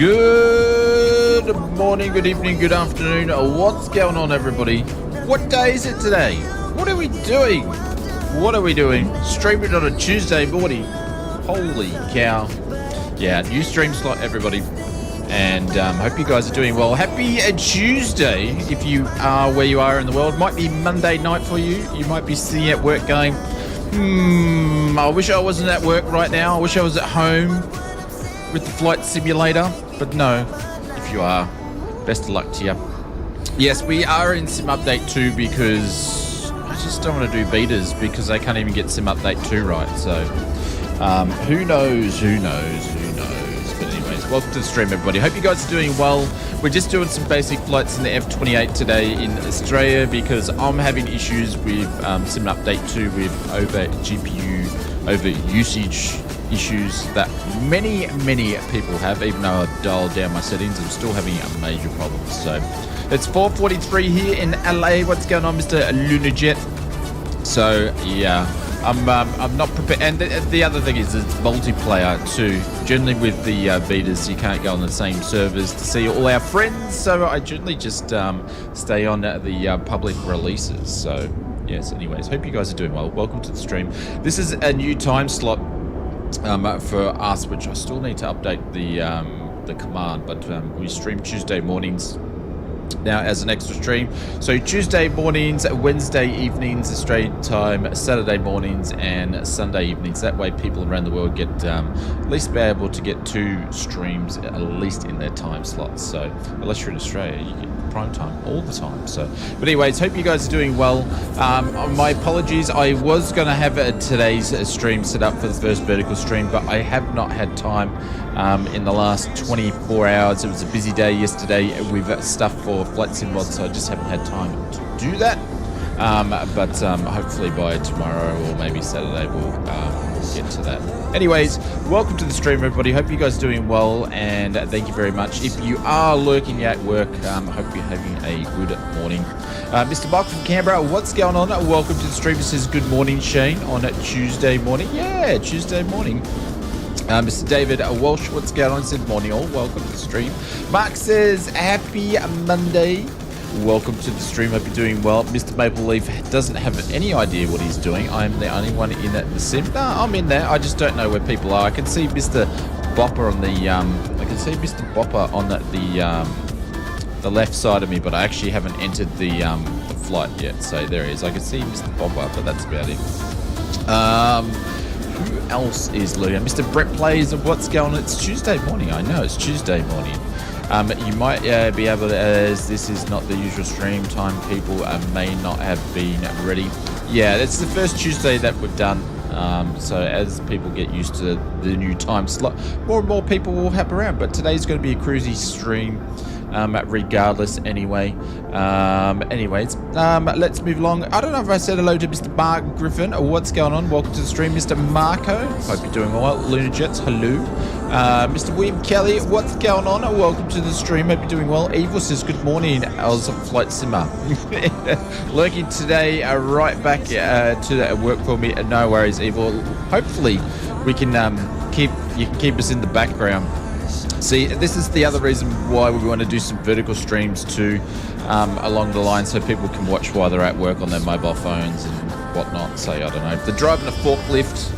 Good morning, good evening, good afternoon. What's going on, everybody? What day is it today? What are we doing? What are we doing? Streaming on a Tuesday morning. Holy cow. Yeah, new stream slot, everybody. And hope you guys are doing well. Happy Tuesday if you are where you are in the world. Might be Monday night for you. You might be sitting at work going, I wish I wasn't at work right now. I wish I was at home with the flight simulator. But no, if you are, best of luck to you. Yes, we are in Sim Update 2 because I just don't want to do betas because I can't even get Sim Update 2 right. So who knows? But anyways, welcome to the stream, everybody. Hope you guys are doing well. We're just doing some basic flights in the F28 today in Australia because I'm having issues with Sim Update 2 with over GPU, over usage issues that many people have. Even though I've dialed down my settings, I'm still having a major problem. So it's 4:43 here in LA. What's going on, Mr. Lunajet? So yeah, I'm not prepared. And the other thing is it's multiplayer too. Generally with the betas, you can't go on the same servers to see all our friends. So I generally just stay on the public releases. So yes. Anyways, hope you guys are doing well. Welcome to the stream. This is a new time slot for us, which I still need to update the command, but we stream Tuesday mornings now as an extra stream. So Tuesday mornings, Wednesday evenings Australian time, Saturday mornings and Sunday evenings. That way people around the world get at least be able to get 2 streams at least in their time slots. So unless you're in Australia, you get prime time all the time. So but anyways, hope you guys are doing well. My apologies, I was going to have today's stream set up for the first vertical stream, but I have not had time in the last 24 hours. It was a busy day yesterday with stuff for Flight Sim Mod, so I just haven't had time to do that. But hopefully by tomorrow or maybe Saturday we'll get to that. Anyways, welcome to the stream, everybody. Hope you guys are doing well, and thank you very much. If you are lurking at work, hope you're having a good morning. Mr. Mark from Canberra, what's going on? Welcome to the stream. This is good morning, Shane, on a Tuesday morning. Yeah, Tuesday morning. Mr. David Walsh, what's going on? He said morning all. Welcome to the stream. Mark says happy Monday. Welcome to the stream. Hope you're doing well. Mr. Maple Leaf doesn't have any idea what he's doing. I'm the only one in the sim. No, I'm in there. I just don't know where people are. I can see Mr. Bopper on the the left side of me, but I actually haven't entered the flight yet. So there he is. I can see Mr. Bopper, but that's about it. Who else is looting? Mr. Brett Plays, what's going on? It's Tuesday morning. I know it's Tuesday morning. You might be able to, as this is not the usual stream time, people may not have been ready. Yeah, it's the first Tuesday that we've done. So as people get used to the new time slot, more and more people will hop around. But today's going to be a cruisy stream. Regardless anyway. Anyways, let's move along. I don't know if I said hello to Mr. Mark Griffin or what's going on. Welcome to the stream, Mr. Marco. Hope you're doing well. Lunar Jets, hello. Mr. William Kelly, what's going on? Welcome to the stream. Hope you're doing well. Evil says good morning. I was a flight simmer. Lurking today, right back to work for me. No worries, Evil. Hopefully we can you can keep us in the background. See, this is the other reason why we want to do some vertical streams too, along the line, so people can watch while they're at work on their mobile phones and whatnot. So I don't know, if they're driving a forklift,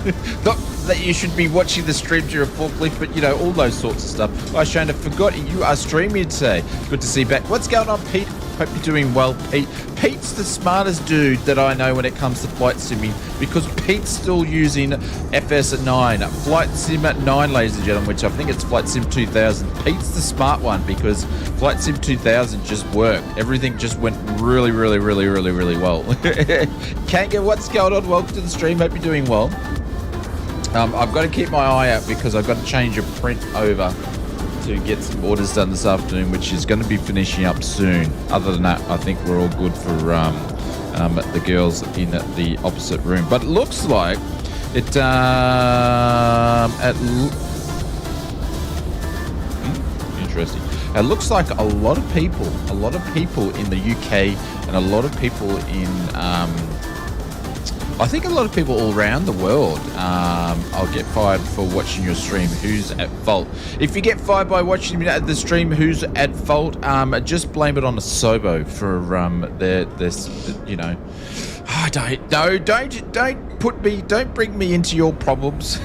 not that you should be watching the stream through a forklift, but you know, all those sorts of stuff. Oh, Shane, I forgot you are streaming today. Good to see you back. What's going on, Pete? Hope you're doing well, Pete. Pete's the smartest dude that I know when it comes to flight simming, because Pete's still using FS9, Flight Sim 9, ladies and gentlemen, which I think it's Flight Sim 2000. Pete's the smart one because Flight Sim 2000 just worked. Everything just went really well. Kanga, what's going on? Welcome to the stream. Hope you're doing well. I've got to keep my eye out because I've got to change a print over to get some orders done this afternoon, which is going to be finishing up soon. Other than that, I think we're all good for the girls in the opposite room. But it looks like it interesting. It looks like a lot of people in the UK and a lot of people in I think a lot of people all around the world, I'll get fired for watching your stream. Who's at fault? If you get fired by watching the stream, who's at fault? Just blame it on a Sobo for this, you know. Oh, don't bring me into your problems.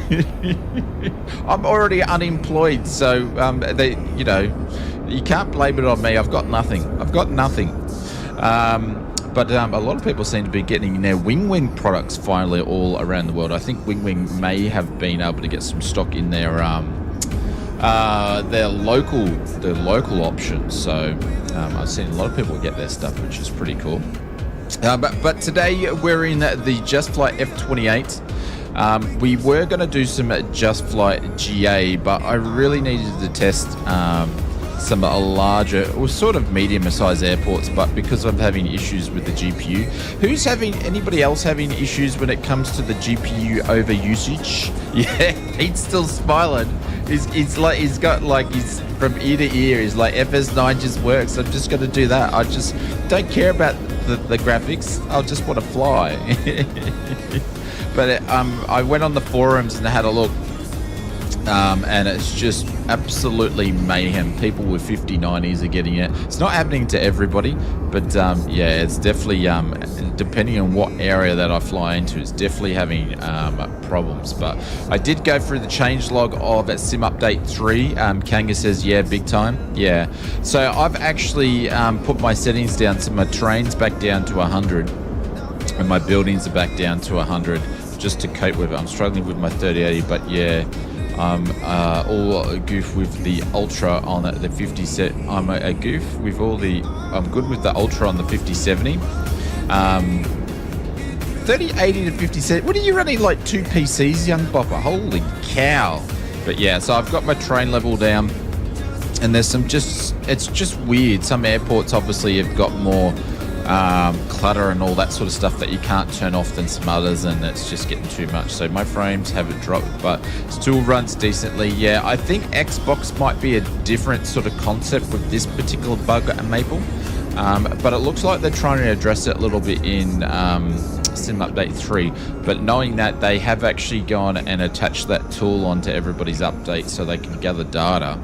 I'm already unemployed, so you know, you can't blame it on me. I've got nothing. But a lot of people seem to be getting their Wing products finally all around the world. I think Wing may have been able to get some stock in their local options. So I've seen a lot of people get their stuff, which is pretty cool. But today we're in the Just Flight F28. We were going to do some Just Flight GA, but I really needed to test some larger or sort of medium-sized airports, but because I'm having issues with the GPU. Anybody else having issues when it comes to the GPU over usage? Yeah, Pete's still smiling. He's from ear to ear. He's like, FS9 just works. I'm just going to do that. I just don't care about the graphics. I'll just want to fly. But I went on the forums and had a look. And it's just absolutely mayhem. People with 5090s are getting it. It's not happening to everybody, but yeah, it's definitely depending on what area that I fly into, it's definitely having problems. But I did go through the changelog of Sim Update 3. Kanga says, yeah, big time. Yeah. So I've actually put my settings down, so my terrain's back down to 100, and my buildings are back down to 100, just to cope with it. I'm struggling with my 3080, but yeah. I'm all a goof with the Ultra on the 50 set. I'm a goof with all the. I'm good with the Ultra on the 5070. 3080 to 5070. What are you running, like 2 PCs, young bopper? Holy cow! But yeah, so I've got my train level down, and there's some it's just weird. Some airports obviously have got more clutter and all that sort of stuff that you can't turn off than some others, and it's just getting too much. So my frames haven't dropped, but still runs decently. Yeah, I think Xbox might be a different sort of concept with this particular bug at Maple, but it looks like they're trying to address it a little bit in Sim Update 3, but knowing that they have actually gone and attached that tool onto everybody's update so they can gather data.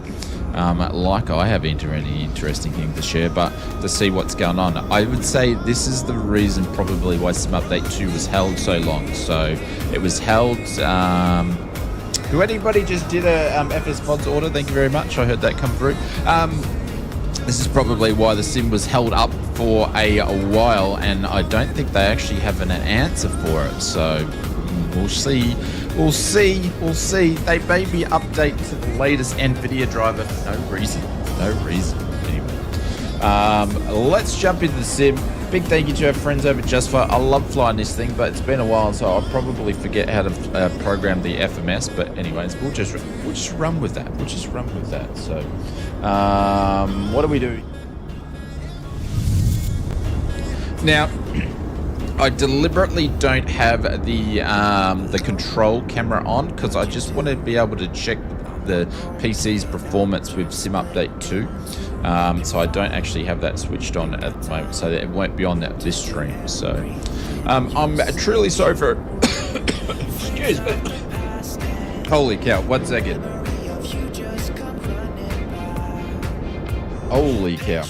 Like I have any interesting thing to share, but to see what's going on. I would say this is the reason probably why Sim Update 2 was held so long. So it was held, anybody just did a FS Mods order, thank you very much, I heard that come through. This is probably why the sim was held up for a while, and I don't think they actually have an answer for it, so we'll see. We'll see. They maybe update to the latest NVIDIA driver for no reason. Anyway, let's jump into the sim. Big thank you to our friends over at Just Fly. I love flying this thing, but it's been a while, so I'll probably forget how to program the FMS. But anyways, we'll just run with that. So, what do we do now? I deliberately don't have the control camera on because I just want to be able to check the PC's performance with Sim Update 2. So I don't actually have that switched on at the moment, so that it won't be on this stream. So I'm truly sorry for excuse me. Holy cow, 1 second. Holy cow.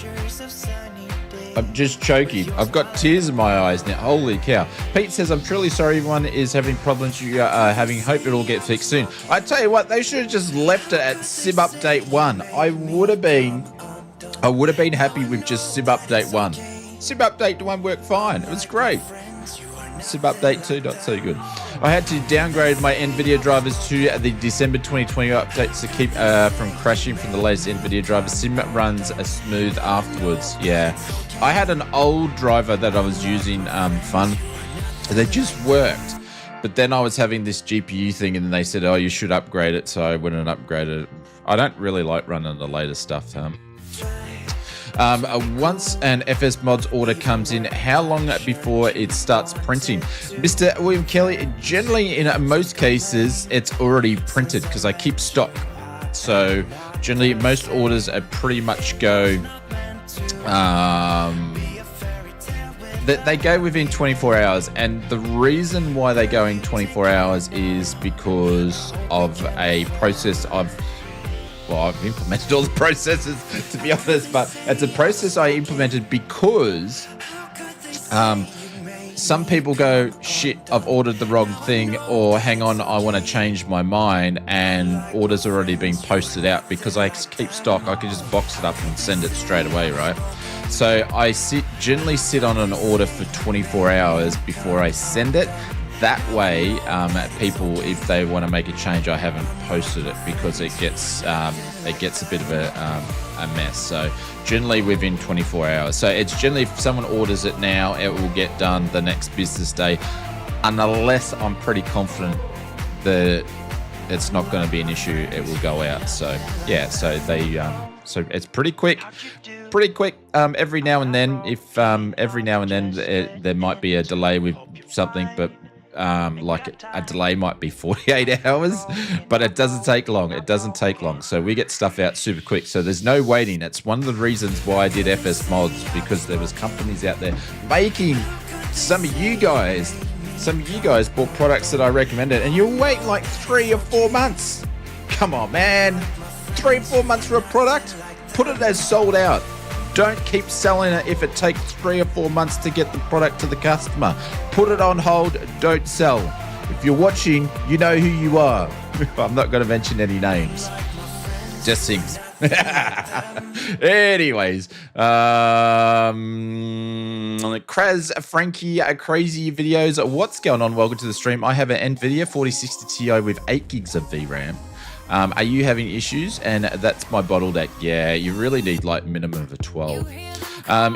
I'm just choking. I've got tears in my eyes now. Holy cow. Pete says, I'm truly sorry everyone is having problems you are having. Hope it'll get fixed soon. I tell you what, they should have just left it at Sim Update 1. I would have been happy with just Sim Update 1. Sim Update 1 worked fine. It was great. Sim Update 2, not so good. I had to downgrade my NVIDIA drivers to the December 2020 updates to keep from crashing from the latest NVIDIA drivers. Sim runs smooth afterwards. Yeah. I had an old driver that I was using, Fun. They just worked. But then I was having this GPU thing, and they said, oh, you should upgrade it. So I went and upgraded it. I don't really like running the latest stuff. Once an FS Mods order comes in, how long before it starts printing? Mr. William Kelly, generally in most cases, it's already printed because I keep stock. So generally most orders are pretty much go They go within 24 hours, and the reason why they go in 24 hours is because of a process I've implemented all the processes, to be honest, but it's a process I implemented because some people go, shit, I've ordered the wrong thing, or hang on, I want to change my mind, and orders already been posted out. Because I keep stock, I can just box it up and send it straight away, right? So I generally sit on an order for 24 hours before I send it. That way, people, if they want to make a change, I haven't posted it, because it gets a bit of a mess. So generally within 24 hours. So it's generally, if someone orders it now, it will get done the next business day, unless I'm pretty confident that it's not going to be an issue, it will go out. So yeah, so so it's pretty quick. Every now and then, if every now and then there might be a delay with something, but like a delay might be 48 hours, but it doesn't take long. So we get stuff out super quick, so there's no waiting. It's one of the reasons why I did FS mods, because there was companies out there making, some of you guys bought products that I recommended, and you're waiting like 3 or 4 months. Come on, man. 3 or 4 months for a product? Put it as sold out. Don't keep selling it if it takes 3 or 4 months to get the product to the customer. Put it on hold, don't sell. If you're watching, you know who you are. I'm not going to mention any names. Just things. Anyways, Kraz, Frankie, crazy videos. What's going on? Welcome to the stream. I have an NVIDIA 4060 Ti with 8 gigs of VRAM. Are you having issues? And that's my bottleneck. Yeah, you really need like minimum of a 12.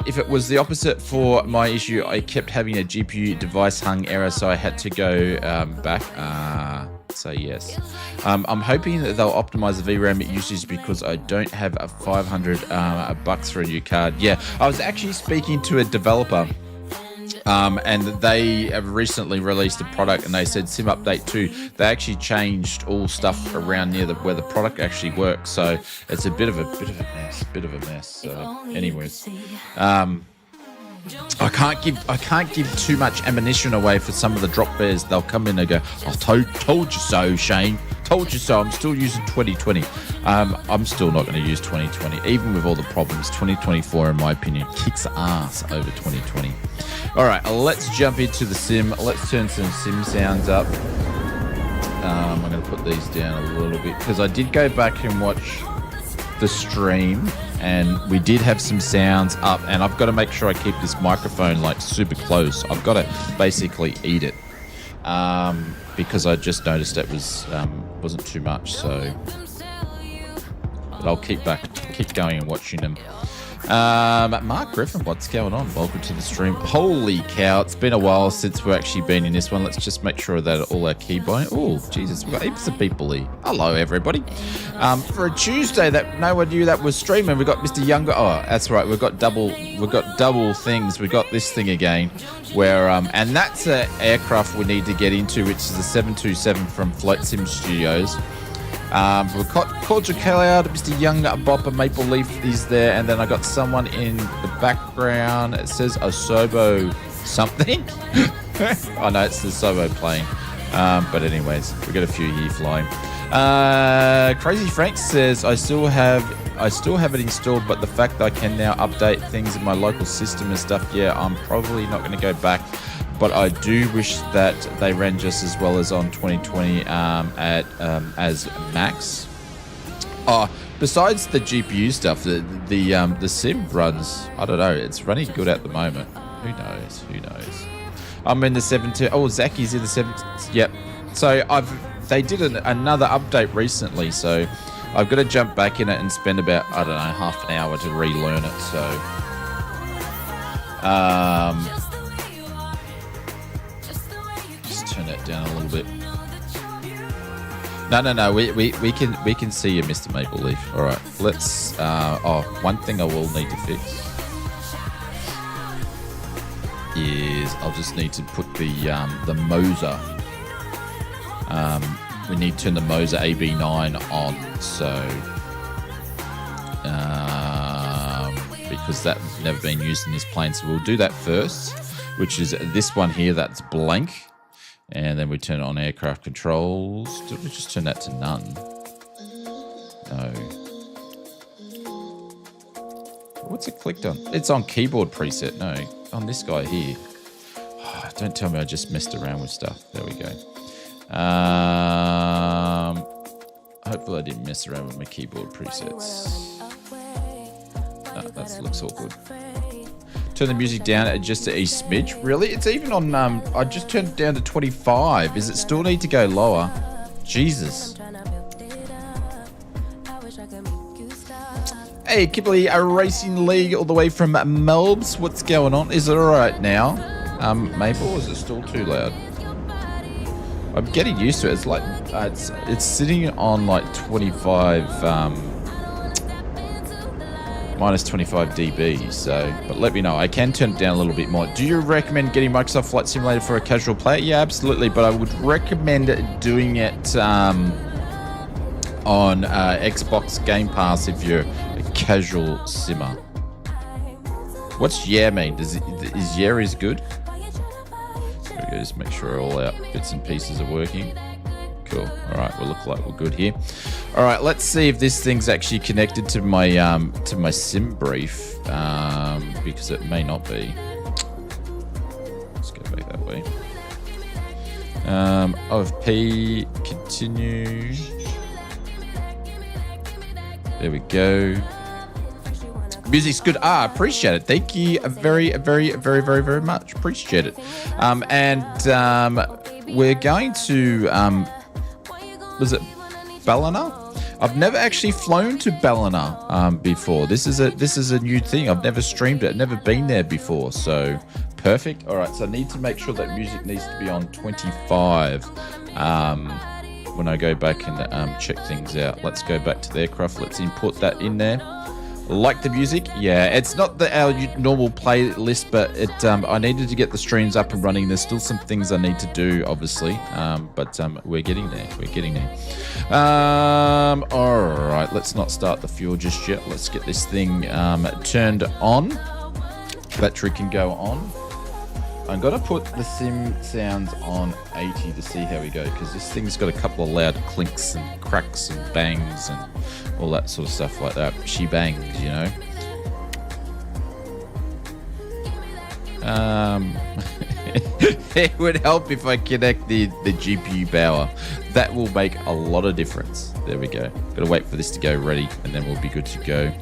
If it was the opposite for my issue, I kept having a GPU device hung error, so I had to go back. So yes, I'm hoping that they'll optimize the VRAM usage, because I don't have a 500 bucks for a new card. Yeah, I was actually speaking to a developer. And they have recently released a product, and they said Sim Update 2, they actually changed all stuff around near where the product actually works. So it's a bit of a mess. So anyways, I can't give too much ammunition away for some of the drop bears. They'll come in and go, I told you so, Shane. Told you so. I'm still using 2020. I'm still not going to use 2020, even with all the problems. 2024, in my opinion, kicks ass over 2020. All right, let's jump into the sim. Let's turn some sim sounds up. I'm going to put these down a little bit, because I did go back and watch the stream, and we did have some sounds up, and I've got to make sure I keep this microphone like super close. I've got to basically eat it, because I just noticed it wasn't too much. So, but I'll keep going and watching them. Mark Griffin, what's going on? Welcome to the stream. Holy cow, it's been a while since we've actually been in this one. Let's just make sure that all our keybind. Oh, Jesus, we've got heaps of people here. Hello, everybody. For a Tuesday that no one knew that was streaming, we got Mr. Younger. Oh, that's right. We've got double things. We got this thing again, where and that's an aircraft we need to get into, which is the 727 from Flight Sim Studios. We've got Cordial Cloud, Mr. Young Bopper Maple Leaf is there, and then I got someone in the background. It says Osobo something. Oh no, it's the Sobo plane. But anyways, we got a few here flying. Crazy Frank says I still have it installed, but the fact that I can now update things in my local system and stuff, yeah, I'm probably not going to go back. But I do wish that they ran just as well as on 2020 as max. Oh, besides the GPU stuff, the sim runs, I don't know, it's running good at the moment. Who knows? I'm in the 7.2. Oh, Zacky's in the 7. Yep. So they did another update recently, so I've got to jump back in it and spend about, I don't know, half an hour to relearn it. So turn that down a little bit. No. We can see you, Mr. Maple Leaf. All right, let's. One thing I will need to fix is I'll just need to put the Moser. We need to turn the Moser AB9 on, so because that's never been used in this plane, so we'll do that first. which is this one here that's blank. And then we turn on aircraft controls. Did we just turn that to none? No. What's it clicked on? It's on keyboard preset. No, on this guy here. Oh, don't tell me I just messed around with stuff. There we go. Hopefully I didn't mess around with my keyboard presets. No, that looks all good. Turn the music down just a smidge. Really? It's even on, I just turned it down to 25. Does it still need to go lower? Jesus. Hey, Kippley, a Racing League all the way from Melbs. What's going on? Is it all right now? Maple, or is it still too loud? I'm getting used to it. It's like, it's sitting on like 25, minus 25 dB, so, but let me know. I can turn it down a little bit more. Do you recommend getting Microsoft Flight Simulator for a casual player? Yeah, absolutely, but I would recommend doing it on Xbox Game Pass if you're a casual simmer. What's yeah mean? Is yeah is good? There we go, just make sure all our bits and pieces are working. Cool. All right, we'll look like we're good here. All right, let's see if this thing's actually connected to my sim brief, because it may not be. Let's go back that way. OFP, continue. There we go. Music's good. Appreciate it. Thank you very, very, very, very, very much. Appreciate it. We're going to was it Ballina? I've never actually flown to Ballina before. This is a new thing. I've never streamed it. Never been there before. So perfect. All right. So I need to make sure that music needs to be on 25 when I go back and check things out. Let's go back to the aircraft. Let's input that in there. Like the music? Yeah, it's not our normal playlist, but I needed to get the streams up and running. There's still some things I need to do, obviously, but we're getting there. We're getting there. All right, let's not start the fuel just yet. Let's get this thing turned on. Battery can go on. I'm going to put the sim sounds on 80 to see how we go, because this thing's got a couple of loud clinks and cracks and bangs and all that sort of stuff like that. She bangs, you know. It would help if I connect the GPU power. That will make a lot of difference. There we go. Got to wait for this to go ready, and then we'll be good to go.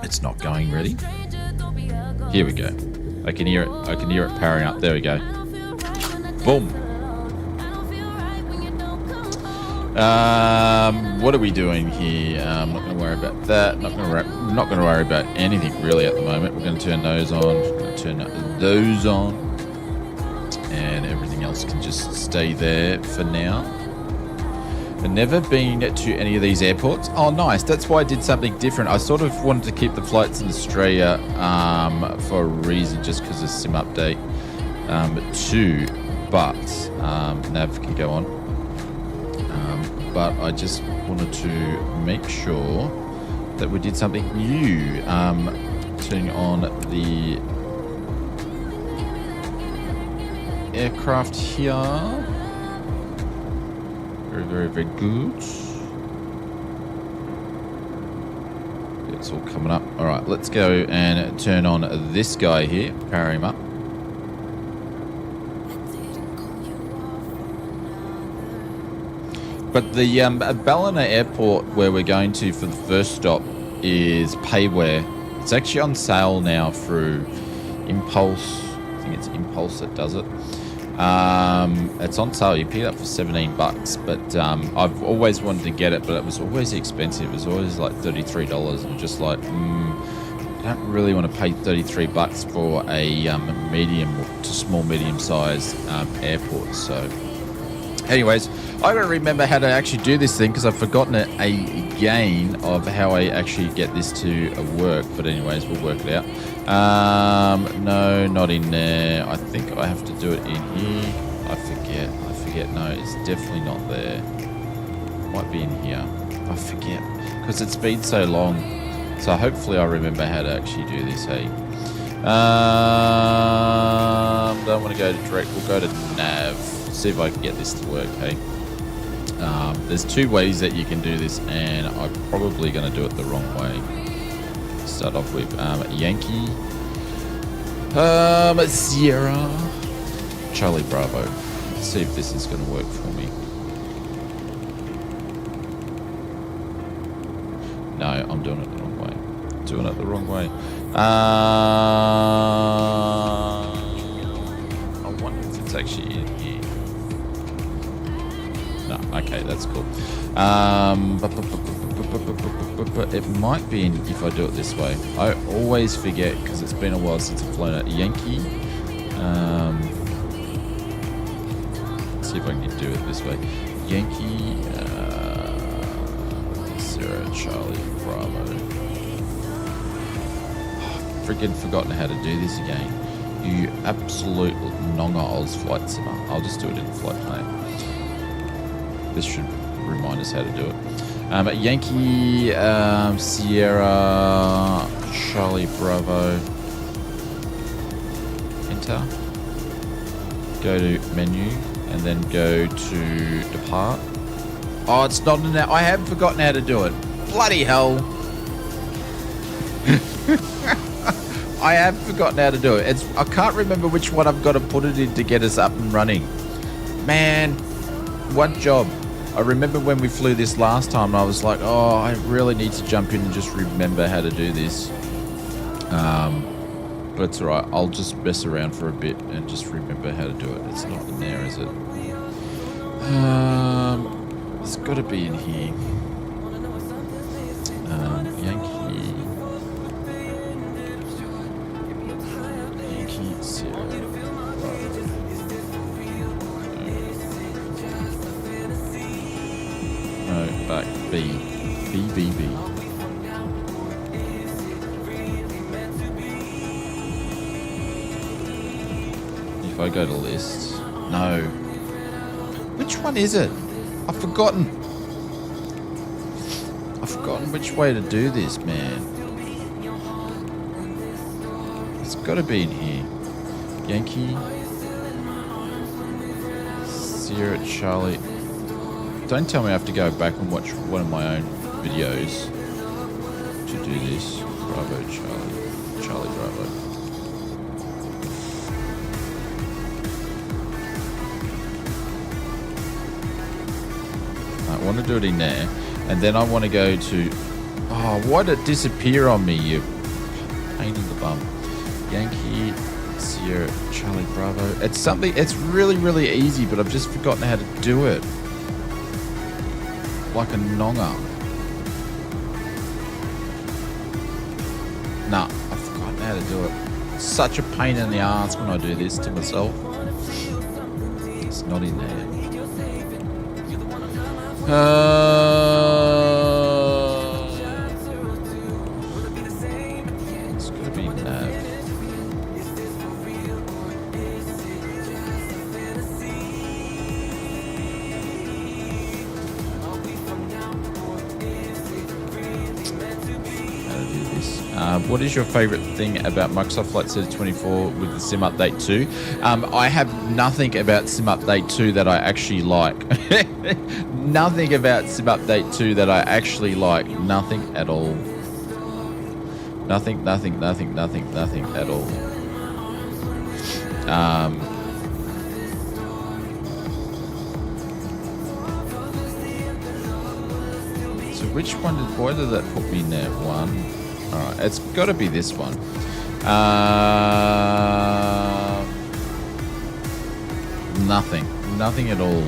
It's not going ready. Here we go. I can hear it. I can hear it powering up. There we go. Boom. What are we doing here? I'm not going to worry about that. Not going to worry about anything really at the moment. We're going to turn those on. We're going to turn those on, and everything else can just stay there for now. I've never been to any of these airports. Oh, nice. That's why I did something different. I sort of wanted to keep the flights in Australia for a reason, just because of sim update 2, but nav can go on. But I just wanted to make sure that we did something new. Turning on the aircraft here. Very, very, very good. It's all coming up. All right, let's go and turn on this guy here. Power him up. But the Ballina Airport, where we're going to for the first stop, is payware. It's actually on sale now through Impulse. I think it's Impulse that does it. It's on sale. You pick it up for $17, but I've always wanted to get it, but it was always expensive. It was always like $33, and just like, I don't really want to pay $33 for a medium to small, medium-sized airport. So, anyways, I gotta remember how to actually do this thing, because I've forgotten it again of how I actually get this to work. But anyways, we'll work it out. No, not in there. I think I have to do it in here. I forget. No, it's definitely not there. Might be in here. I forget because it's been so long. So hopefully I remember how to actually do this, hey. Don't want to go to direct. We'll go to nav. See if I can get this to work, hey. There's two ways that you can do this, and I'm probably going to do it the wrong way. Start off with Yankee, Sierra, Charlie Bravo. Let's see if this is going to work for me. No, I'm doing it the wrong way. Doing it the wrong way. I wonder if it's actually in here. No, okay, that's cool. It might be in if I do it this way. I always forget because it's been a while since I've flown a Yankee. Let's see if I can do it this way. Yankee, Sierra, Charlie, Bravo. Freaking forgotten how to do this again. You absolute nonga Oz flight simmer. I'll just do it in flight plan. This should remind us how to do it. Yankee, Sierra, Charlie, Bravo. Enter. Go to menu and then go to depart. Oh, it's not in there. I have forgotten how to do it. Bloody hell. I have forgotten how to do it. I can't remember which one I've got to put it in to get us up and running. Man, one job. I remember when we flew this last time, I was like, oh, I really need to jump in and just remember how to do this. But it's alright. I'll just mess around for a bit and just remember how to do it. It's not in there, is it? It's got to be in here. Yankee, Sierra. No, back B. B. If I go to list, no. Which one is it? I've forgotten. I've forgotten which way to do this, man. It's got to be in here. Yankee, Sierra, Charlie. Don't tell me I have to go back and watch one of my own videos to do this. Bravo, Charlie, Bravo. I want to do it in there, and then I want to go to. Oh, why did it disappear on me? You pain in the bum. Yankee, Sierra, Charlie, Bravo. It's something. It's really, really easy, but I've just forgotten how to do it. Like a nonga. Nah, I've forgotten how to do it. Such a pain in the ass when I do this to myself. It's not in there. It's gonna be nav. What is your favorite thing about Microsoft Flight Simulator 24 with the Sim Update 2? I have nothing about Sim Update 2 that I actually like. Nothing about Sim Update 2 that I actually like. Nothing at all. Nothing at all. So which one why did that put me in there? One. Alright, it's got to be this one. Nothing. Nothing at all.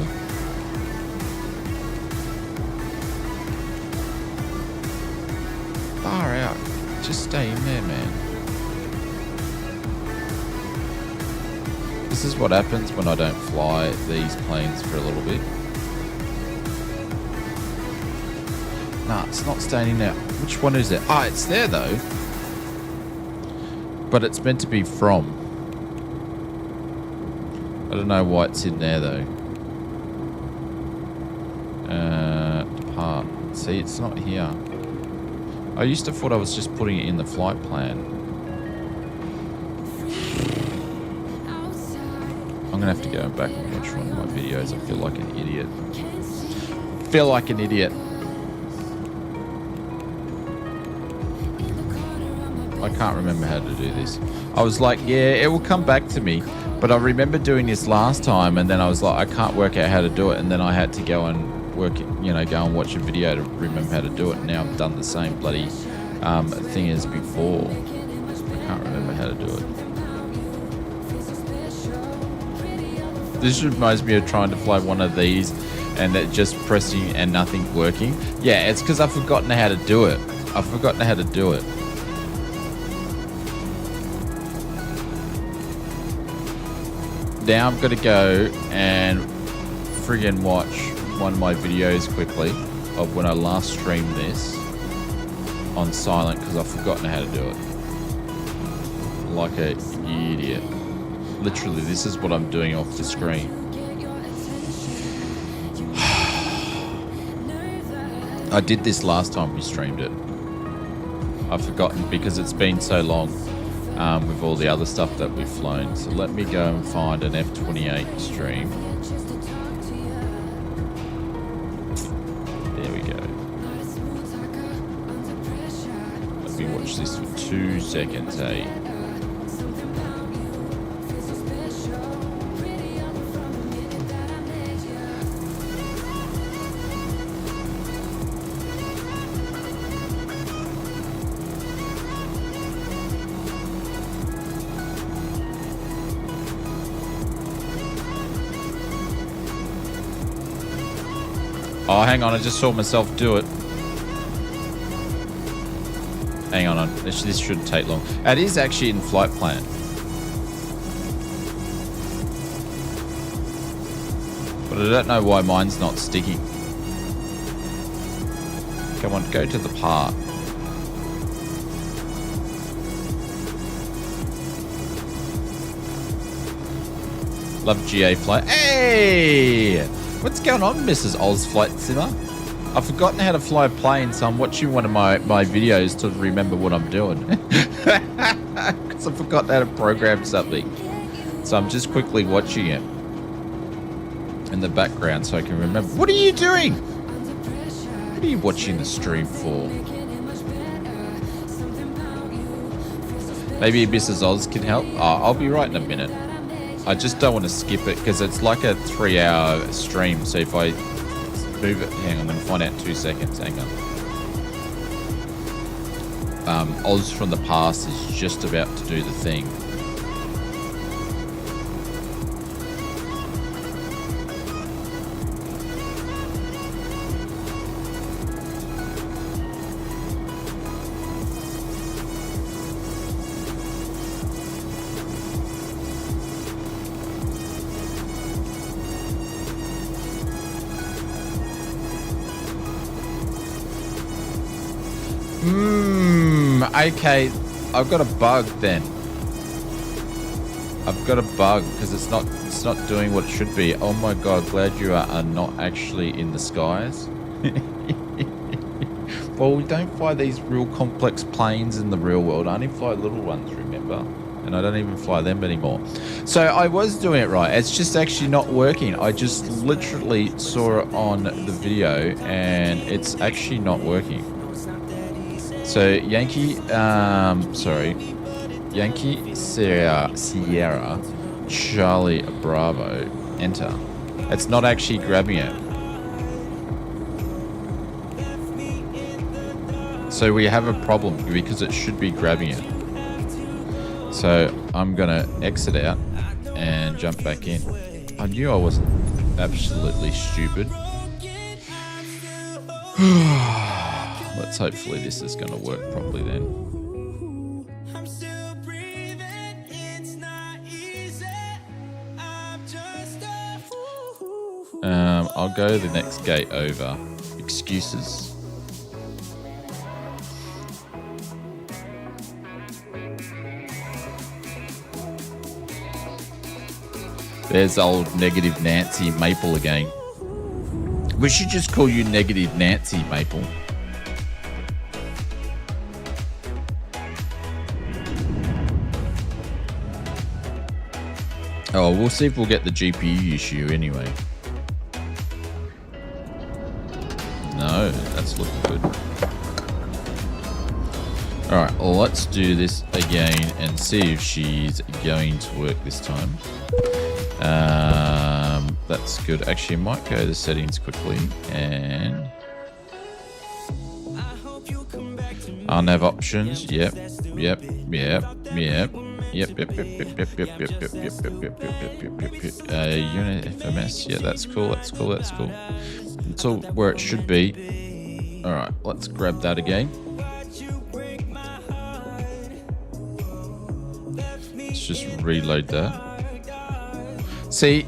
Far out. Just stay in there, man. This is what happens when I don't fly these planes for a little bit. Nah, it's not staying in there. Which one is it? Ah, it's there though. But it's meant to be from. I don't know why it's in there though. Depart. See, it's not here. I used to thought I was just putting it in the flight plan. I'm gonna have to go back and watch one of my videos. I feel like an idiot. Feel like an idiot. I can't remember how to do this. I was like, yeah, it will come back to me. But I remember doing this last time, and then I was like, I can't work out how to do it. And then I had to go and work it, you know, go and watch a video to remember how to do it. And now I've done the same bloody thing as before. I can't remember how to do it. This reminds me of trying to fly one of these and just pressing and nothing working. Yeah, it's because I've forgotten how to do it. I've forgotten how to do it. Now I'm going to go and friggin' watch one of my videos quickly of when I last streamed this on silent because I've forgotten how to do it. Like an idiot. Literally, this is what I'm doing off the screen. I did this last time we streamed it. I've forgotten because it's been so long with all the other stuff that we've flown. So let me go and find an F28 stream. There we go. Let me watch this for 2 seconds, eh? Oh, hang on, I just saw myself do it. Hang on, this shouldn't take long. It is actually in flight plan. But I don't know why mine's not sticking. Come on, go to the part. Love GA flight. Hey! What's going on, Mrs. Oz Flight Simmer? I've forgotten how to fly a plane, so I'm watching one of my videos to remember what I'm doing. Because I forgot how to program something. So I'm just quickly watching it in the background so I can remember. What are you doing? What are you watching the stream for? Maybe Mrs. Oz can help? Oh, I'll be right in a minute. I just don't want to skip it because it's like a 3-hour stream. So if I move it, hang on, I'm going to find out in 2 seconds. Hang on. Oz from the past is just about to do the thing. Okay, I've got a bug then. I've got a bug because it's not doing what it should be. Oh my god, glad you are not actually in the skies. Well, we don't fly these real complex planes in the real world. I only fly little ones, remember? And I don't even fly them anymore. So I was doing it right. It's just actually not working. I just literally saw it on the video and it's actually not working. So Yankee Sierra Charlie Bravo, enter. It's not actually grabbing it. So we have a problem because it should be grabbing it. So I'm gonna exit out and jump back in. I knew I wasn't absolutely stupid. Let's hopefully this is going to work properly then. I'll go the next gate over. Excuses. There's old negative Nancy Maple again. We should just call you Negative Nancy, Maple. Oh, we'll see if we'll get the GPU issue anyway. No, that's looking good. Alright, well, let's do this again and see if she's going to work this time. That's good. Actually, I might go to settings quickly and... Nav options. Yep. Unit FMS. Yeah, that's cool. It's all where it should be. All right, let's grab that again. Let's just reload that. See,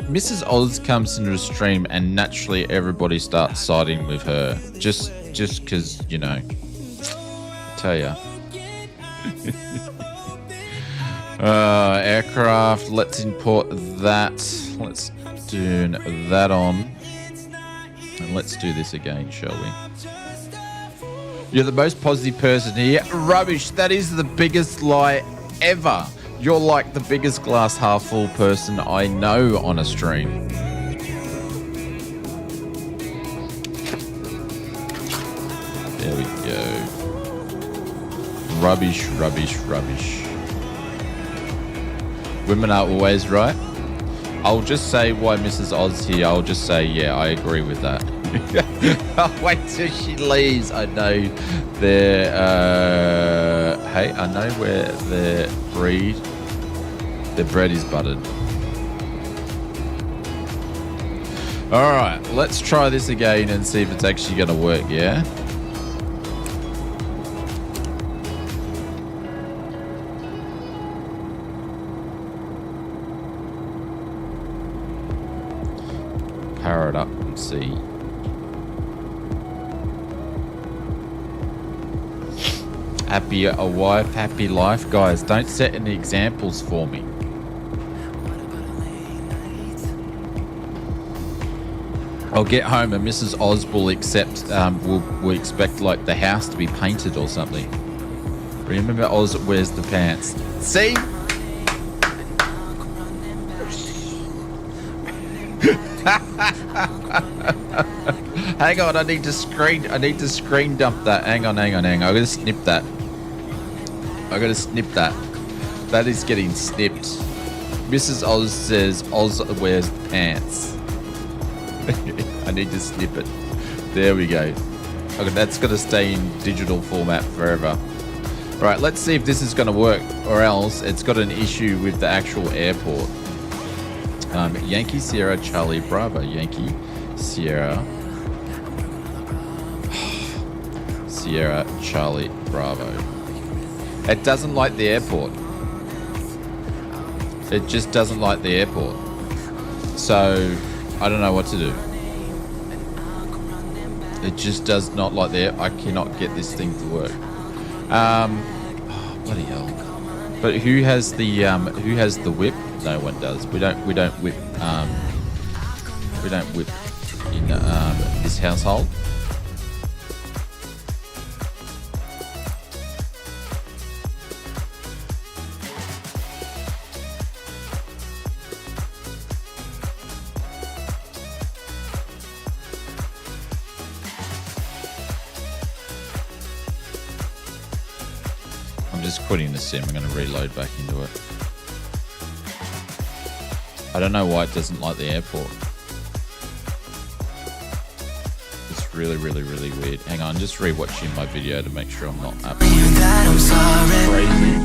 Mrs. Oz comes into the stream and naturally everybody starts siding with her. Just because, you know, I tell ya. Aircraft, let's import that. Let's do that on. And let's do this again, shall we? You're the most positive person here. Rubbish. That is the biggest lie ever. You're like the biggest glass half full person I know on a stream. There we go. Rubbish. Women are always right. I'll just say why Mrs. Oz here. I'll just say, yeah, I agree with that. I'll wait till she leaves. I know their, hey, I know where their bread is buttered. All right, let's try this again and see if it's actually going to work, yeah? Power it up and see. Happy a wife, happy life. Guys, don't set any examples for me. I'll get home and Mrs. Oz will accept, will expect like the house to be painted or something. Remember, Oz wears the pants. See? Hang on, I need to screen dump that. Hang on. I'm gonna snip that. That is getting snipped. Mrs. Oz says Oz wears pants. I need to snip it. There we go. Okay, that's gonna stay in digital format forever. Right, let's see if this is gonna work, or else it's got an issue with the actual airport. Yankee Sierra Charlie Bravo. Yankee Sierra Charlie Bravo. It doesn't like the airport. It just doesn't like the airport. So I don't know what to do. It just does not like the. I cannot get this thing to work. Oh, bloody hell! But who has the whip? No one does. We don't whip. We don't whip in this household. I'm just quitting the sim. I'm going to reload back into it. I don't know why it doesn't like the airport. It's really weird. Hang on, just rewatching my video to make sure I'm not absolutely crazy.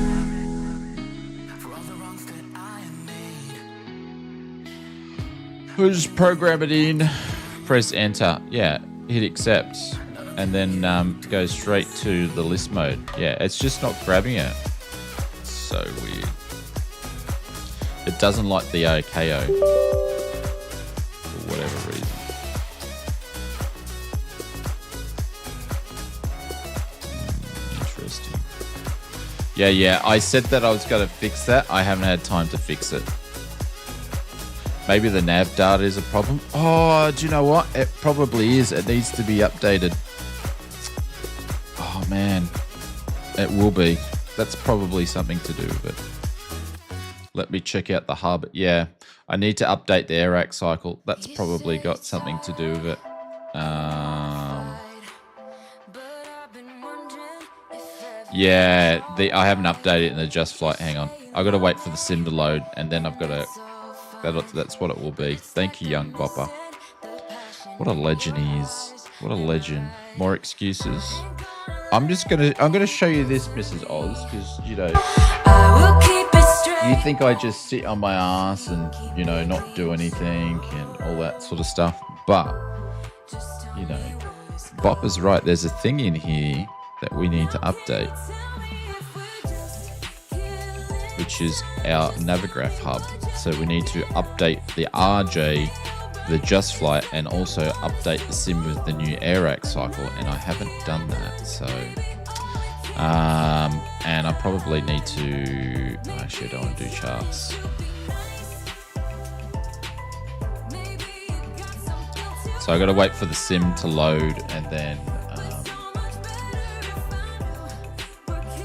We'll just program it in, press enter. Yeah, hit accept, and then go straight to the list mode. Yeah, it's just not grabbing it. It's so weird. It doesn't like the OKO for whatever reason. Interesting. Yeah. I said that I was going to fix that. I haven't had time to fix it. Maybe the nav data is a problem. Oh, do you know what? It probably is. It needs to be updated. Oh, man. It will be. That's probably something to do with it. Let me check out the hub. Yeah, I need to update the air rack cycle. That's probably got something to do with it. Yeah, I haven't updated it in the just flight. Hang on. I've got to wait for the sim to load, and then I've got to... That's what it will be. Thank you, young bopper. What a legend he is. What a legend. More excuses. I'm gonna show you this, Mrs. Oz, because you know you think I just sit on my ass and not do anything and all that sort of stuff, but Bopper's right. There's a thing in here that we need to update, which is our Navigraph hub. So we need to update the RJ, the Just Flight, and also update the sim with the new air rack cycle, and I haven't done that. So and I probably need to... Actually, I don't want to do charts. So I got to wait for the sim to load, and then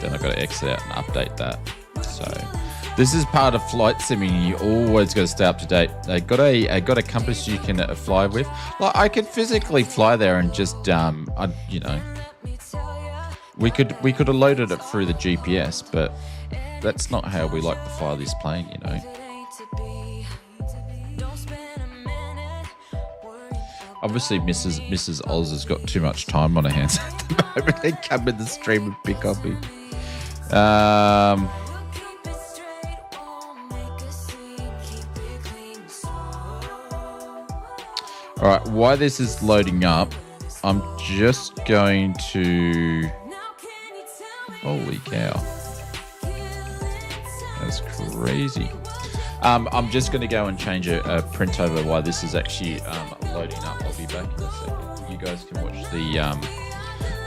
I got to exit out and update that. So this is part of flight simming. You always got to stay up to date. I got a compass you can fly with. Like, I could physically fly there and just we could have loaded it through the GPS, but that's not how we like to fly this plane, Obviously, Mrs. Oz has got too much time on her hands at the moment. They come in the stream and pick on me. All right, while this is loading up, I'm just going to... Holy cow. That's crazy. I'm just going to go and change a print over while this is actually loading up. I'll be back in a second. You guys can watch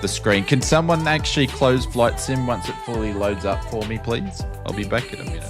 the screen. Can someone actually close Flight Sim once it fully loads up for me, please? I'll be back in a minute.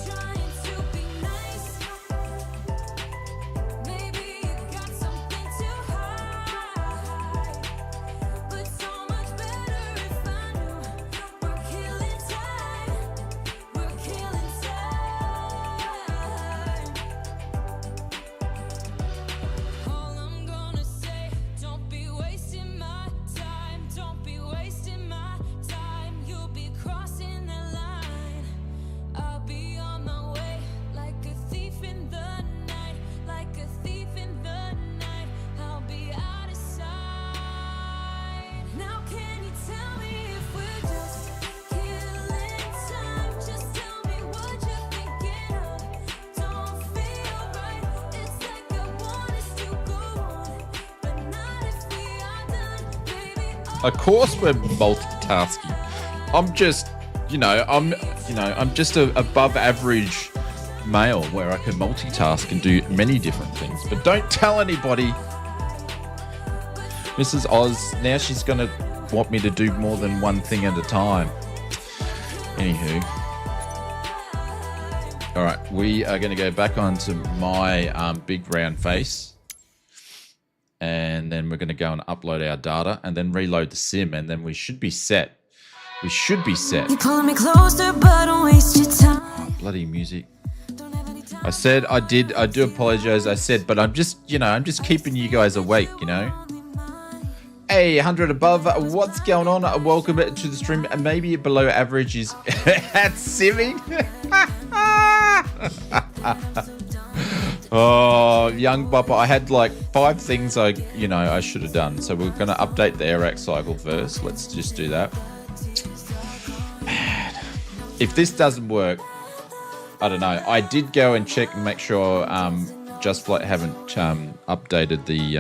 Of course we're multitasking. I'm just, I'm just a above average male where I can multitask and do many different things. But don't tell anybody. Mrs. Oz, now she's going to want me to do more than one thing at a time. Anywho. All right, we are going to go back onto my big round face. And then we're going to go and upload our data and then reload the sim, and then we should be set. We should be set. You pulling me closer, but don't waste your time. Oh, bloody music. I said I do apologize. I said, but I'm just, I'm just keeping you guys awake, Hey, 100 above. What's going on? Welcome to the stream. Maybe below average is at simming. Oh, young bopper, I had like 5 things I should have done. So we're going to update the air rack cycle first. Let's just do that. Man, if this doesn't work, I don't know. I did go and check and make sure Just Flight haven't updated the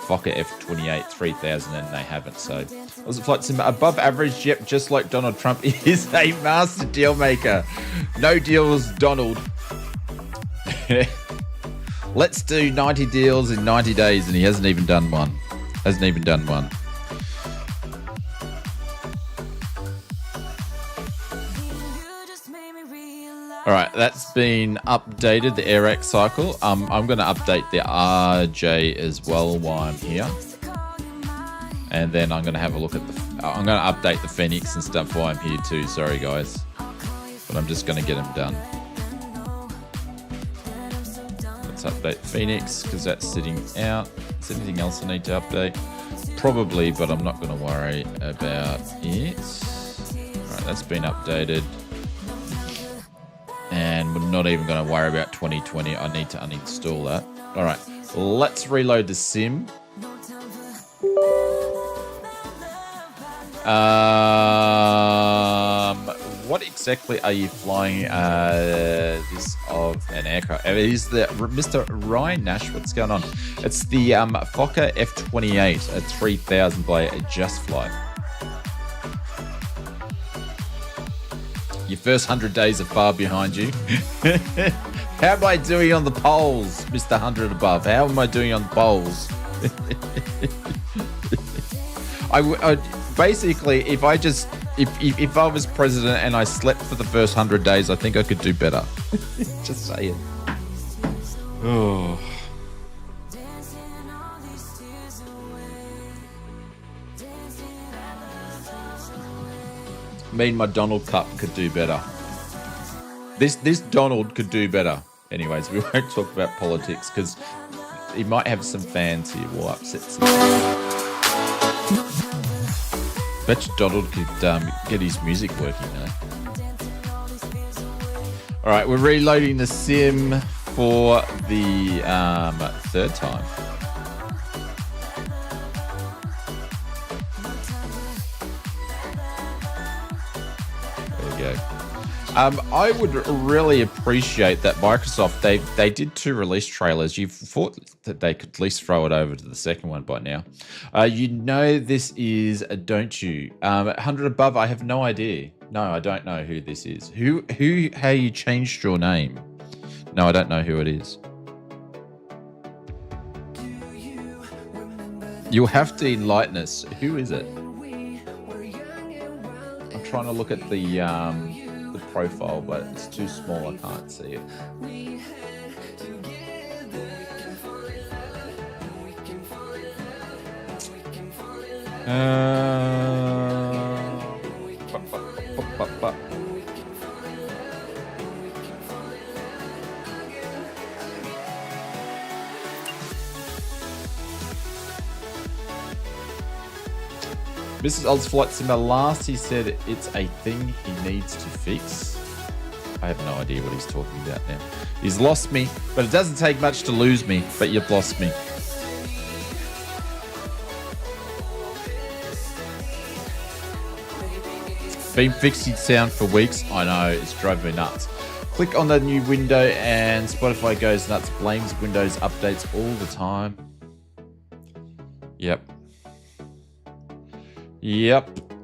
FOKKER F28-3000, and they haven't. So was it Flight Sim above average? Yep, just like Donald Trump is a master deal maker. No deals, Donald. Let's do 90 deals in 90 days, and he hasn't even done one. All right, that's been updated, the AirX cycle. I'm going to update the RJ as well while I'm here. And then I'm going to have a look at I'm going to update the Phoenix and stuff while I'm here too. Sorry, guys. But I'm just going to get them done. Let's update Phoenix because that's sitting out. Is there anything else I need to update? Probably, but I'm not going to worry about it. All right, that's been updated. And we're not even going to worry about 2020. I need to uninstall that. All right, let's reload the sim. What exactly are you flying this of an aircraft? It is the Mr. Ryan Nash. What's going on? It's the FOKKER F28-3000 by Just Flight. Your first 100 days are far behind you. How am I doing on the polls, Mr. 100 above? How am I doing on the polls? Basically, if I was president and I slept for the first 100 days, I think I could do better. Just saying. Oh. Me and my Donald Cup could do better. This Donald could do better. Anyways, we won't talk about politics because he might have some fans here will upset some. Bet you Donald could get his music working now. All right, we're reloading the sim for the third time. There we go. I would really appreciate that Microsoft, they did 2 release trailers. You thought that they could at least throw it over to the second one by now. You know this is, don't you? 100 above, I have no idea. No, I don't know who this is. How you changed your name? No, I don't know who it is. You'll have to enlighten us. Who is it? I'm trying to look at the profile, but it's too small. I can't see it. Mrs. Odd's Flight Simmer, last he said it's a thing he needs to fix. I have no idea what he's talking about now. He's lost me, but it doesn't take much to lose me, but you've lost me. Been fixing sound for weeks. I know, it's driving me nuts. Click on the new window and Spotify goes nuts. Blames Windows updates all the time. Yep.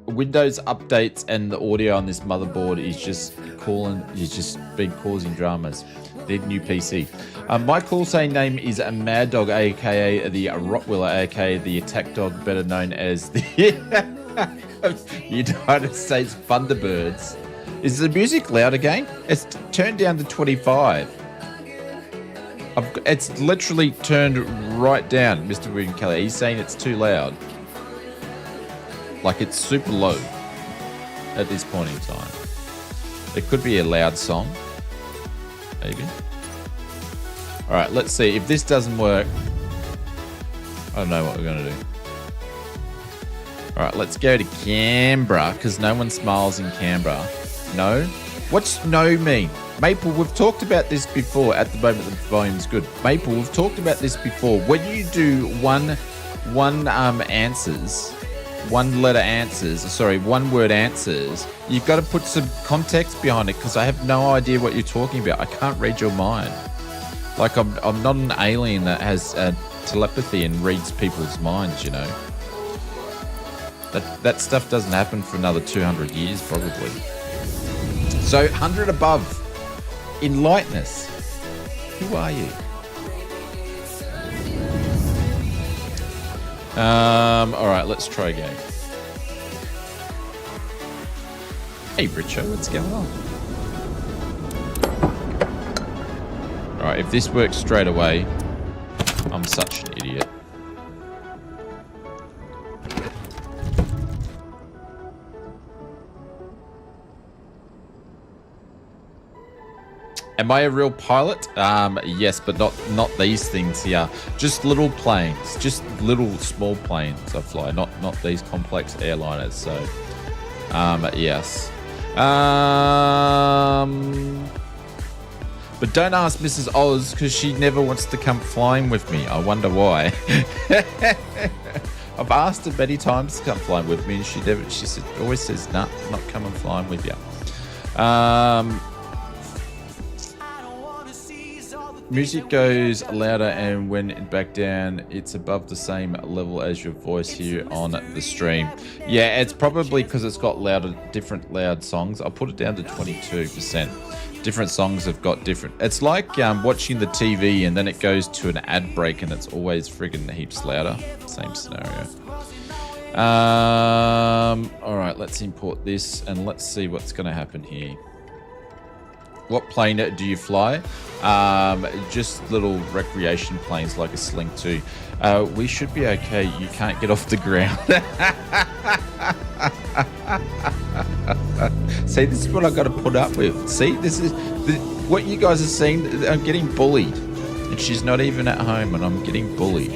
Windows updates and the audio on this motherboard is just been causing dramas. The new PC. My call sign name is a Mad Dog, aka the Rottweiler, aka the Attack Dog, better known as the United States Thunderbirds. Is the music loud again? It's turned down to 25. It's literally turned right down, Mr. William Kelly. He's saying it's too loud. Like it's super low at this point in time. It could be a loud song, maybe. All right, let's see. If this doesn't work, I don't know what we're going to do. All right, let's go to Canberra because no one smiles in Canberra. No? What's no mean? Maple, we've talked about this before. At the moment, the volume's good. Maple, we've talked about this before. When you do one word answers, one word answers, you've got to put some context behind it because I have no idea what you're talking about. I can't read your mind. Like I'm not an alien that has telepathy and reads people's minds, you know. That stuff doesn't happen for another 200 years probably. So 100 above, enlighten us. Who are you? All right, let's try again. Hey, Richo, what's going on? Alright, if this works straight away, I'm such an idiot. Am I a real pilot? Yes, but not these things here. Just little planes, just little small planes I fly, not these complex airliners. So, yes. But don't ask Mrs. Oz because she never wants to come flying with me. I wonder why. I've asked her many times to come flying with me, and she never. She said, always says, "Nah, not coming flying with you." Music goes louder, and when back down, it's above the same level as your voice here on the stream. Yeah, it's probably because it's got louder, different loud songs. I'll put it down to 22%. Different songs have got different. It's like watching the TV and then it goes to an ad break and it's always friggin' heaps louder. Same scenario. All right, let's import this and let's see what's going to happen here. What plane do you fly? Just little recreation planes like a Sling 2. We should be okay. You can't get off the ground. See, this is what I've got to put up with. See, this is what you guys are seeing. I'm getting bullied. And she's not even at home and I'm getting bullied.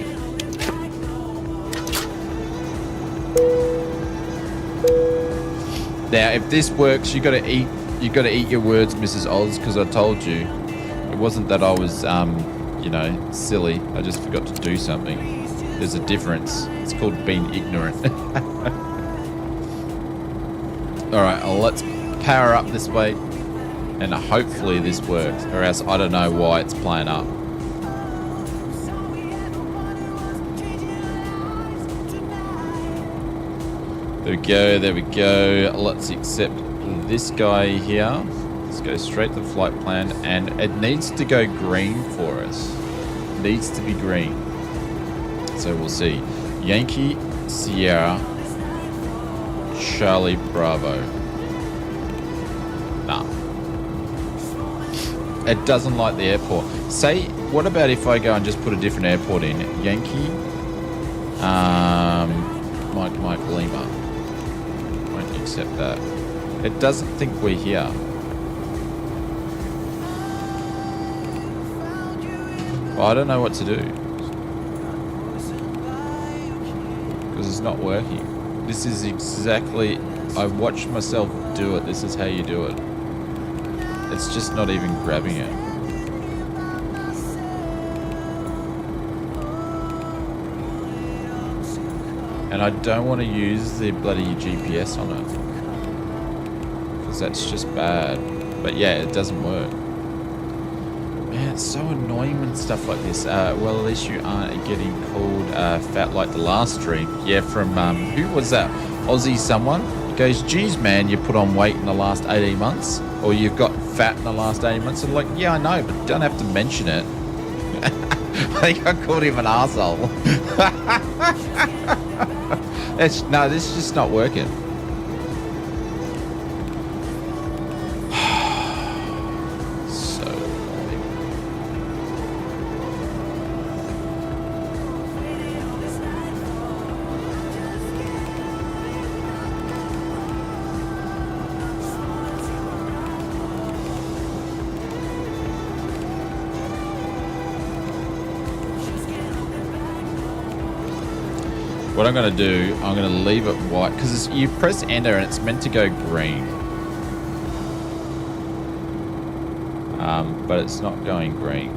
Now, if this works, you got to eat. You got to eat your words, Mrs. Oz, because I told you. It wasn't that I was, you know, silly. I just forgot to do something. There's a difference. It's called being ignorant. All right, let's power up this way, and hopefully this works, or else I don't know why it's playing up. There we go, there we go. Let's accept this guy here. Let's go straight to the flight plan, and it needs to go green for us. It needs to be green. So we'll see. Yankee Sierra Charlie Bravo. Nah. It doesn't like the airport. Say, what about if I go and just put a different airport in? Yankee Mike Lima. Won't accept that. It doesn't think we're here. Well, I don't know what to do. Because it's not working. This is exactly... I watched myself do it. This is how you do it. It's just not even grabbing it. And I don't want to use the bloody GPS on it. That's just bad. But yeah, it doesn't work. Man, it's so annoying when stuff like this. Well, at least you aren't getting called fat like the last stream. Yeah, from who was that? Aussie someone. He goes, geez man, you put on weight in the last 18 months, or you've got fat in the last 18 months. And like, yeah, I know, but you don't have to mention it. I think I called him an arsehole. No, this is just not working. What I'm going to do, I'm going to leave it white because you press enter and it's meant to go green. But it's not going green.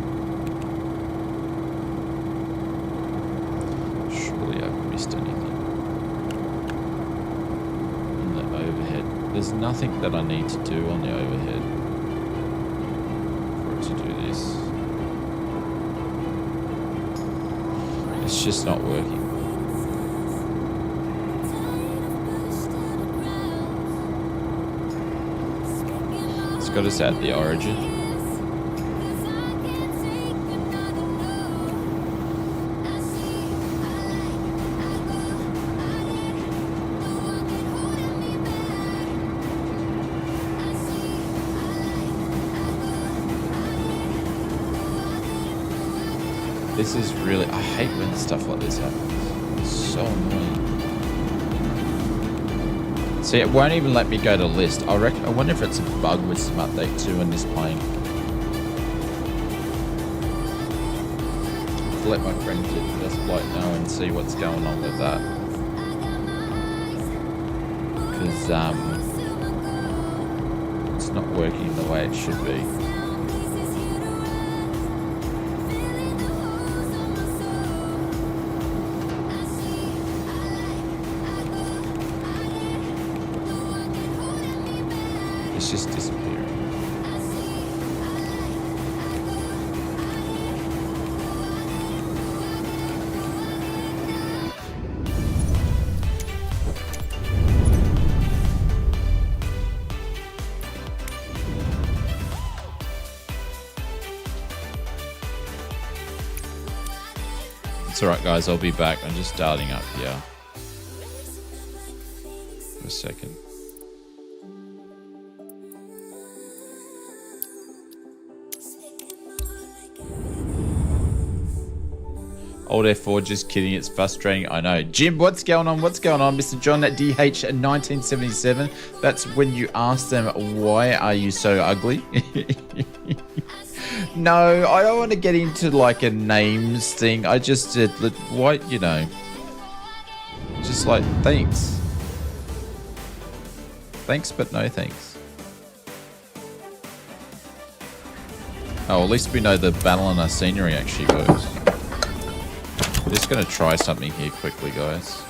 Surely I've missed anything. On the overhead. There's nothing that I need to do on the overhead for it to do this. It's just not working. Got us at the origin. This is really, I hate when stuff like this happens. It's so annoying. See, it won't even let me go to list. I wonder if it's a bug with some update 2 in this plane. Let my friend just like know and see what's going on with that. Because it's not working the way it should be. It's just disappearing. It's alright guys, I'll be back. I'm just starting up here. For a second. Old F4, just kidding, it's frustrating, I know. Jim, what's going on? What's going on? Mr. John at DH1977. That's when you ask them, why are you so ugly? No, I don't want to get into like a names thing. I just did, what, you know. Just like, thanks. Thanks, but no thanks. Oh, at least we know the battle on our scenery actually works. I'm just going to try something here quickly, guys.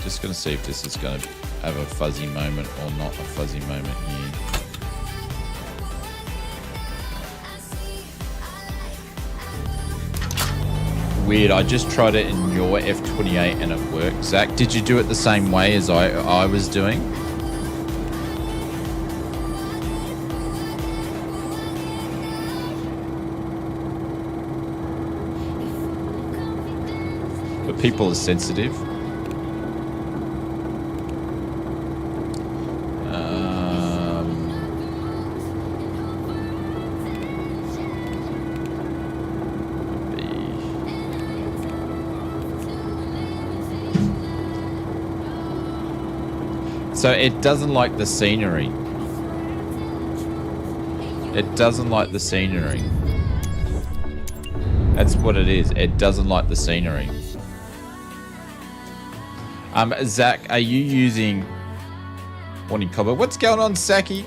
Just going to see if this is going to have a fuzzy moment or not a fuzzy moment here. Weird, I just tried it in your F28 and it worked. Zach, did you do it the same way as I was doing? But people are sensitive. So it doesn't like the scenery. It doesn't like the scenery. That's what it is. It doesn't like the scenery. Zach, are you using Warning Cobber? What's going on, Saki?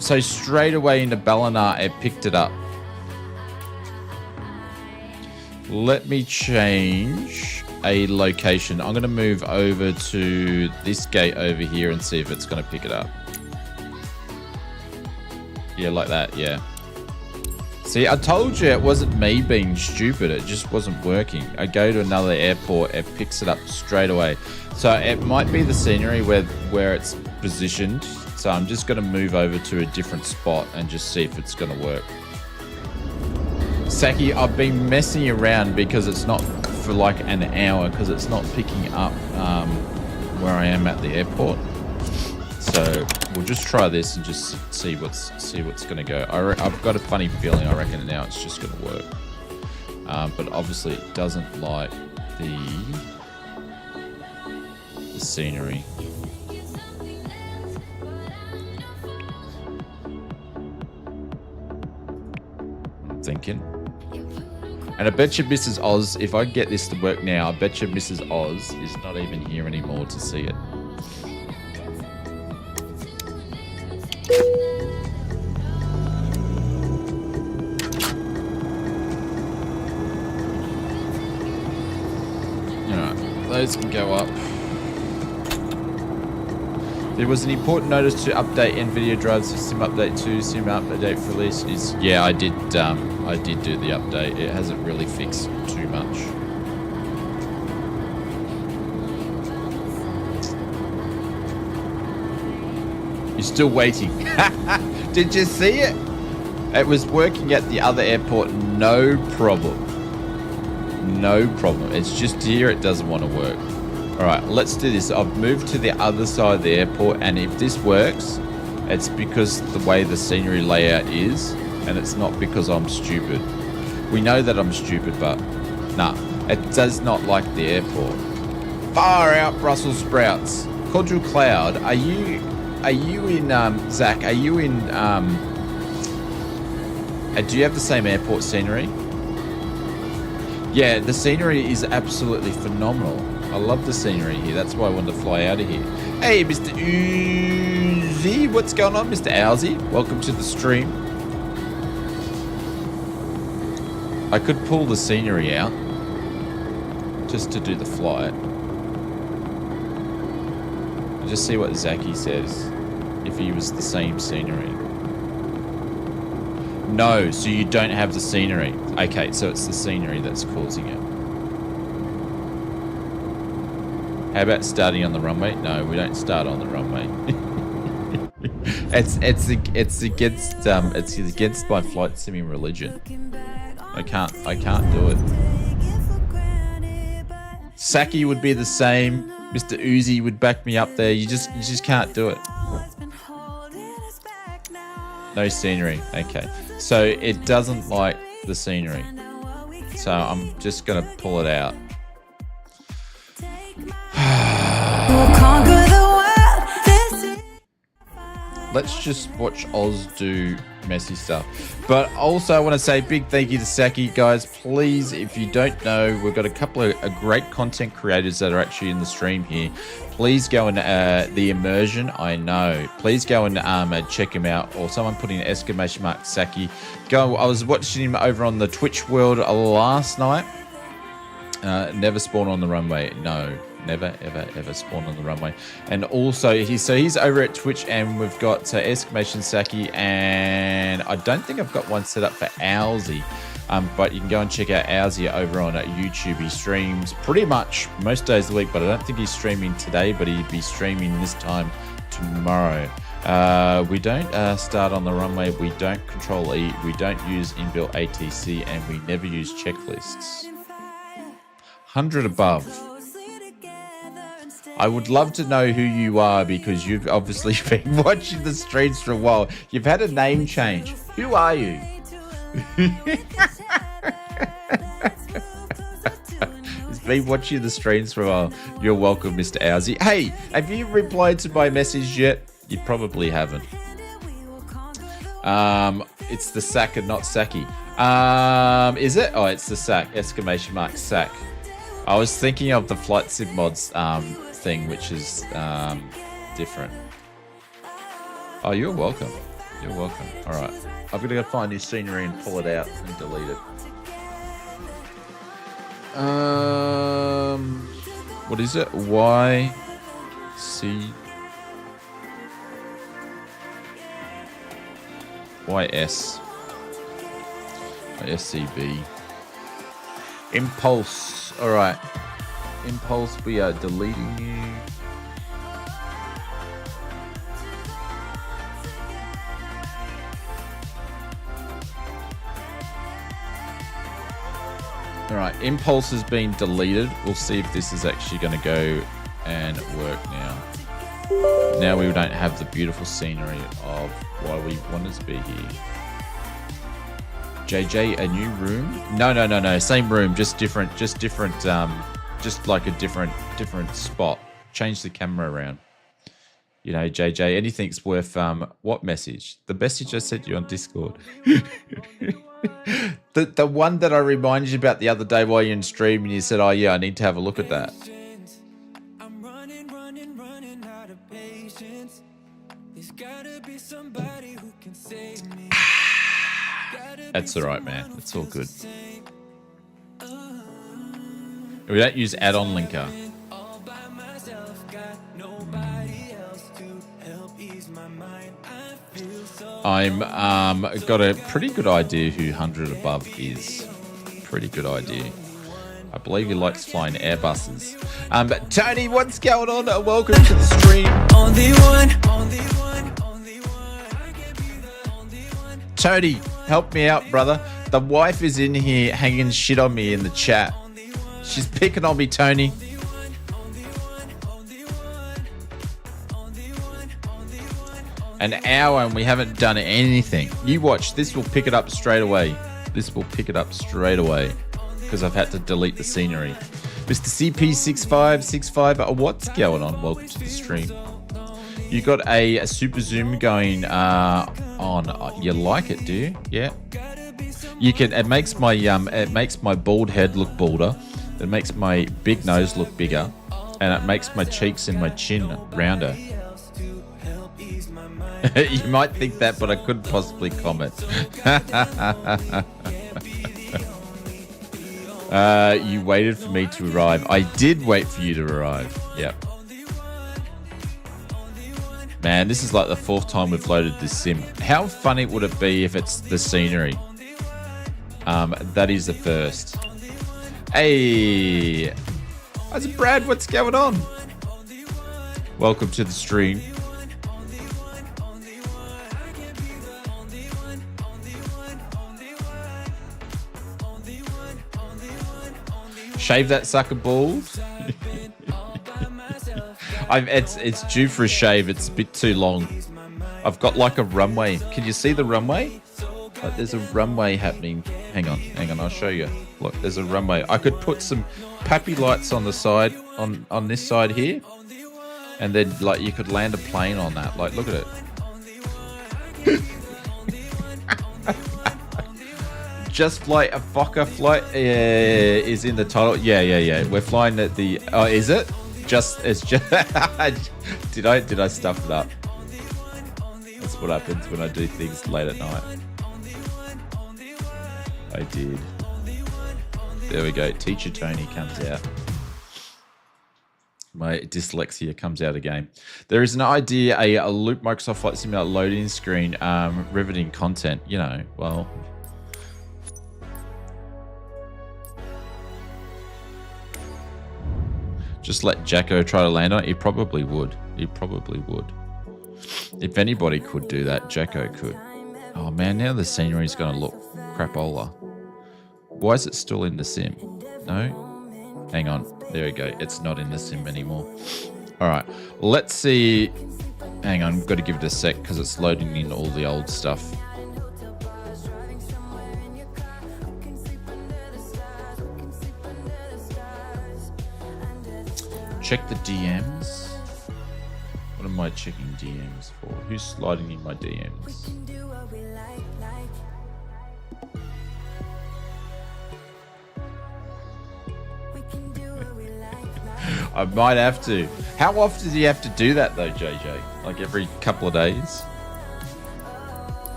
So straight away into Balinar, it picked it up. Let me change a location. I'm going to move over to this gate over here and see if it's going to pick it up. Yeah, like that, yeah. See, I told you it wasn't me being stupid. It just wasn't working. I go to another airport, it picks it up straight away. So it might be the scenery where it's positioned. So I'm just going to move over to a different spot and just see if it's going to work. Saki, I've been messing around because it's not for like an hour because it's not picking up where I am at the airport. So we'll just try this and just see what's going to go. I've got a funny feeling. I reckon now it's just going to work. But obviously it doesn't like the scenery. I'm thinking. And I bet you Mrs. Oz, if I get this to work now, I bet you Mrs. Oz is not even here anymore to see it. Alright, those can go up. There was an important notice to update NVIDIA drive system update 2, sim update for release is, yeah, I did do the update. It hasn't really fixed too much. You're still waiting. Did you see it? It was working at the other airport, no problem. No problem. It's just here it doesn't want to work. All right, let's do this. I've moved to the other side of the airport, and if this works, it's because the way the scenery layout is, and it's not because I'm stupid. We know that I'm stupid, but nah, it does not like the airport. Far out, Brussels sprouts. Quadril Cloud, are you in, Zach, are you in, do you have the same airport scenery? Yeah, the scenery is absolutely phenomenal. I love the scenery here. That's why I wanted to fly out of here. Hey, Mr. Uzi, what's going on, Mr. Owsy? Welcome to the stream. I could pull the scenery out just to do the flight. Just see what Zachy says if he was the same scenery. No, so you don't have the scenery. Okay, so it's the scenery that's causing it. How about starting on the runway? No, we don't start on the runway. it's against my flight simming religion. I can't do it. Saki would be the same. Mr. Uzi would back me up there. You just can't do it. No scenery. Okay. So it doesn't like the scenery. So I'm just gonna pull it out. Let's just watch Oz do messy stuff. But also I want to say big thank you to Saki, guys. Please, if you don't know, we've got a couple of great content creators that are actually in the stream here. Please go and the immersion, I know. Please go and check him out. Or someone put in exclamation mark Saki. Go. I was watching him over on the Twitch world last night. Never spawn on the runway. No. Never, ever spawn on the runway. And also, he's over at Twitch, and we've got exclamation Saki, and I don't think I've got one set up for Owsy. But you can go and check out Owsy over on YouTube. He streams pretty much most days of the week, but I don't think he's streaming today, but he'd be streaming this time tomorrow. We don't start on the runway. We don't control E. We don't use inbuilt ATC, and we never use checklists. 100 above. I would love to know who you are, because you've obviously been watching the streams for a while. You've had a name change. Who are you? He's been watching the streams for a while. You're welcome, Mr. Owsy. Hey, have you replied to my message yet? You probably haven't. It's the Sack and not Saki. Is it? Oh, it's the Sack. Exclamation mark Sack. I was thinking of the Flight Sim Mods thing, which is different. Oh, you're welcome. You're welcome. All right. I've got to go find new scenery and pull it out and delete it. What is it? YSCB. Impulse. All right. Impulse, we are deleting you. All right, Impulse has been deleted. We'll see if this is actually going to go and work now. Now we don't have the beautiful scenery of YBNA here. JJ, a new room? No. Same room, just different. Just like a different spot. Change the camera around. You know, JJ, anything's worth what message? The message I sent you on Discord. the one that I reminded you about the other day while you're in stream, and you said, "Oh yeah, I need to have a look at that." I'm running out of patience. There's gotta be somebody who can save me. That's all right, man. It's all good. We don't use add-on linker. I'm got a pretty good idea who 100 above is. Pretty good idea. I believe he likes flying Airbuses. But Tony, what's going on? Welcome to the stream. Only one. Tony, help me out, brother. The wife is in here hanging shit on me in the chat. She's picking on me, Tony. An hour and we haven't done anything. You watch. This will pick it up straight away. This will pick it up straight away because I've had to delete the scenery. Mr. CP6565, what's going on? Welcome to the stream. You got a super zoom going on. You like it, do you? Yeah. You can. It makes my bald head look balder. It makes my big nose look bigger, and it makes my cheeks and my chin rounder. You might think that, but I couldn't possibly comment. You waited for me to arrive. I did wait for you to arrive. Yep. Man, this is like the 4th time we've loaded this sim. How funny would it be if it's the scenery? That is the first. Hey, how's it, Brad? What's going on? Welcome to the stream. Shave that sucker bald. It's due for a shave. It's a bit too long. I've got like a runway. Can you see the runway? Like there's a runway happening. Hang on. I'll show you. Look, there's a runway. I could put some pappy lights on the side, on this side here, and then like you could land a plane on that. Like, look at it. Just Flight, a FOKKER flight is in the title. Yeah. We're flying at the. Oh, is it? It's just. Did I stuff it up? That's what happens when I do things late at night. I did. There we go. Teacher Tony comes out. My dyslexia comes out again. There is an idea, a loop Microsoft Flight Simulator loading screen, riveting content. You know, well. Just let Jacko try to land on it. He probably would. If anybody could do that, Jacko could. Oh man, now the scenery's going to look crapola. Why is it still in the sim? No? Hang on. There we go. It's not in the sim anymore. All right. Let's see. Hang on. I've got to give it a sec because it's loading in all the old stuff. Check the DMs. What am I checking DMs for? Who's sliding in my DMs? I might have to. How often do you have to do that though, JJ? Like every couple of days?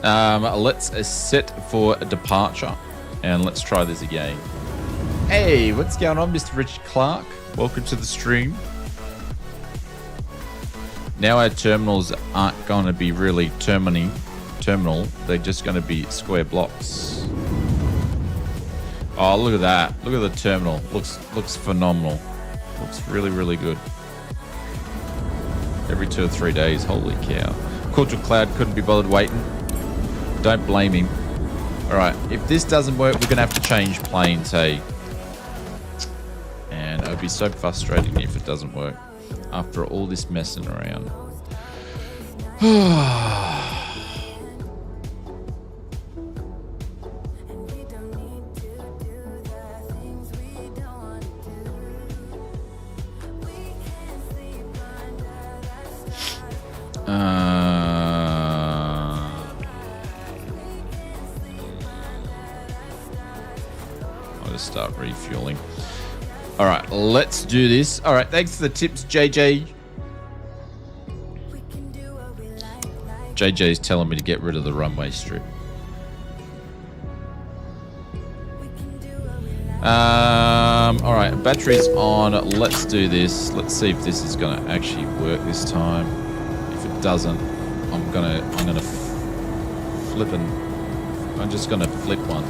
Let's set for a departure and let's try this again. Hey, what's going on, Mr. Richard Clark? Welcome to the stream. Now our terminals aren't going to be really terminal. They're just going to be square blocks. Oh, look at that. Look at the terminal. Looks phenomenal. Looks really, really good. Every 2 or 3 days. Holy cow. Cordial Cloud couldn't be bothered waiting. Don't blame him. All right. If this doesn't work, we're going to have to change planes, hey. And it would be so frustrating if it doesn't work. After all this messing around. I'll just start refueling. All right, let's do this. All right, thanks for the tips, JJ. JJ's telling me to get rid of the runway strip. All right, battery's on. Let's do this. Let's see if this is gonna actually work this time. If it doesn't, I'm gonna I'm just gonna flip one.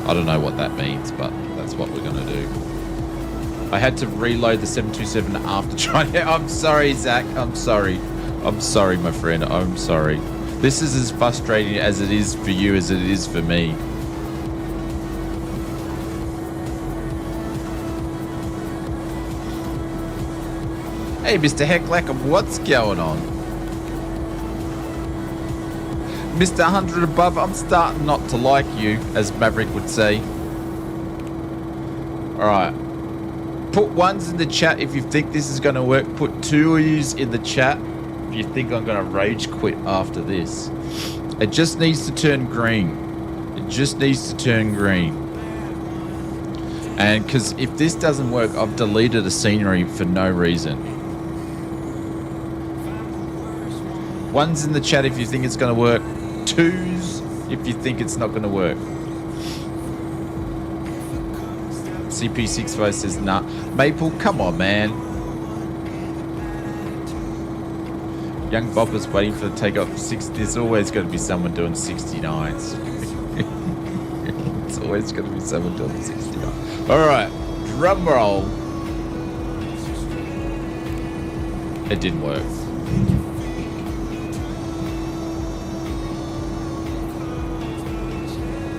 I don't know what that means, but that's what we're gonna do. I had to reload the 727 after trying to... I'm sorry, Zach. I'm sorry. I'm sorry, my friend. I'm sorry. This is as frustrating as it is for you as it is for me. Hey, Mr. Hecklack, what's going on? Mr. 100 above, I'm starting not to like you, as Maverick would say. Alright. Put ones in the chat if you think this is going to work. Put twos in the chat if you think I'm going to rage quit after this. It just needs to turn green. It just needs to turn green. And because if this doesn't work, I've deleted the scenery for no reason. Ones in the chat if you think it's going to work. Twos if you think it's not going to work. CP65 says nah. Maple, come on, man. Young Bob is waiting for the takeoff for 60. There's always going to be someone doing 69s. It's always going to be someone doing 69. Alright, drum roll. It didn't work.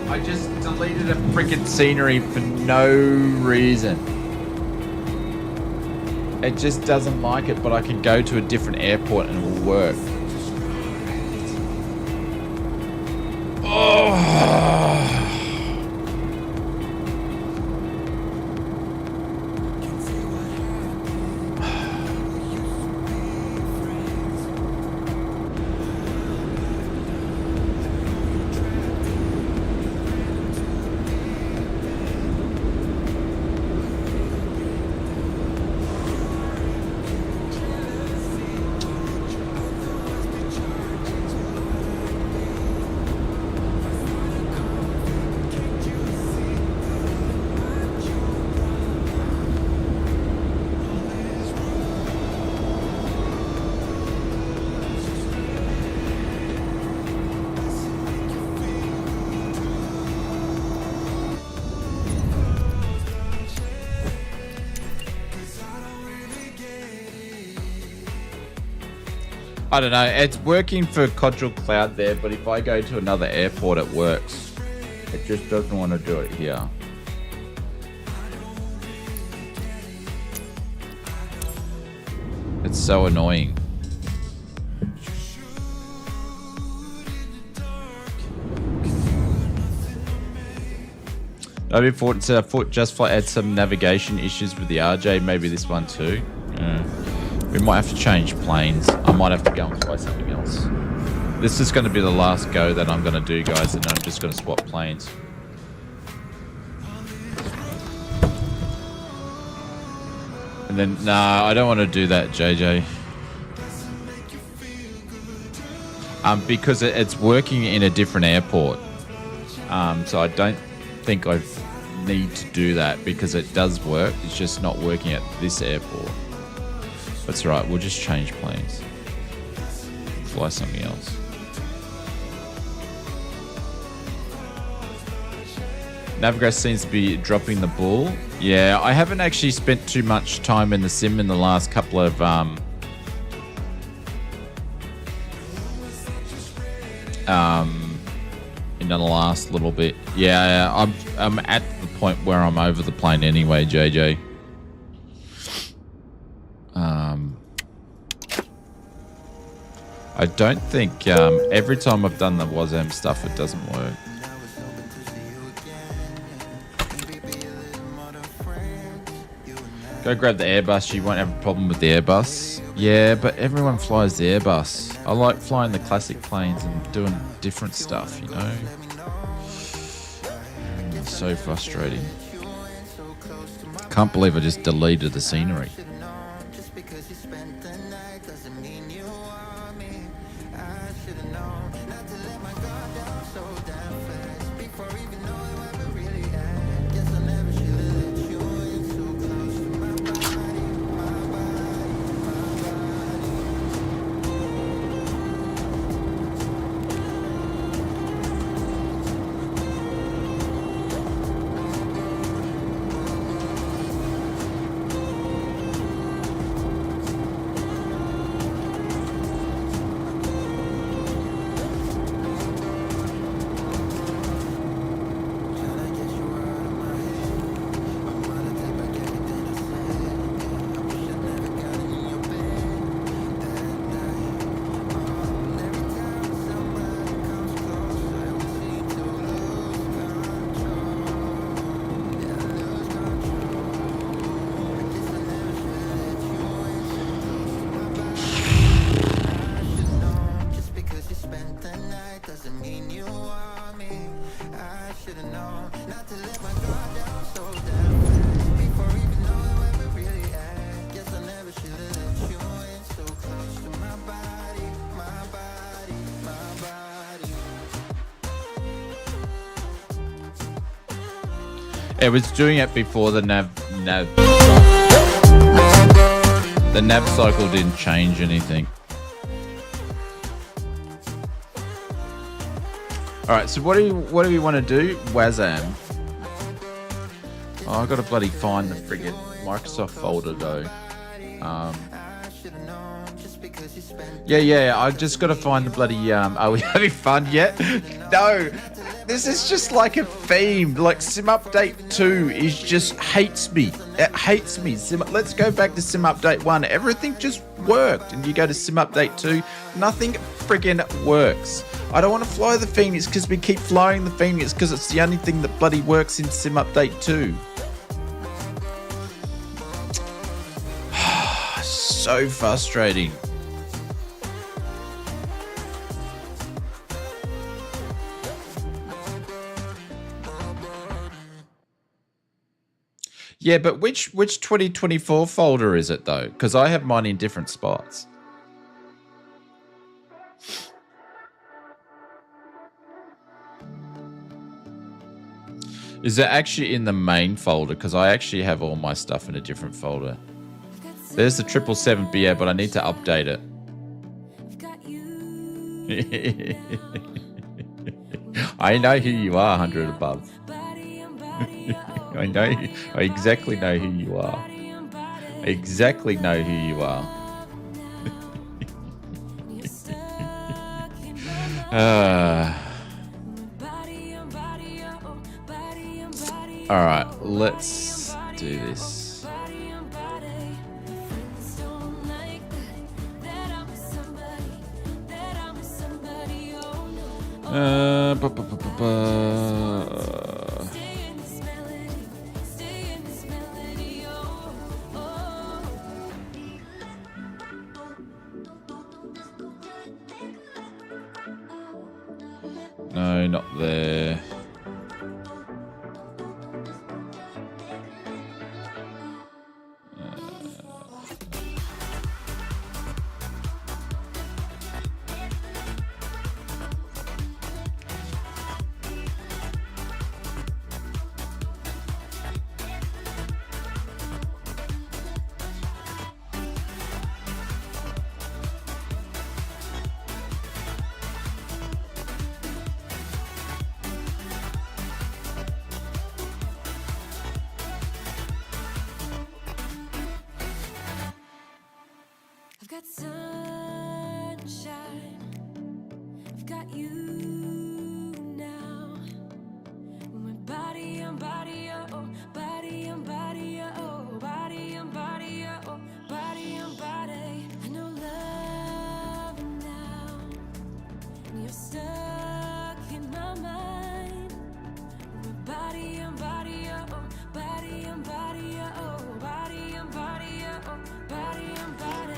I just deleted a freaking scenery for no reason. It just doesn't like it, but I can go to a different airport and it will work. Oh. I don't know. It's working for Codral Cloud there, but if I go to another airport, it works. It just doesn't want to do it here. It's so annoying. I thought Just Flight had some navigation issues with the RJ. Maybe this one too. We might have to change planes. I might have to go and fly something else. This is going to be the last go that I'm going to do, guys, and I'm just going to swap planes. And then, nah, I don't want to do that, JJ. Because it's working in a different airport. So I don't think I need to do that because it does work. It's just not working at this airport. That's right, we'll just change planes. Fly something else. Navigator seems to be dropping the ball. Yeah, I haven't actually spent too much time in the sim in the last couple of in the last little bit. Yeah, I'm at the point where I'm over the plane anyway, JJ. I don't think every time I've done the WASM stuff, it doesn't work. Go grab the Airbus. You won't have a problem with the Airbus. Yeah, but everyone flies the Airbus. I like flying the classic planes and doing different stuff, you know? It's so frustrating. Can't believe I just deleted the scenery. It was doing it before the nav. The nav cycle didn't change anything. All right, so what do we want to do? WASM. Oh, I gotta bloody find the friggin' Microsoft folder though. Yeah. I just gotta find the bloody. Are we having fun yet? No. This is just like a theme. Like Sim Update 2 is just hates me. It hates me. Let's go back to Sim Update 1. Everything just worked. And you go to Sim Update 2, nothing friggin' works. I don't want to fly the Phoenix because we keep flying the Phoenix because it's the only thing that bloody works in Sim Update 2. So frustrating. Yeah, but which 2024 folder is it though? Because I have mine in different spots. Is it actually in the main folder? Because I actually have all my stuff in a different folder. There's the 777, yeah, but I need to update it. I know who you are, 100 above. I exactly know who you are. I exactly know who you are. All right, let's do this. No, not there.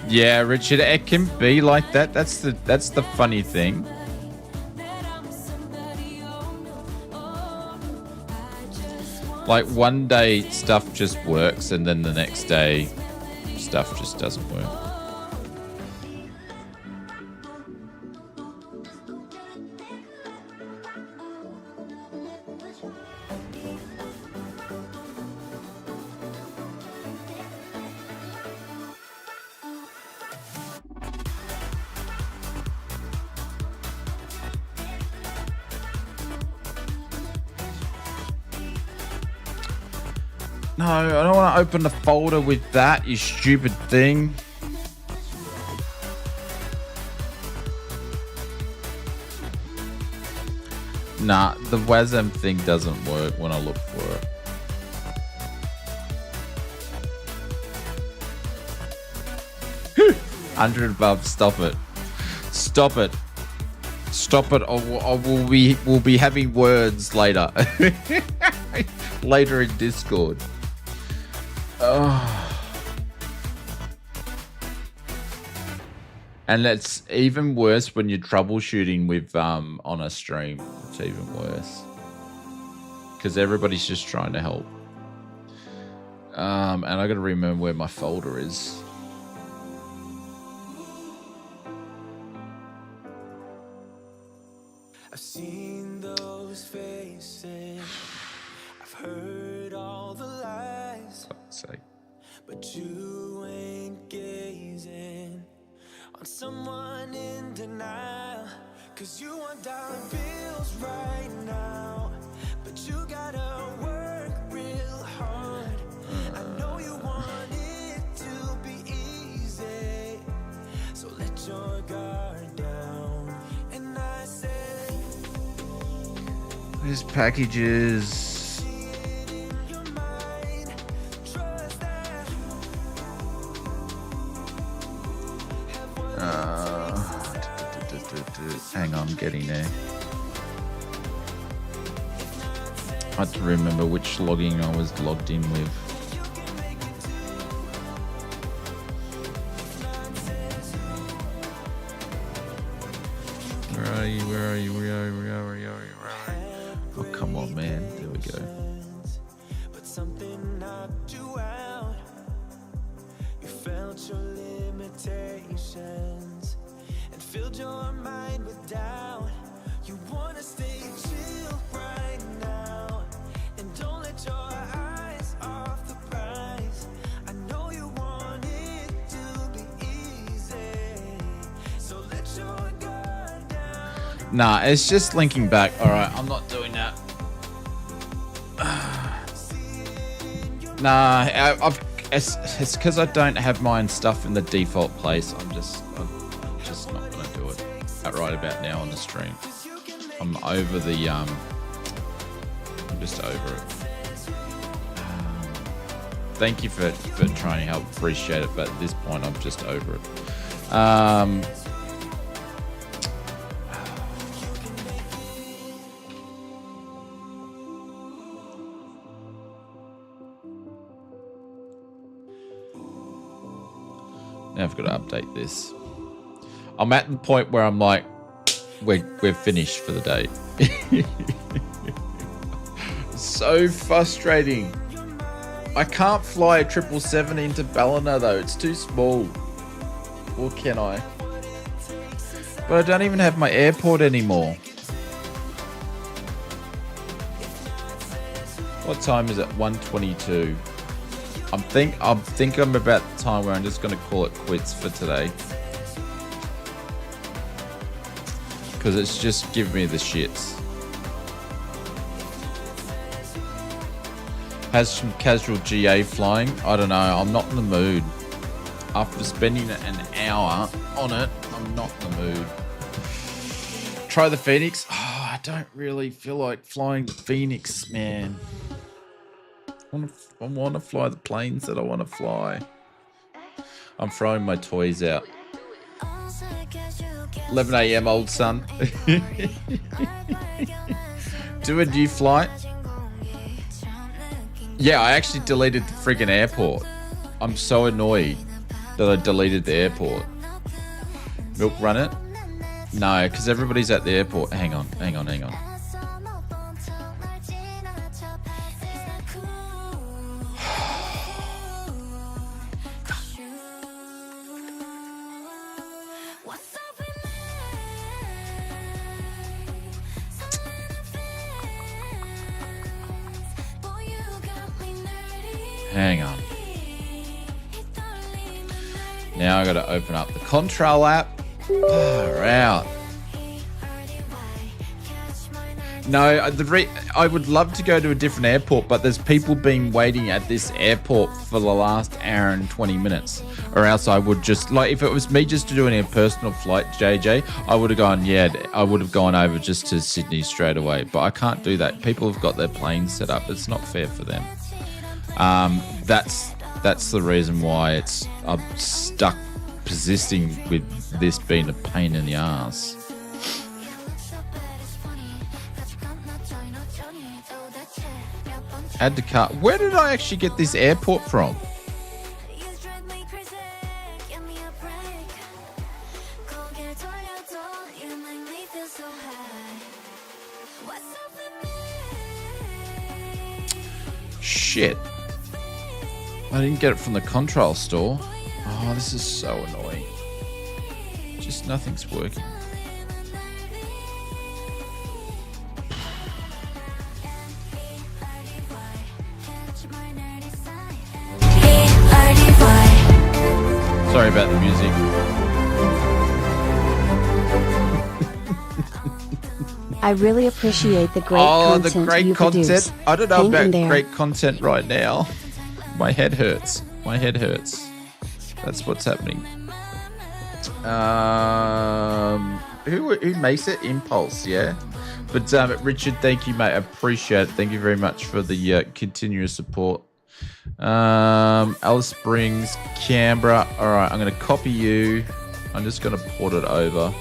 Yeah, Richard, it can be like that. That's the funny thing. Like one day stuff just works and then the next day stuff just doesn't work. No, I don't want to open the folder with that, you stupid thing. Nah, the WASM thing doesn't work when I look for it. 100 above, stop it. Stop it. Stop it, or we'll be having words later. Later in Discord. Oh. And it's even worse when you're troubleshooting with on a stream. It's even worse because everybody's just trying to help. And I got to remember where my folder is. I've seen those faces. I've heard all the lies, Say. but you ain't gazing on someone in denial. Cause you want dollar bills right now, but you gotta work real hard. I know you want it to be easy, so let your guard down. And I said, These packages. Hang on, getting there. I have to remember which logging I was logged in with. Where are you? Where are you? Where are you? Where are you? Where are you? Oh, come on, man. There we go. but something knocked you out. You felt your limitations and filled your mind with doubt. You wanna stay chill right now and don't let your eyes off the prize. I know you want it to be easy, so let your guard down. Nah, it's just linking back. All right, I'm not doing that. Nah, it's because I don't have my stuff in the default place. I'm just not gonna do it right about now on the stream. I'm over the I'm just over it. Thank you for trying to help. Appreciate it, but at this point I'm just over it. Now I've got to update this. I'm at the point where I'm like, we're finished for the day. So frustrating. I can't fly a 777 into Ballina though. It's too small. Or can I? But I don't even have my airport anymore. What time is it? 1:22. I think I'm about the time where I'm just going to call it quits for today. Because it's just giving me the shits. Has some casual GA flying? I don't know. I'm not in the mood. After spending an hour on it, I'm not in the mood. Try the Phoenix. Oh, I don't really feel like flying the Phoenix, man. I want to fly the planes that I want to fly. I'm throwing my toys out. 11 a.m. old son. Do a new flight. Yeah, I actually deleted the friggin' airport. I'm so annoyed that I deleted the airport. Milk run it? No, because everybody's at the airport. Hang on. Hang on. Now I got to open up the Contrail app. Far out. No, I would love to go to a different airport, but there's people been waiting at this airport for the last hour and 20 minutes. Or else I would just, like, if it was me just doing a personal flight, JJ, I would have gone, yeah, I would have gone over just to Sydney straight away. But I can't do that. People have got their planes set up. It's not fair for them. That's the reason why I'm stuck persisting with this being a pain in the ass. Add to cart. Where did I actually get this airport from? Shit. I didn't get it from the Contrail store. Oh, this is so annoying. Just nothing's working. Sorry about the music. I really appreciate the great content the great you content. produce. I don't know Hang in about there. great content right now. My head hurts. My head hurts. That's what's happening. Who makes it? Impulse, yeah. But Richard, thank you, mate. I appreciate it. Thank you very much for the continuous support. Alice Springs, Canberra. All right, I'm going to copy you. I'm just going to port it over.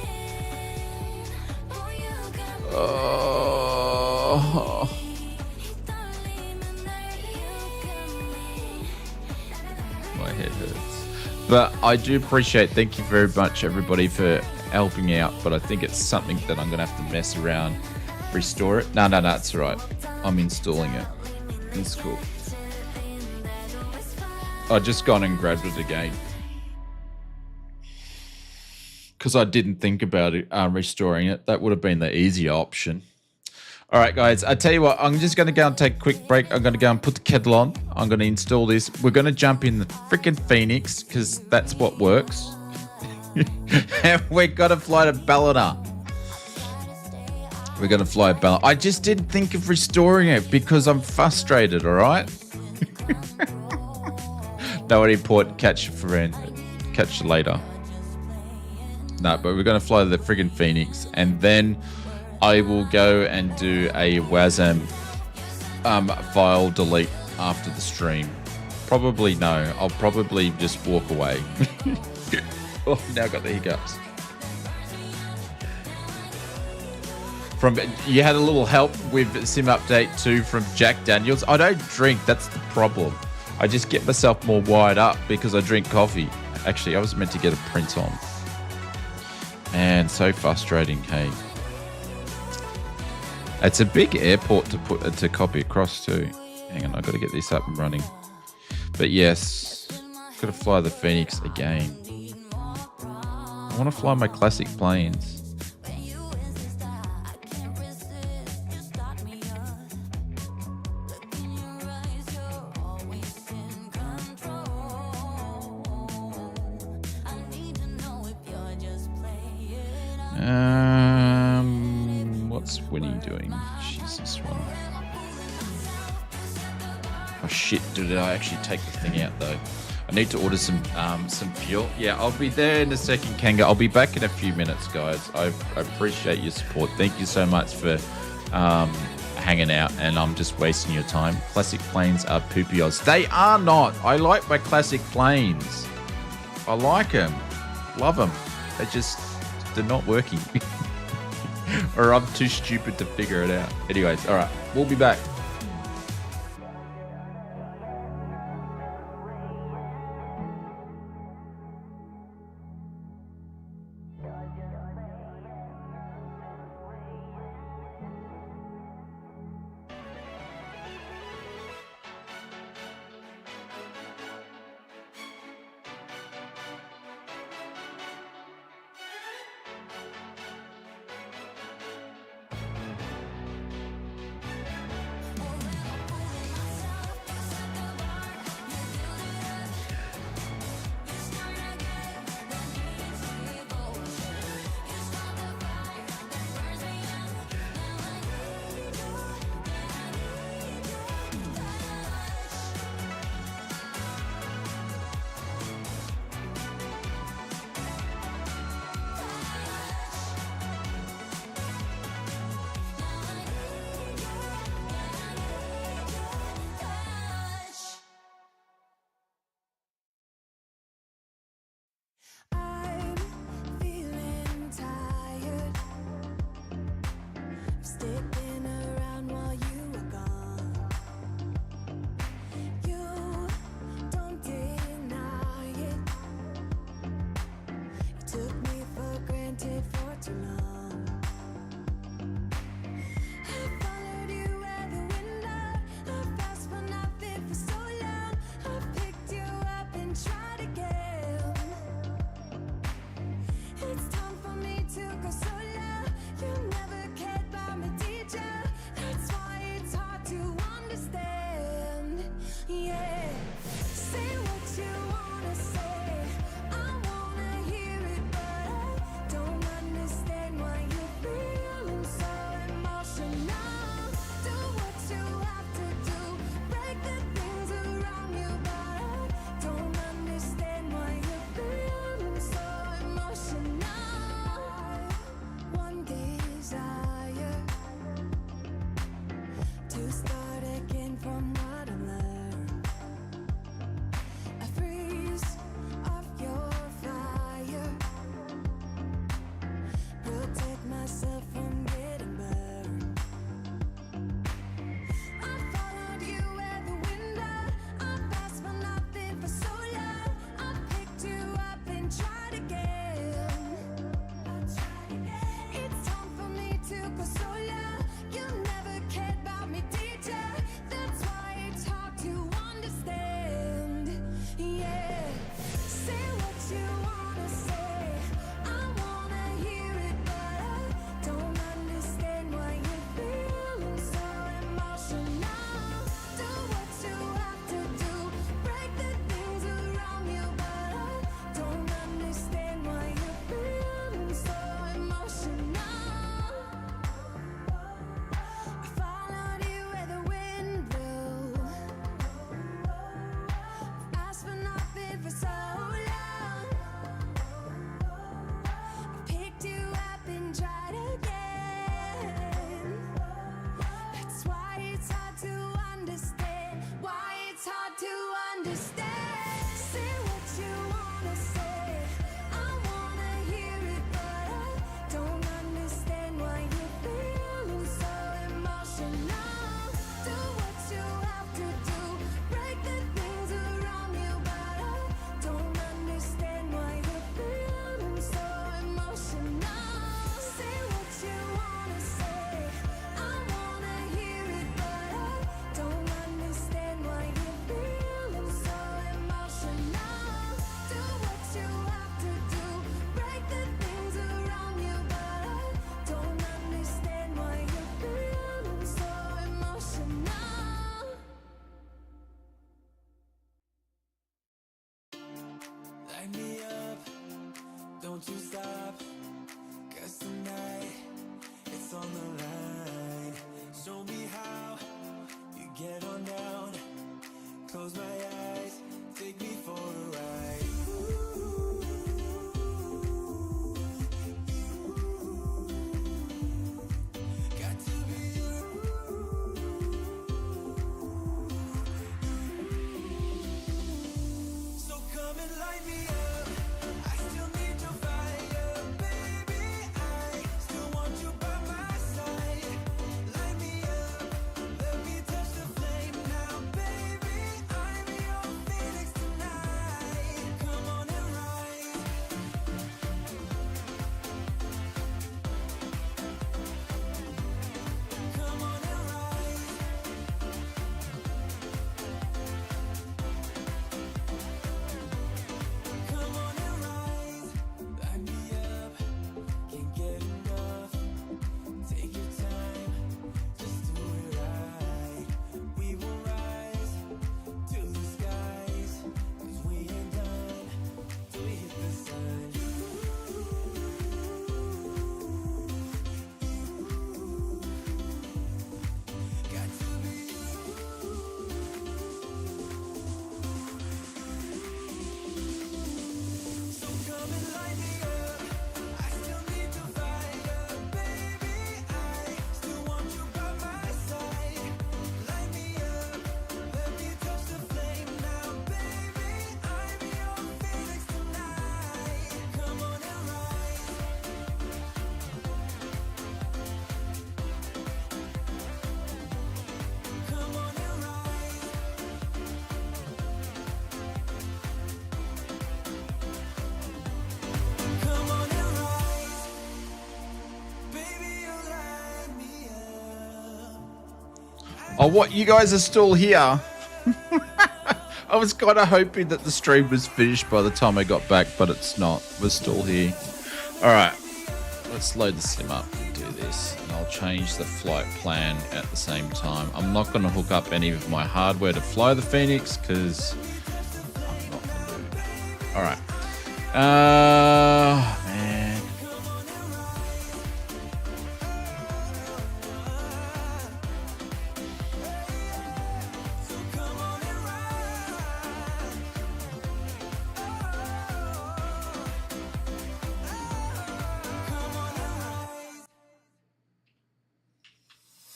My head hurts. But I do appreciate, thank you very much, everybody, for helping out. But I think it's something that I'm going to have to mess around, restore it. No, it's all right. I'm installing it. It's cool. I just gone and grabbed it again because I didn't think about it, restoring it. That would have been the easier option. All right, guys, I tell you what, I'm just going to go and take a quick break. I'm going to go and put the kettle on. I'm going to install this. We're going to jump in the freaking Phoenix because that's what works. And we're going to fly to Ballina. We're going to fly to Ballina. I just didn't think of restoring it because I'm frustrated, all right? No, I didn't catch you later. No, but we're going to fly to the friggin' Phoenix, and then I will go and do a WASM file delete after the stream. Probably no. I'll probably just walk away. Oh, now I got the hiccups. You had a little help with Sim Update 2 from Jack Daniels. I don't drink. That's the problem. I just get myself more wired up because I drink coffee. Actually, I was meant to get a print on. Man, so frustrating, hey. It's a big airport to copy across too. Hang on, I've got to get this up and running. But yes, I've got to fly the Phoenix again. I want to fly my classic planes. What's Winnie doing? She's this one. Oh shit! Did I actually take the thing out though? I need to order some fuel. Yeah, I'll be there in a second, Kanga. I'll be back in a few minutes, guys. I appreciate your support. Thank you so much for hanging out, and I'm just wasting your time. Classic planes are poopy odds. They are not. I like my classic planes. I like them. Love them. They're not working. Or I'm too stupid to figure it out. Anyways, all right. We'll be back. Oh, what? You guys are still here? I was kind of hoping that the stream was finished by the time I got back, but it's not. We're still here. All right. Let's load the sim up and do this. And I'll change the flight plan at the same time. I'm not going to hook up any of my hardware to fly the Phoenix because I'm not going to do that. All right. Man.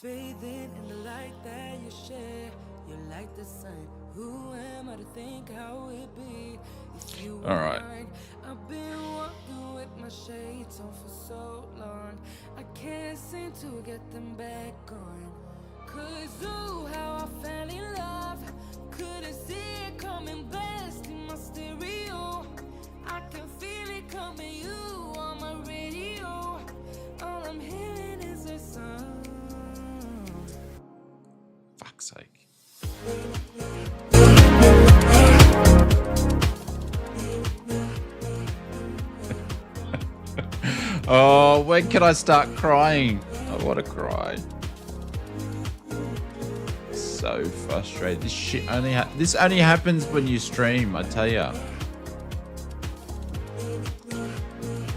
Bathing in the light that you share, you're like the sun. Who am I to think how it be? If you All right. I've been walking with my shades on for so long, I can't seem to get them back on. 'Cause ooh, how I fell in love, couldn't see it coming, blasting my stereo. I can feel it coming, you on my radio. All I'm hearing is a song. Fuck's sake. Oh, when can I start crying? I want to cry. So frustrated. This shit this only happens when you stream, I tell ya.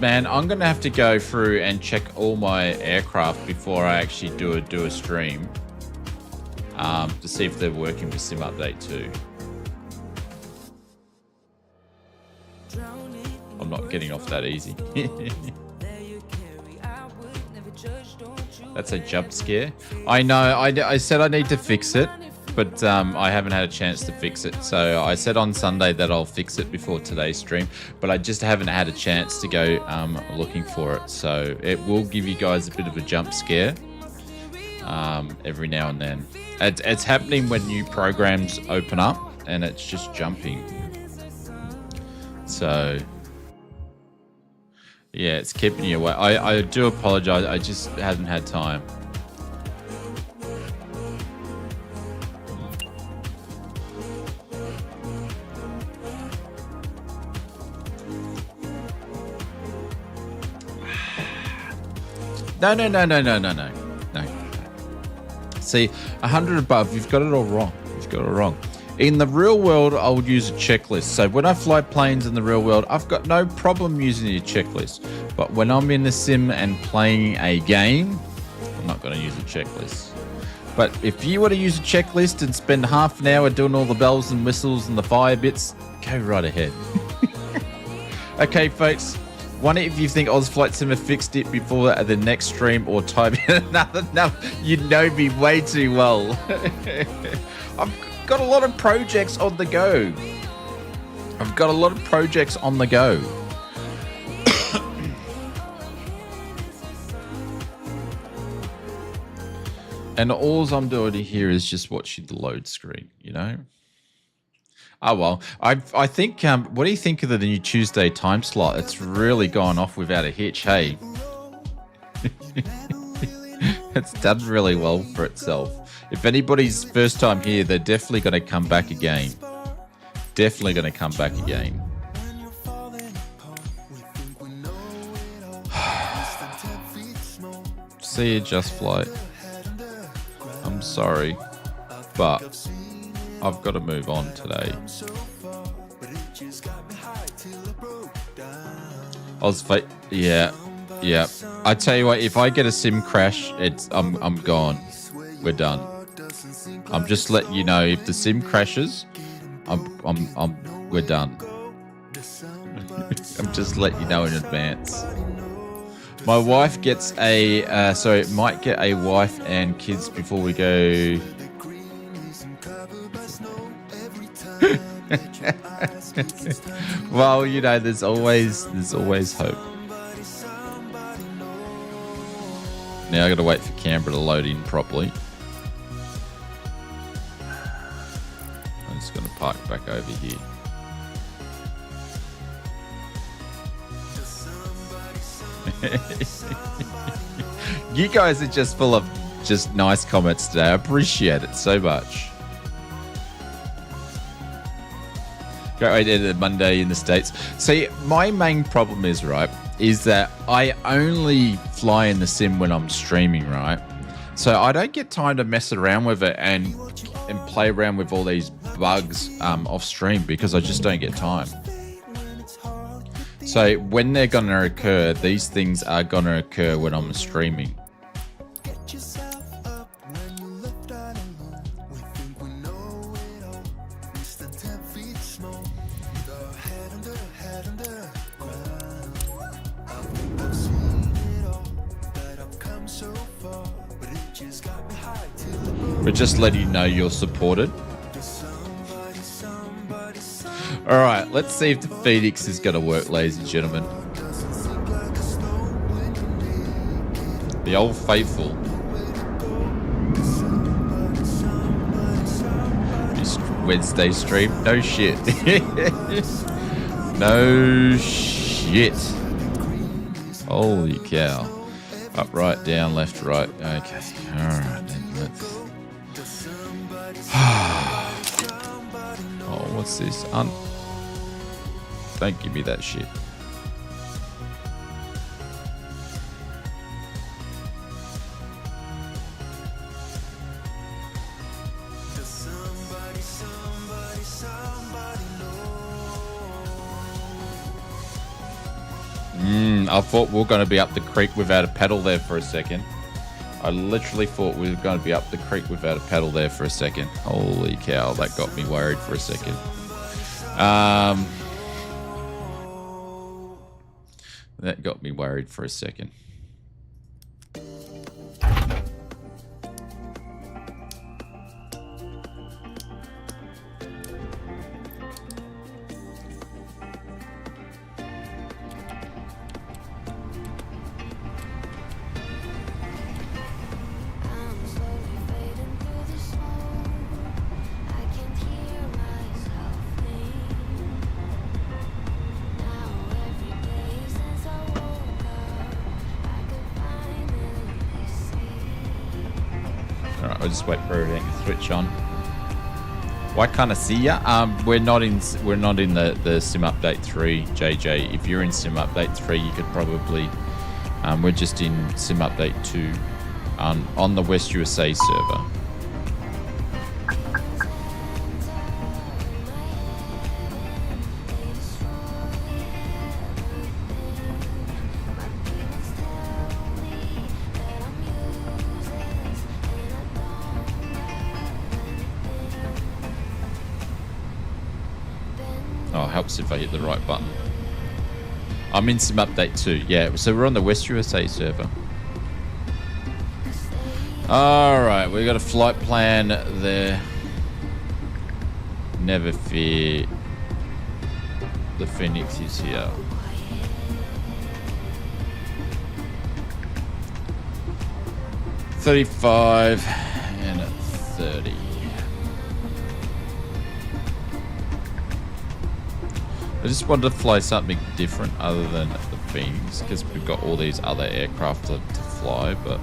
Man, I'm gonna have to go through and check all my aircraft before I actually do a stream. To see if they're working with Sim Update 2. I'm not getting off that easy. That's a jump scare. I know, I said I need to fix it, but I haven't had a chance to fix it. So I said on Sunday that I'll fix it before today's stream, but I just haven't had a chance to go looking for it. So it will give you guys a bit of a jump scare every now and then. It's happening when new programs open up and it's just jumping. So yeah, it's keeping you away. I do apologize. I just haven't had time. No. See, 100 above, you've got it all wrong. You've got it wrong. In the real world, I would use a checklist. So when I fly planes in the real world, I've got no problem using a checklist. But when I'm in the sim and playing a game, I'm not going to use a checklist. But if you want to use a checklist and spend half an hour doing all the bells and whistles and the fire bits, go right ahead. Okay, folks. Wonder if you think Oz Flight Sim have fixed it before the next stream or type in another number. You know me way too well. I've got a lot of projects on the go. And all I'm doing here is just watching the load screen, you know? Oh, well, I think, what do you think of the new Tuesday time slot? It's really gone off without a hitch, hey? It's done really well for itself. If anybody's first time here, they're definitely going to come back again. Definitely going to come back again. See you, Just Flight. I'm sorry, but I've got to move on today. Ozfate, yeah. I tell you what, if I get a sim crash, I'm gone. We're done. I'm just letting you know, if the sim crashes, we're done. I'm just letting you know in advance. My wife gets might get a wife and kids before we go. Well, you know, there's always hope. Now I got to wait for Canberra to load in properly. I'm just going to park back over here. You guys are just full of just nice comments today. I appreciate it so much. Great way to end the Monday in the States. See, my main problem is, right, is that I only fly in the sim when I'm streaming, right? So I don't get time to mess around with it and play around with all these bugs off stream because I just don't get time. So when they're going to occur, these things are going to occur when I'm streaming. We're just letting you know you're supported. All right, let's see if the Phoenix is going to work, ladies and gentlemen. The old faithful. This Wednesday stream. No shit. No shit. Holy cow. Up, right, down, left, right. Okay. All right, then let's... Oh, what's this? Don't give me that shit. I thought we were going to be up the creek without a paddle there for a second. I literally thought we were going to be up the creek without a paddle there for a second. Holy cow, that got me worried for a second. That got me worried for a second. I'll just wait for everything to switch on. Why can't I see ya? We're not in the Sim Update 3, JJ. If you're in Sim Update 3, you could probably. We're just in Sim Update 2, on the West USA server. Oh, helps if I hit the right button. I'm in Sim Update 2. Yeah, so we're on the West USA server. Alright, we got a flight plan there. Never fear. The Phoenix is here. $35 and $30. I just wanted to fly something different other than the Phoenix because we've got all these other aircraft to fly, but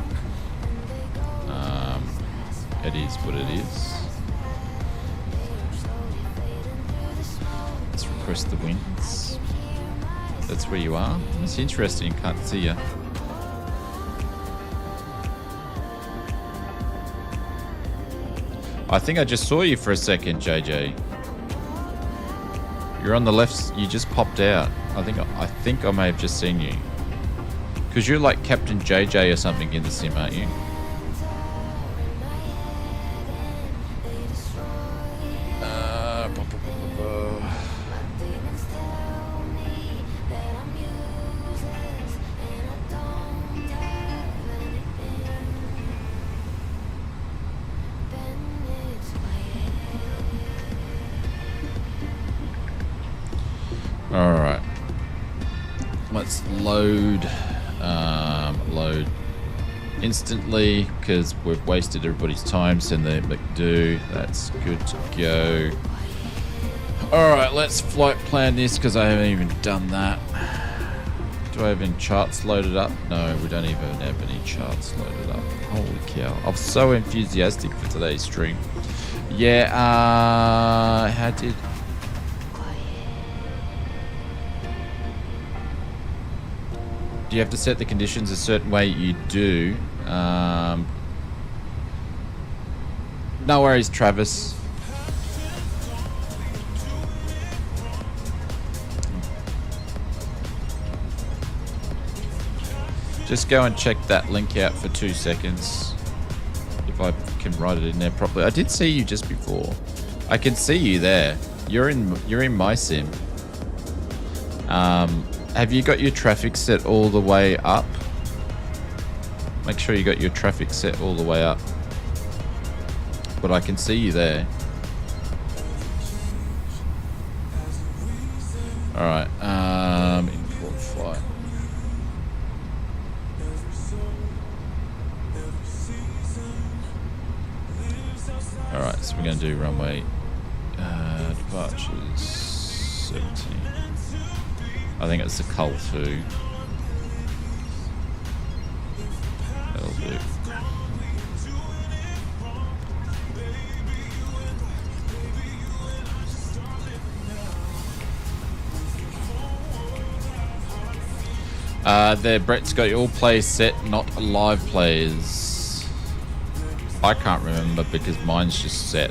it is what it is. Let's request the winds. That's where you are. It's interesting, can't see you. I think I just saw you for a second, JJ. You're on the left. You just popped out. I think I may have just seen you. Because you're like Captain JJ or something in the sim, aren't you? Alright. Let's load instantly because we've wasted everybody's time. Send the McDo. That's good to go. Alright, let's flight plan this because I haven't even done that. Do I have any charts loaded up? No, we don't even have any charts loaded up. Holy cow. I'm so enthusiastic for today's stream. Yeah, how did... Do you have to set the conditions a certain way? You do. No worries, Travis. Just go and check that link out for 2 seconds. If I can write it in there properly. I did see you just before. I can see you there. You're in my sim. Have you got your traffic set all the way up? Make sure you got your traffic set all the way up. But I can see you there. Alright, import flight. Alright, so we're going to do runway departures 17. I think it's the Cull 2. That'll do. There, Brett's got all plays set, not live players. I can't remember because mine's just set.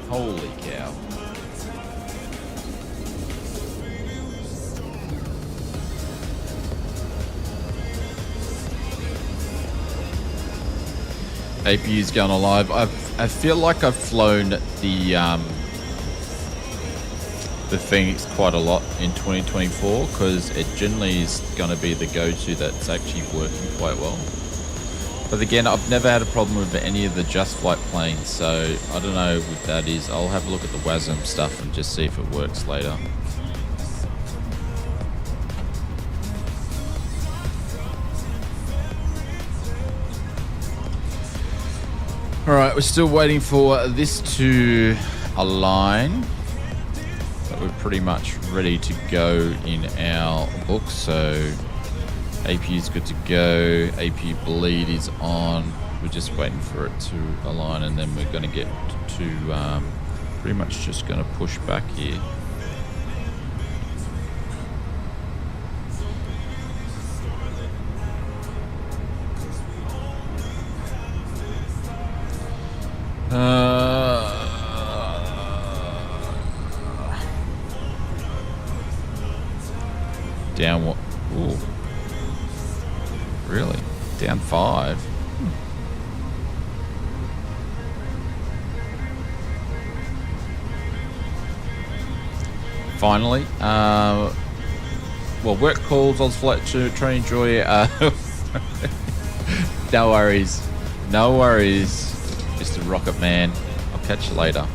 Holy cow. APU's going alive. I feel like I've flown the Phoenix quite a lot in 2024 because it generally is going to be the go-to that's actually working quite well. But again, I've never had a problem with any of the Just Flight planes, so I don't know what that is. I'll have a look at the WASM stuff and just see if it works later. Alright, we're still waiting for this to align. But we're pretty much ready to go in our book, so APU is good to go. APU bleed is on. We're just waiting for it to align, and then we're going to get to pretty much just going to push back here. Down what? Ooh. Really? Down 5? Finally. Well, work calls, Ozflight try and enjoy. No worries. No worries, Mr. Rocket Man. I'll catch you later.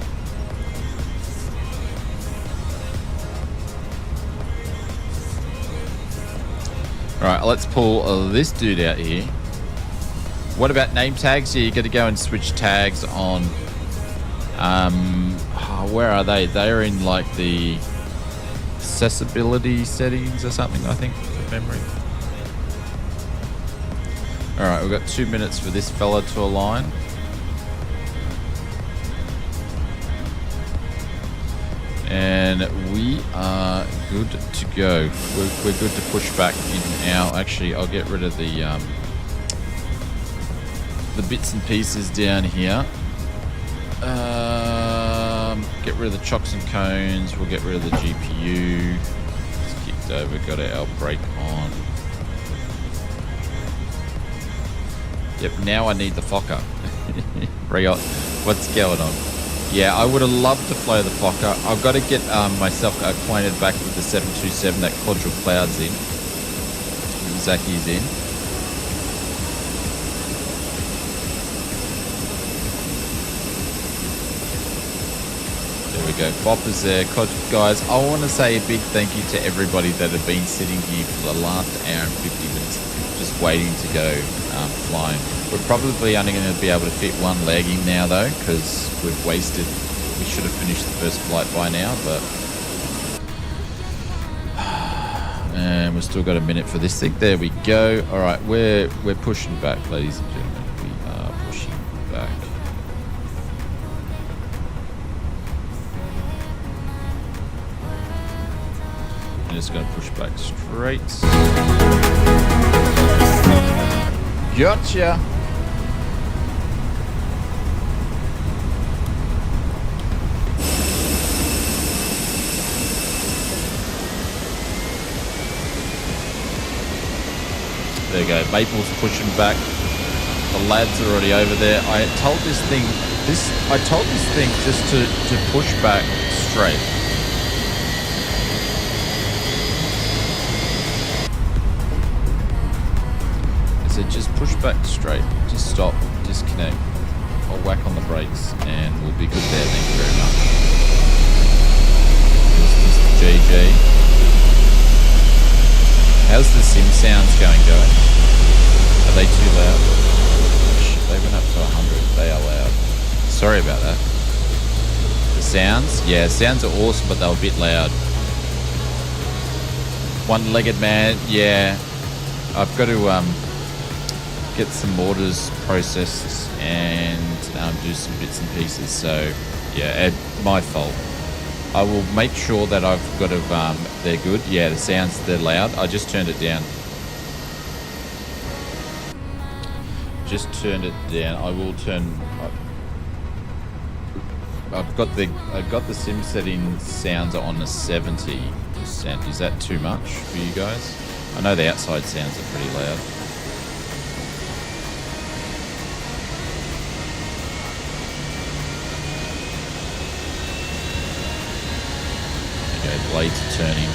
Alright, let's pull this dude out here. What about name tags? Yeah, you got to go and switch tags on. Where are they? They're in like the accessibility settings or something, I think, from memory. Alright, we've got 2 minutes for this fella to align. And we are good to go. We're good to push back in our... Actually, I'll get rid of the bits and pieces down here. Get rid of the chocks and cones. We'll get rid of the GPU. It's kicked over. Got our brake on. Yep, now I need the FOKKER. Bring on. What's going on? Yeah, I would have loved to fly the FOKKER. I've got to get myself acquainted back with the 727 that Quadril Cloud's in. Zaki's in. There we we go. Bopper's there. Guys, I want to say a big thank you to everybody that have been sitting here for the last hour and 50 minutes just waiting to go flying. We're probably only going to be able to fit one leg in now though, because we've wasted. We should have finished the first flight by now, but and we've still got a minute for this thing. There we go. All right, we're pushing back, ladies and gentlemen. We are pushing back. I'm just going to push back straight. Gotcha. There you go. Maple's pushing back. The lads are already over there. I told this thing just to push back straight. I said just push back straight. Just stop. Disconnect. I'll whack on the brakes and we'll be good there. Thank you very much. This is JJ. How's the sim sounds going, guys? Are they too loud? They went up to 100. They are loud. Sorry about that. The sounds? Yeah, sounds are awesome, but they were a bit loud. One-legged man, yeah. I've got to get some orders processed and do some bits and pieces. So, yeah, my fault. I will make sure that I've got to, they're good. Yeah, the sounds, they're loud. I just turned it down. Just turned it down. I will turn, I've got the sim setting sounds on a 70%. Is that too much for you guys? I know the outside sounds are pretty loud. Blades are turning.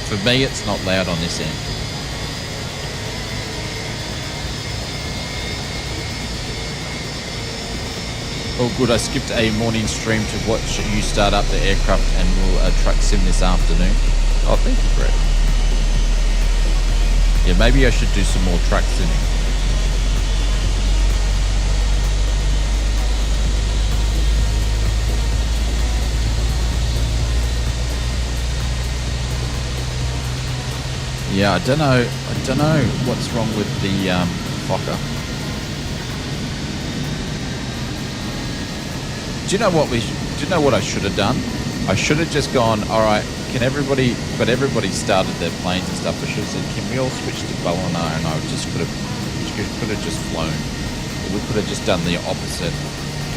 For me, it's not loud on this end. Oh good, I skipped a morning stream to watch you start up the aircraft and we'll truck sim this afternoon. Oh, thank you, Brett. Yeah, maybe I should do some more truck simming. Yeah, I don't know what's wrong with the FOKKER. Do you know what I should have done? I should have just gone, all right, everybody started their planes and stuff. I should have said, can we all switch to Ballina? And I just could have just flown. Or we could have just done the opposite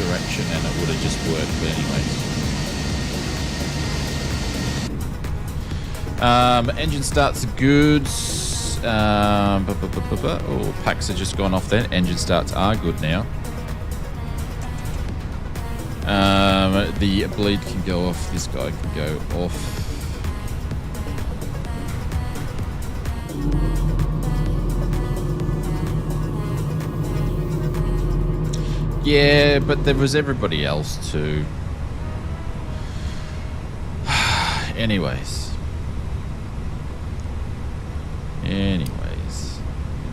direction and it would have just worked, but anyways. Engine starts are good. Oh, packs have just gone off there. Engine starts are good now. The bleed can go off. This guy can go off. Yeah, but there was everybody else too. Anyways, it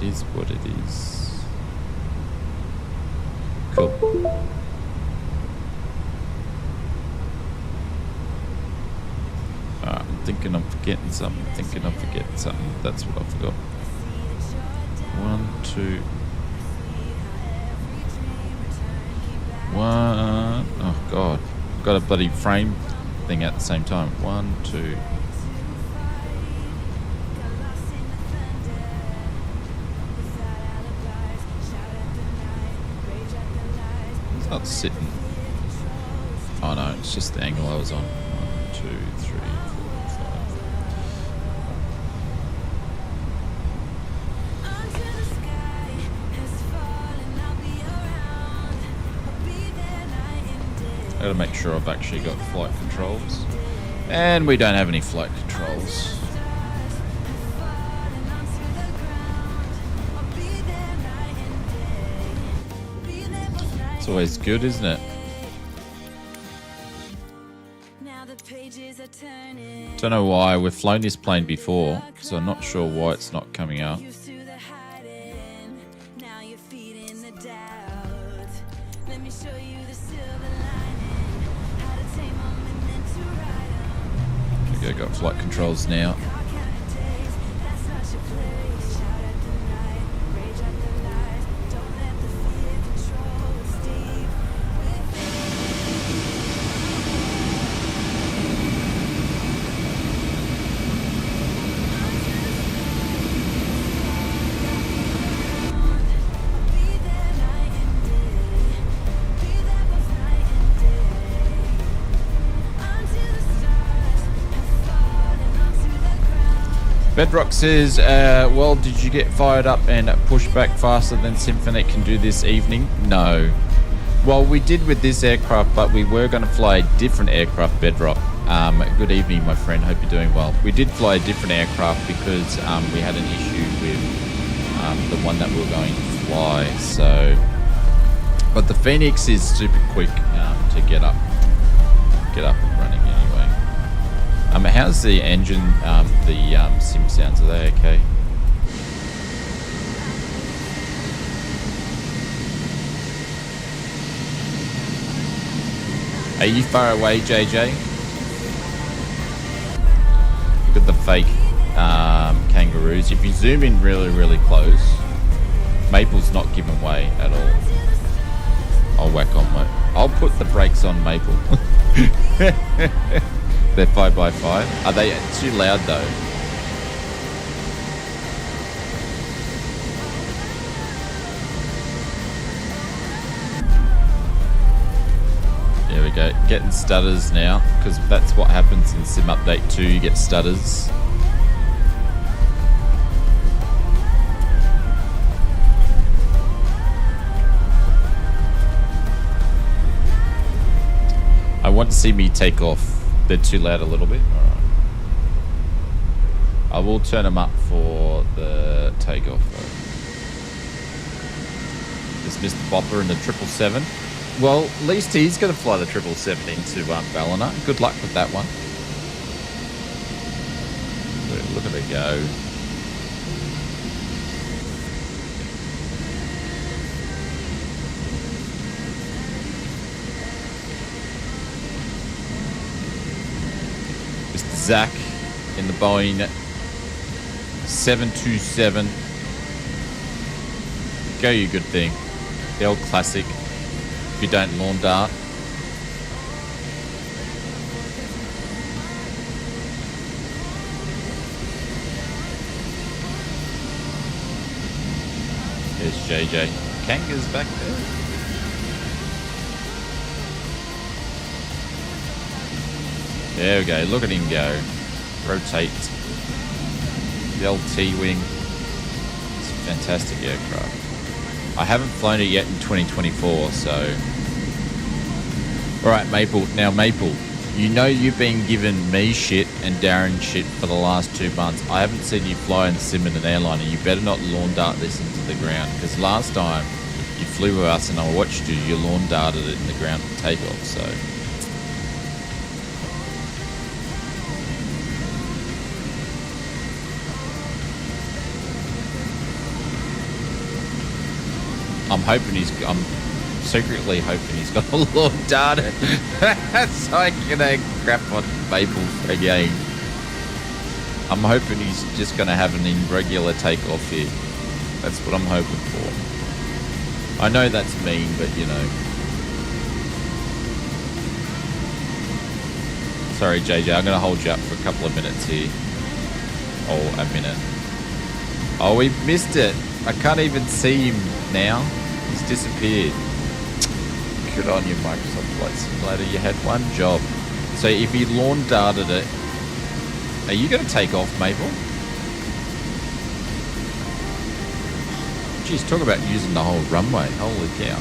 is what it is. Cool. I'm thinking I'm forgetting something. That's what I forgot. 1, 2, 1. Oh God, I've got a bloody frame thing at the same time. 1, 2. It's not sitting. Oh no, it's just the angle I was on. 1, 2, 3, 4, 5. I gotta make sure I've actually got flight controls. And we don't have any flight controls. It's always good, isn't it? Don't know why. We've flown this plane before, so I'm not sure why it's not coming up. Okay, got flight controls now. Bedrock says, well, did you get fired up and pushback faster than Symphony can do this evening? No. Well, we did with this aircraft, but we were going to fly a different aircraft, Bedrock. Good evening, my friend. Hope you're doing well. We did fly a different aircraft because we had an issue with the one that we were going to fly. So, but the Phoenix is super quick to get up and running anyway. How's the engine, the sim sounds? Are they okay? Are you far away, JJ? Look at the fake kangaroos. If you zoom in really, really close, Maple's not giving way at all. I'll whack on I'll put the brakes on Maple. They're 5x5. Are they too loud though? There we go. Getting stutters now, because that's what happens in Sim Update 2. You get stutters. I want to see me take off. They're too loud a little bit. All right. I will turn them up for the takeoff. There's Mr. Bopper in the 777. Well, at least he's going to fly the 777 into Ballina. Good luck with that one. Look at it go. Zach in the Boeing 727. Go, you good thing. The old classic. If you don't lawn dart. There's JJ. Kanga's back there. There we go. Look at him go. Rotate. The old T-wing. It's a fantastic aircraft. I haven't flown it yet in 2024, so... Alright, Maple. Now, Maple, you know you've been giving me shit and Darren shit for the last 2 months. I haven't seen you fly in the sim in an airliner. You better not lawn dart this into the ground, because last time you flew with us and I watched you, you lawn darted it in the ground for takeoff, so... I'm secretly hoping he's got a lawn darter so I can crap on Maple again. I'm hoping he's just going to have an irregular takeoff here. That's what I'm hoping for. I know that's mean, but you know. Sorry, JJ, I'm going to hold you up for a couple of minutes here. Oh, a minute. Oh, we missed it. I can't even see him now. He's disappeared. Good on you, Microsoft Flight Simulator. You had one job. So if he lawn darted it, are you going to take off, Maple? Geez, talk about using the whole runway. Holy cow.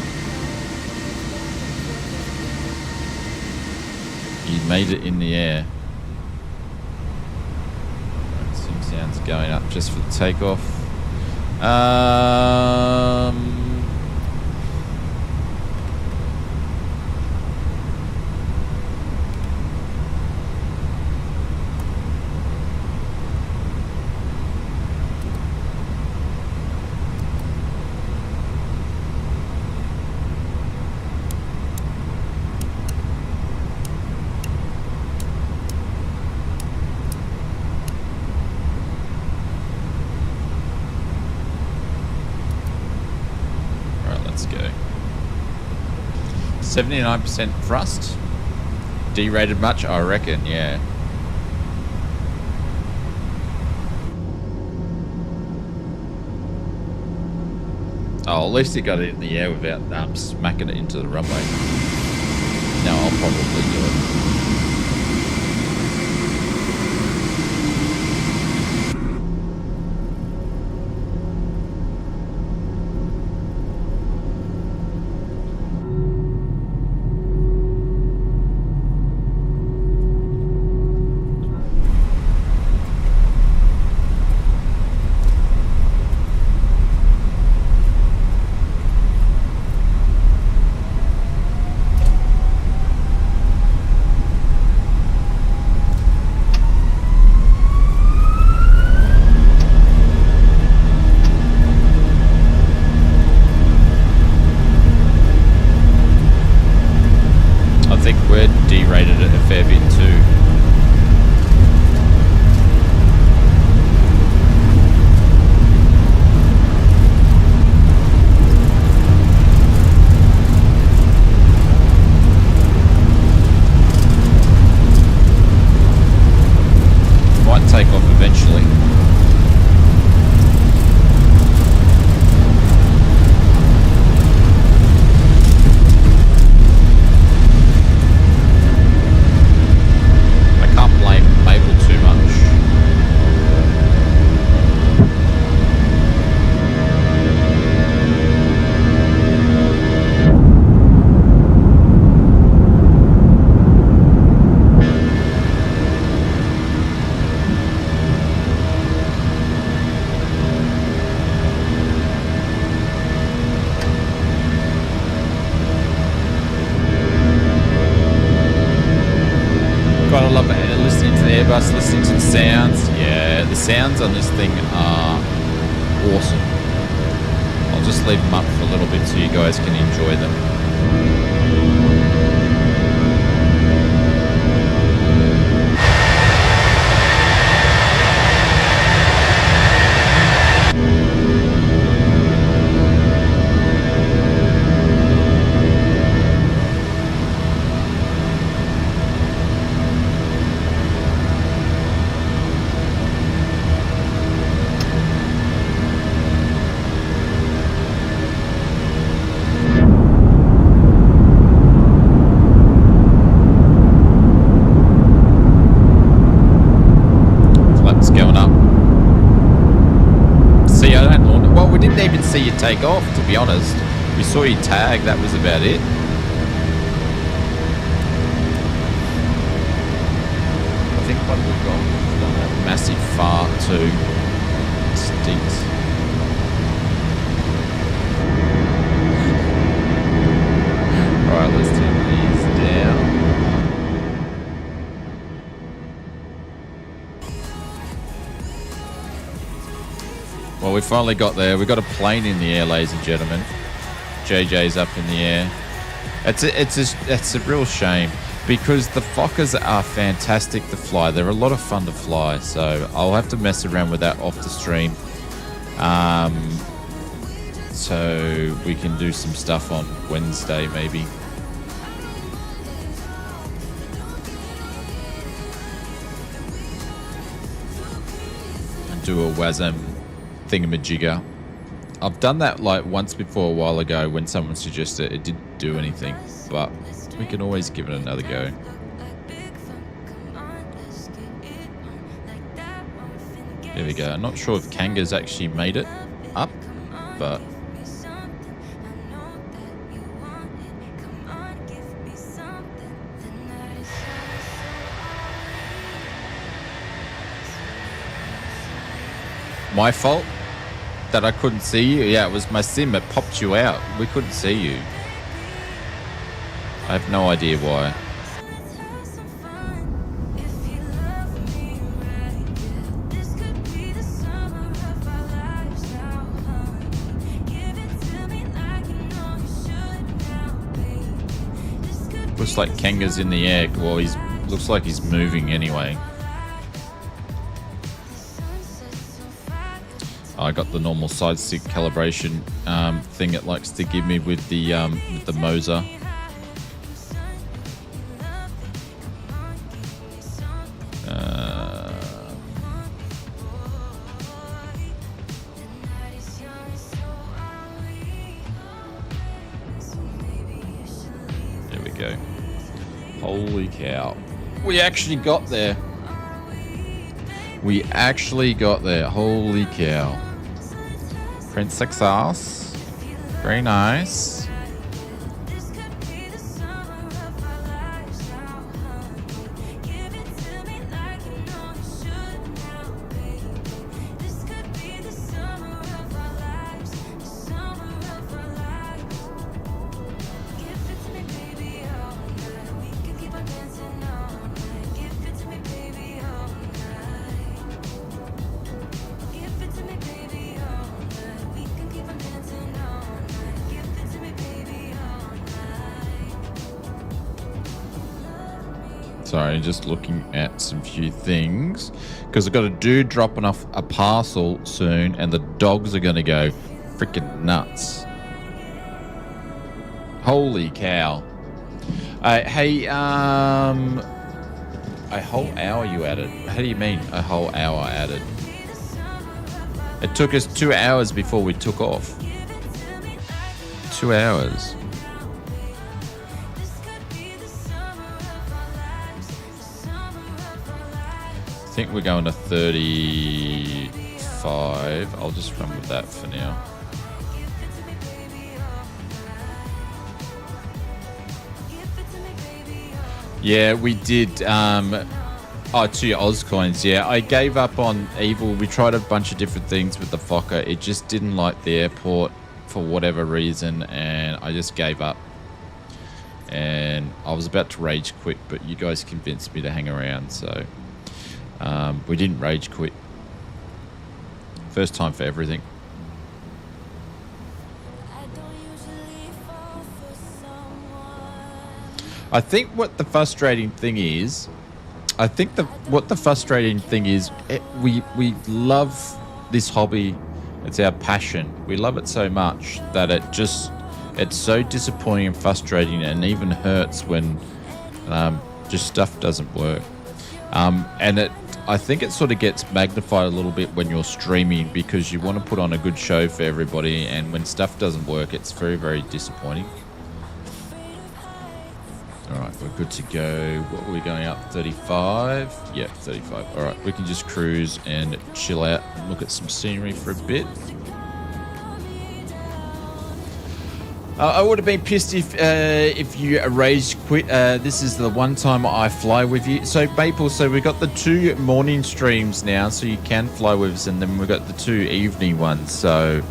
You made it in the air. Sim sounds going up just for the takeoff. 79% thrust. Derated much? I reckon, yeah. Oh, at least it got it in the air without smacking it into the runway. No, I'll probably do it. Listening to the sounds. Yeah, the sounds on this thing are awesome. I'll just leave them up for a little bit so you guys can enjoy them. See you take off, to be honest. We saw you tag, that was about it. I think what we've got that massive fart too. Stinks. Alright, let's turn these down. Well, we finally got there. We got a plane in the air, ladies and gentlemen. JJ's up in the air. It's a real shame because the Fokkers are fantastic to fly. They're a lot of fun to fly, so I'll have to mess around with that off the stream, so we can do some stuff on Wednesday maybe. And do a WASM thingamajigger. I've done that like once before a while ago when someone suggested it didn't do anything, but we can always give it another go. There we go. I'm not sure if Kanga's actually made it up, but my fault that I couldn't see you. Yeah, it was my sim. It popped you out. We couldn't see you. I have no idea why. Looks like Kanga's in the air. Well, looks like he's moving anyway. I got the normal side stick calibration thing it likes to give me with the Moser. Holy cow. We actually got there. We actually got there. Holy cow. Print success. Very nice. Sorry, just looking at some few things because I've got a dude dropping off a parcel soon, and the dogs are going to go freaking nuts. Holy cow! Hey, a whole hour you added? How do you mean a whole hour added? It took us 2 hours before we took off. 2 hours. I think we're going to 35. I'll just run with that for now. Yeah, we did. To your Oz coins. Yeah, I gave up on Evil. We tried a bunch of different things with the FOKKER. It just didn't like the airport for whatever reason, and I just gave up. And I was about to rage quit, but you guys convinced me to hang around, so we didn't rage quit. First time for everything. I think what the frustrating thing is, we love this hobby. It's our passion. We love it so much that it's so disappointing and frustrating, and even hurts when just stuff doesn't work. And I think it sort of gets magnified a little bit when you're streaming, because you want to put on a good show for everybody, and when stuff doesn't work, it's very, very disappointing. All right, we're good to go. What were we going up? 35? Yeah, 35. All right, we can just cruise and chill out and look at some scenery for a bit. I would have been pissed if you rage quit. This is the one time I fly with you. So Maple, so we got the 2 morning streams now, so you can fly with us, and then we got the 2 evening ones. So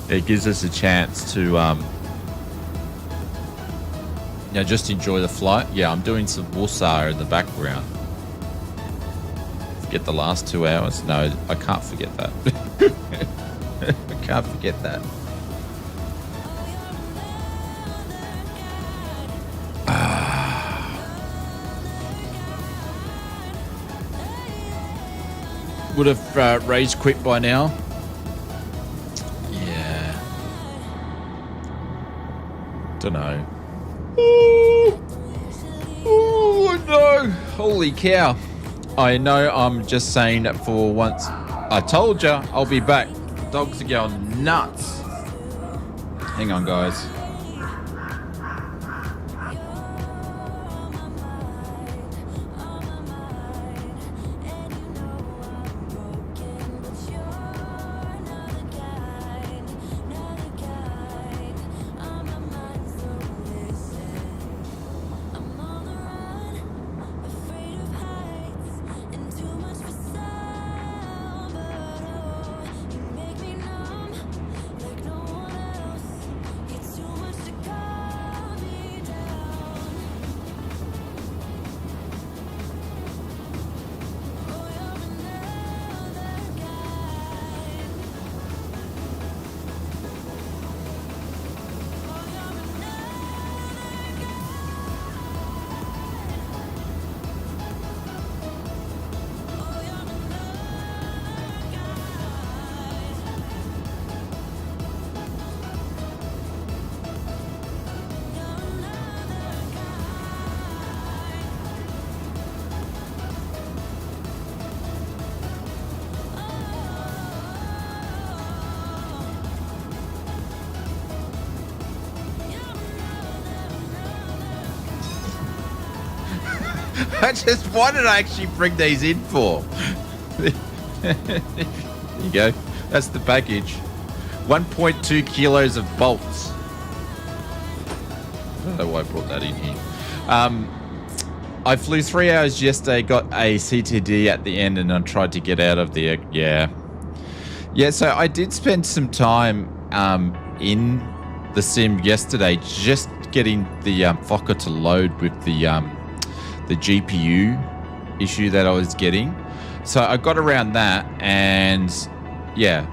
it gives us a chance to just enjoy the flight. Yeah, I'm doing some Wusa in the background. Forget the last 2 hours. No, I can't forget that. I can't forget that. Would have rage quit by now. Yeah. Don't know. Oh no! Holy cow! I know. I'm just saying that for once. I told ya I'll be back. Dogs are going nuts. Hang on, guys. What did I actually bring these in for? There you go. That's the package. 1.2 kilos of bolts. I don't know why I brought that in here. I flew 3 hours yesterday, got a CTD at the end, and I tried to get out of the... Yeah, so I did spend some time in the sim yesterday just getting the FOKKER to load with the GPU issue that I was getting. So I got around that, and yeah.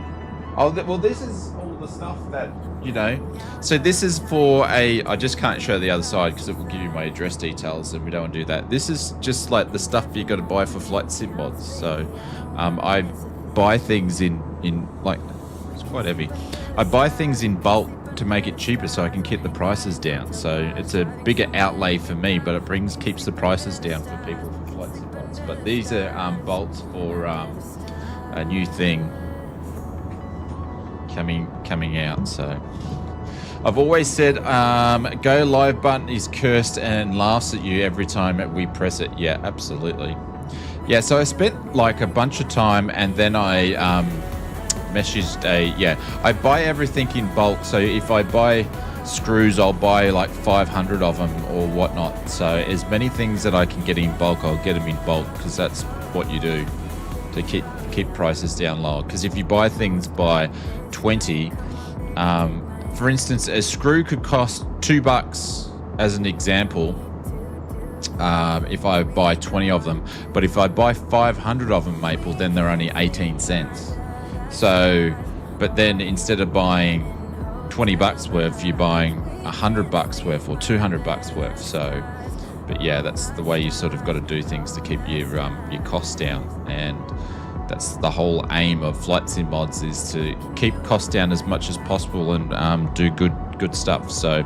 Oh, well, this is all the stuff that, you know. So this is for I just can't show the other side because it will give you my address details, and we don't want to do that. This is just like the stuff you got to buy for flight sim mods. So I buy things in like, it's quite heavy. I buy things in bulk to make it cheaper so I can keep the prices down. So it's a bigger outlay for me, but it keeps the prices down for people for flight sim mods. But these are bolts for a new thing coming out. So I've always said go live button is cursed and laughs at you every time we press it. Yeah, absolutely. Yeah, so I spent like a bunch of time, and then I messaged I buy everything in bulk. So if I buy screws, I'll buy like 500 of them or whatnot. So as many things that I can get in bulk, I'll get them in bulk, because that's what you do to keep prices down low. Because if you buy things by 20, for instance, a screw could cost $2 as an example, if I buy 20 of them. But if I buy 500 of them, Maple, then they're only 18 cents. So, but then instead of buying 20 bucks worth, you're buying 100 bucks worth or 200 bucks worth. So, but yeah, that's the way you sort of got to do things to keep your costs down. And that's the whole aim of flight sim mods, is to keep costs down as much as possible and do good stuff. So,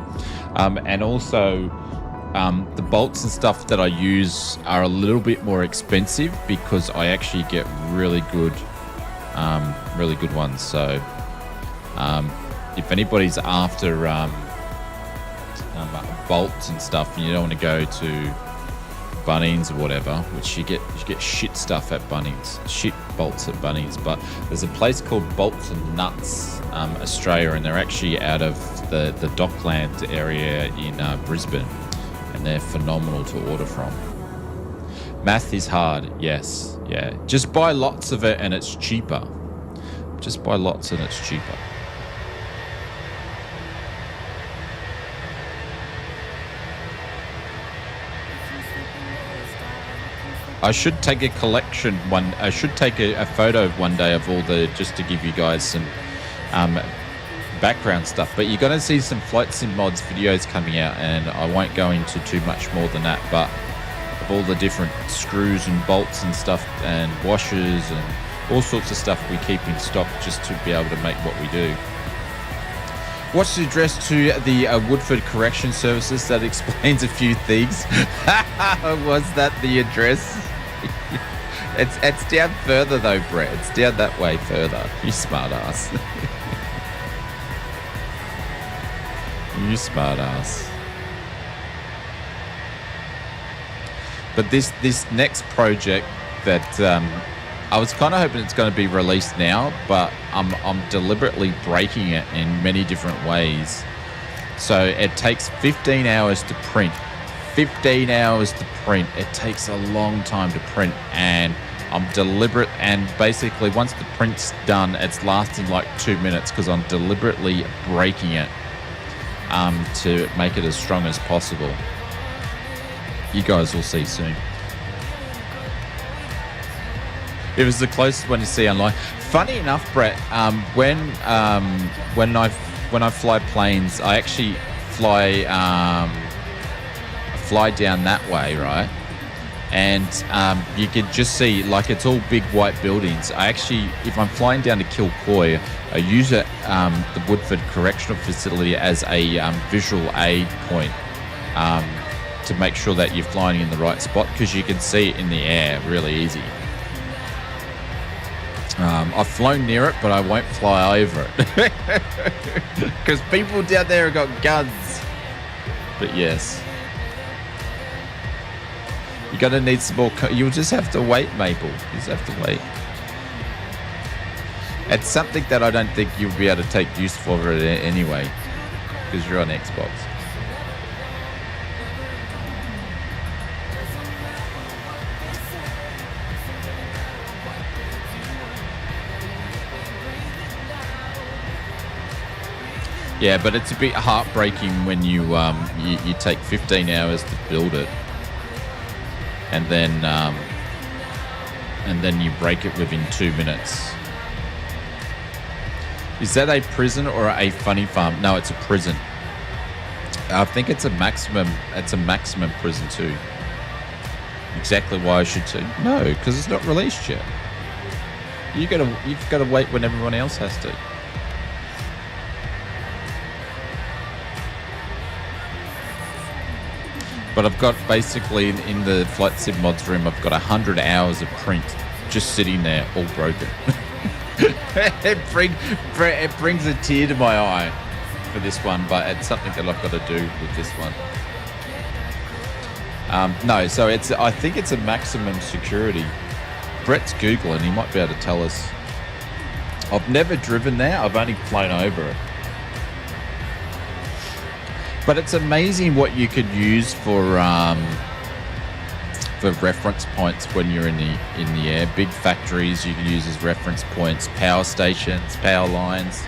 and also the bolts and stuff that I use are a little bit more expensive because I actually get really good ones. So, if anybody's after bolts and stuff, and you don't want to go to Bunnings or whatever, which you get shit stuff at Bunnings, shit bolts at Bunnings, but there's a place called Bolts and Nuts Australia, and they're actually out of the Dockland area in Brisbane, and they're phenomenal to order from. Math is hard, yes, yeah. Just buy lots of it and it's cheaper. Just buy lots and it's cheaper. I should take a collection I should take a photo one day of all just to give you guys some background stuff. But you're going to see some flight sim mods videos coming out, and I won't go into too much more than that. But of all the different screws and bolts and stuff and washers and all sorts of stuff we keep in stock just to be able to make what we do. What's the address to the Woodford Correction Services? That explains a few things. Was that the address? It's down further though, Brett. It's down that way further. You smart ass. You smart ass. But this next project that I was kind of hoping it's going to be released now, but I'm deliberately breaking it in many different ways. So it takes 15 hours to print. 15 hours to print. It takes a long time to print, and I'm deliberate. And basically, once the print's done, it's lasting like 2 minutes because I'm deliberately breaking it to make it as strong as possible. You guys will see soon. It was the closest one you see online. Funny enough, Brett, when I fly planes, I actually fly down that way, right? And you can just see, like, it's all big white buildings. I actually, if I'm flying down to Kilcoy, I use the Woodford Correctional Facility as a visual aid point to make sure that you're flying in the right spot, because you can see it in the air really easy. I've flown near it, but I won't fly over it because people down there have got guns. But yes, You're going to need some more. You'll just have to wait, Maple. You just have to wait. It's something that I don't think you'll be able to take use for it anyway, because you're on Xbox. Yeah, but it's a bit heartbreaking when you take 15 hours to build it, and then you break it within 2 minutes. Is that a prison or a funny farm? No, it's a prison. I think it's a maximum. It's a maximum prison too. Exactly why I should too. No, because it's not released yet. You've got to wait when everyone else has to. But I've got basically in the Flight Sim mods room, I've got 100 hours of print just sitting there, all broken. It brings a tear to my eye for this one, but it's something that I've got to do with this one. No, so I think it's a maximum security. Brett's Googling, he might be able to tell us. I've never driven there, I've only flown over it. But it's amazing what you could use for reference points when you're in the air. Big factories you can use as reference points, power stations, power lines,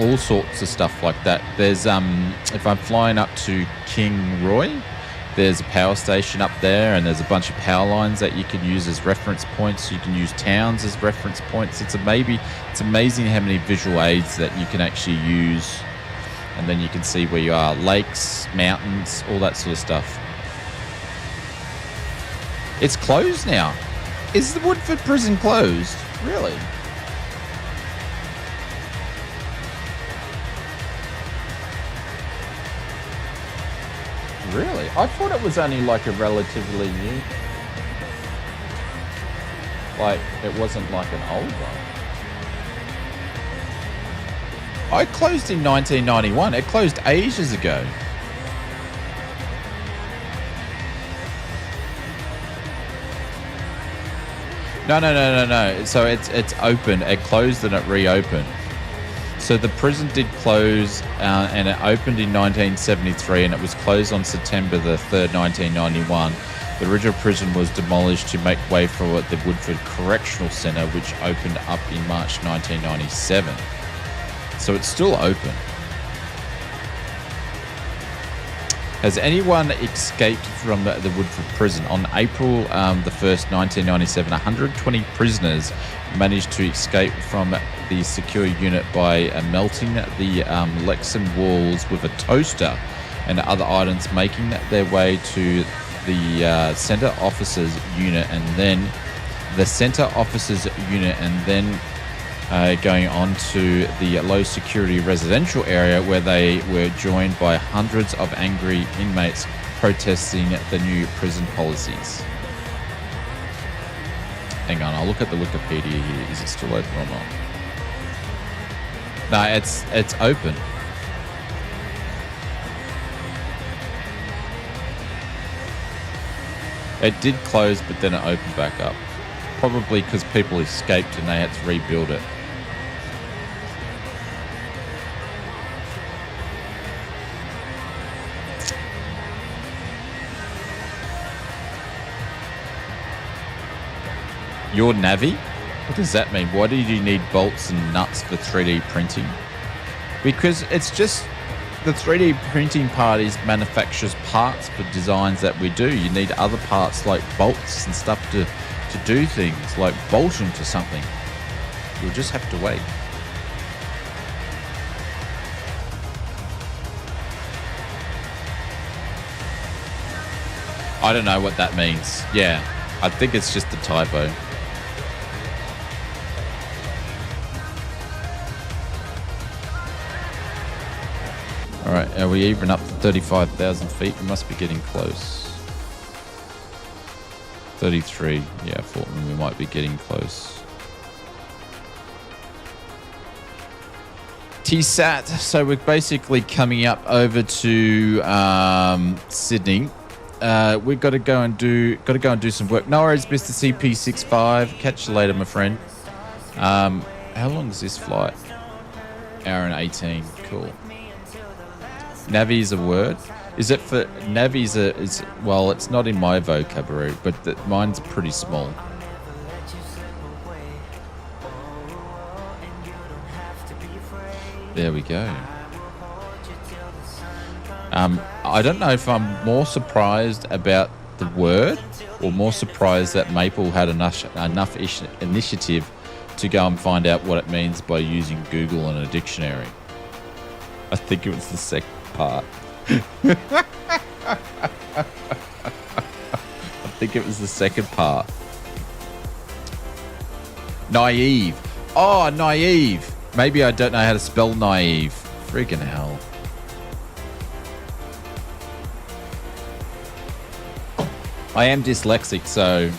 all sorts of stuff like that. There's if I'm flying up to King Roy, there's a power station up there, and there's a bunch of power lines that you can use as reference points. You can use towns as reference points. It's amazing how many visual aids that you can actually use, and then you can see where you are. Lakes, mountains, all that sort of stuff. It's closed now. Is the Woodford prison closed? Really? Really? I thought it was only like a relatively new. Like, it wasn't like an old one. I closed in 1991. It closed ages ago. No. So it's open. It closed and it reopened. So the prison did close, and it opened in 1973, and it was closed on September the 3rd, 1991. The original prison was demolished to make way for the Woodford Correctional Centre, which opened up in March 1997. So it's still open. Has anyone escaped from the Woodford prison? On April the 1st, 1997, 120 prisoners managed to escape from the secure unit by melting the Lexan walls with a toaster and other items, making their way to the Centre Officers Unit, and then the Centre Officers Unit, and then going on to the low security residential area, where they were joined by hundreds of angry inmates protesting the new prison policies. Hang on, I'll look at the Wikipedia here. Is it still open or not? No, it's open. It did close, but then it opened back up. Probably because people escaped and they had to rebuild it. Your Navi? What does that mean? Why do you need bolts and nuts for 3D printing? Because it's just the 3D printing part manufactures parts for designs that we do. You need other parts like bolts and stuff to do things, like bolt them to something. You'll just have to wait. I don't know what that means. Yeah, I think it's just a typo. Alright, are we even up to 35,000 feet? We must be getting close. 33, yeah, I thought we might be getting close. TSAT. So we're basically coming up over to Sydney. We've got to go and do some work. No worries, Mr. CP65. Catch you later, my friend. How long is this flight? Hour and 18. Cool. Navi is a word. Is it for Navi's well, it's not in my vocabulary, but mine's pretty small. There we go. I don't know if I'm more surprised about the word or more surprised that Maple had enough initiative to go and find out what it means by using Google and a dictionary. I think it was the second part. I think it was the second part. Naive. Oh, naive. Maybe I don't know how to spell naive. Freaking hell. I am dyslexic, so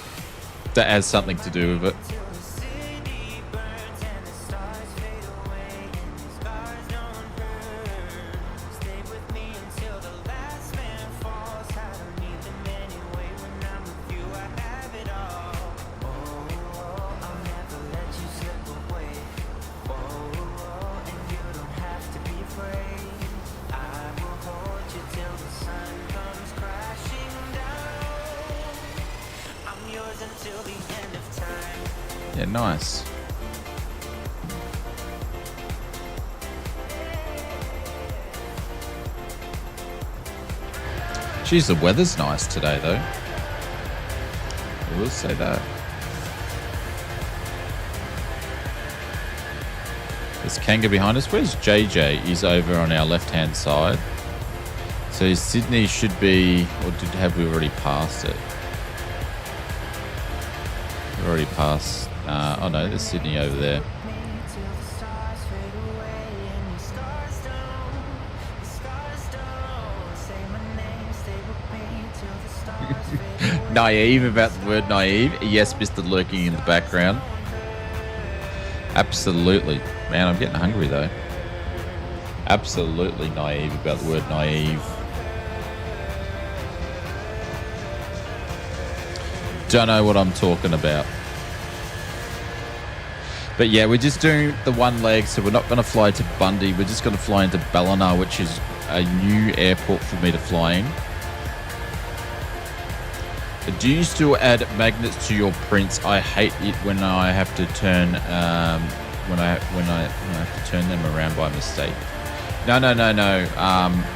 that has something to do with it. Yeah, nice. Geez, the weather's nice today, though. I will say that. There's Kanga behind us. Where's JJ? He's over on our left-hand side. So Sydney should be, or have we already passed it? We've already passed. Oh no, there's Sydney over there. Naive about the word naive. Yes, Mr. Lurking in the background. Absolutely. Man, I'm getting hungry though. Absolutely naive about the word naive. Don't know what I'm talking about. But yeah, we're just doing the one leg, so we're not going to fly to Bundy. We're just going to fly into Ballina, which is a new airport for me to fly in. Do you still add magnets to your prints? I hate it when I have to turn when I have to turn them around by mistake. No.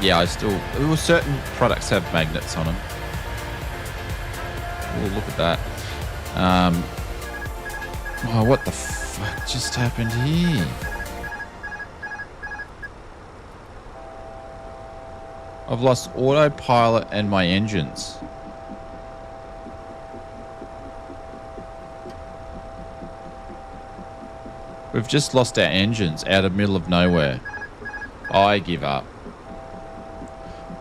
Yeah, I still. Well, certain products have magnets on them. Oh, look at that. Oh, what the fuck just happened here? I've lost autopilot and my engines. We've just lost our engines out of the middle of nowhere. I give up.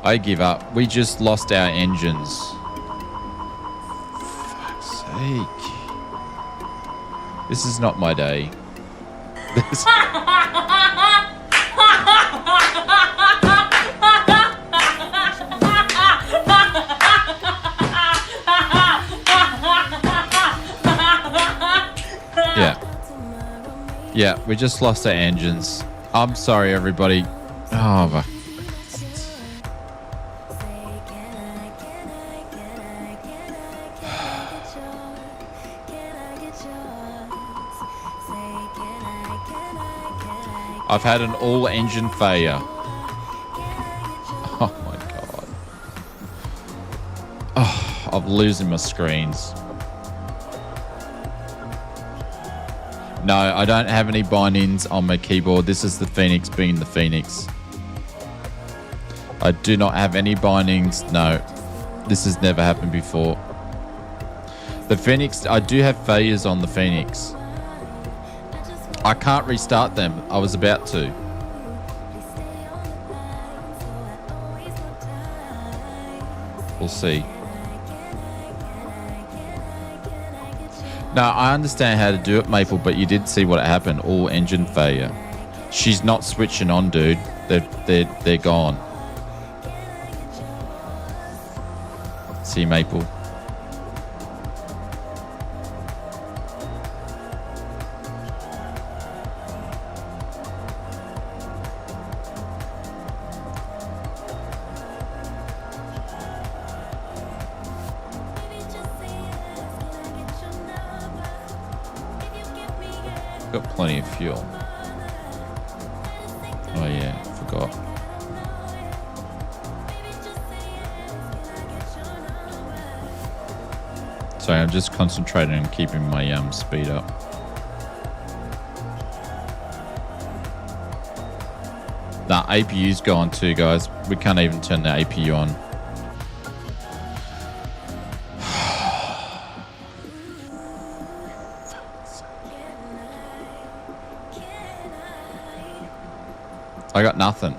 I give up. We just lost our engines. For fuck's sake. This is not my day. Yeah, we just lost our engines. I'm sorry, everybody. Oh, my. I've had an all-engine failure. Oh, my God. Oh, I'm losing my screens. No, I don't have any bind-ins on my keyboard. This is the Phoenix being the Phoenix. I do not have any bindings. No, this has never happened before. The Phoenix, I do have failures on the Phoenix. I can't restart them. I was about to. We'll see. No, I understand how to do it, Maple, but you did see what happened. All engine failure. She's not switching on, dude. They're gone. See, Maple. Got plenty of fuel. Oh yeah, forgot. Sorry, I'm just concentrating on keeping my speed up. Nah, APU's gone too, guys. We can't even turn the APU on. I got nothing.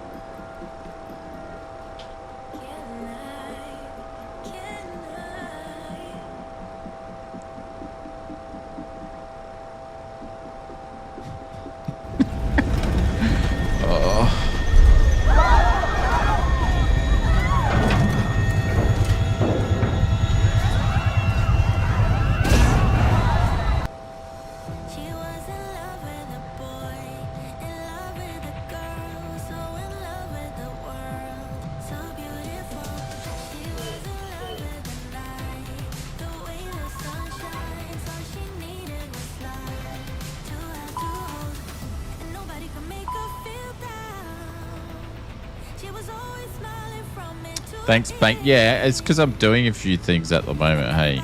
Thanks, Bank. Yeah, it's because I'm doing a few things at the moment, hey.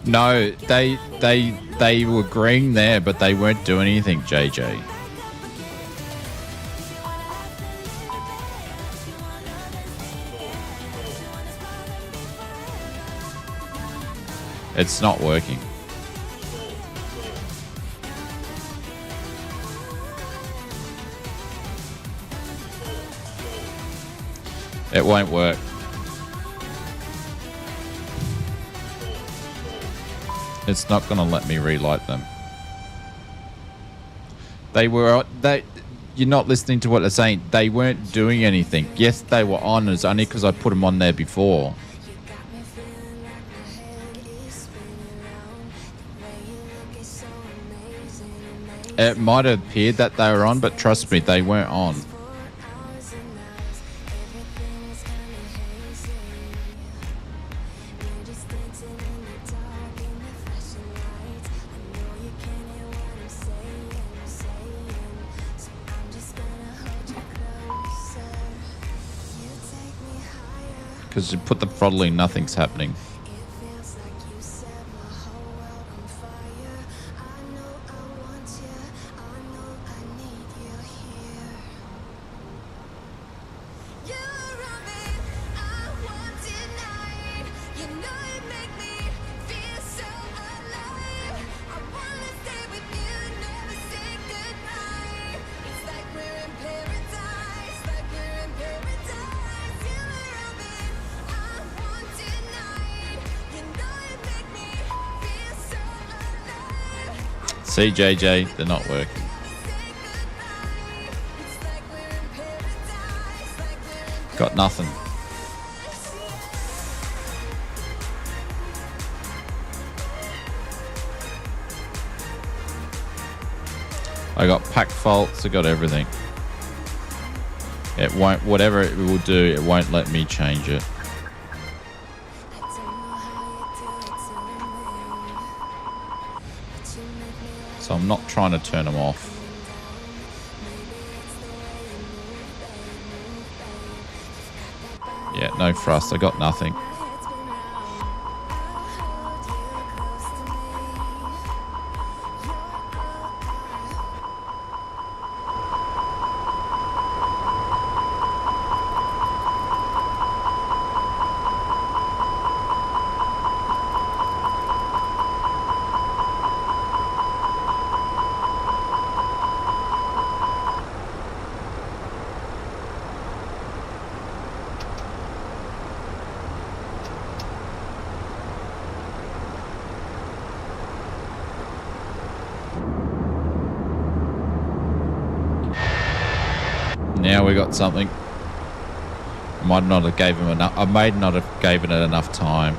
No, they were green there, but they weren't doing anything, JJ. It's not working. It won't work. It's not going to let me relight them. You're not listening to what they're saying. They weren't doing anything. Yes, they were on. It's only because I put them on there before. It might have appeared that they were on, but trust me, they weren't on. Because you put the throttle in, nothing's happening. See, JJ, they're not working. Got nothing. I got pack faults, I got everything. It won't, whatever it will do, it won't let me change it. So I'm not trying to turn them off. Yeah, no thrust, I got nothing. Now we got something. I might not have gave him enough. I may not have given it enough time.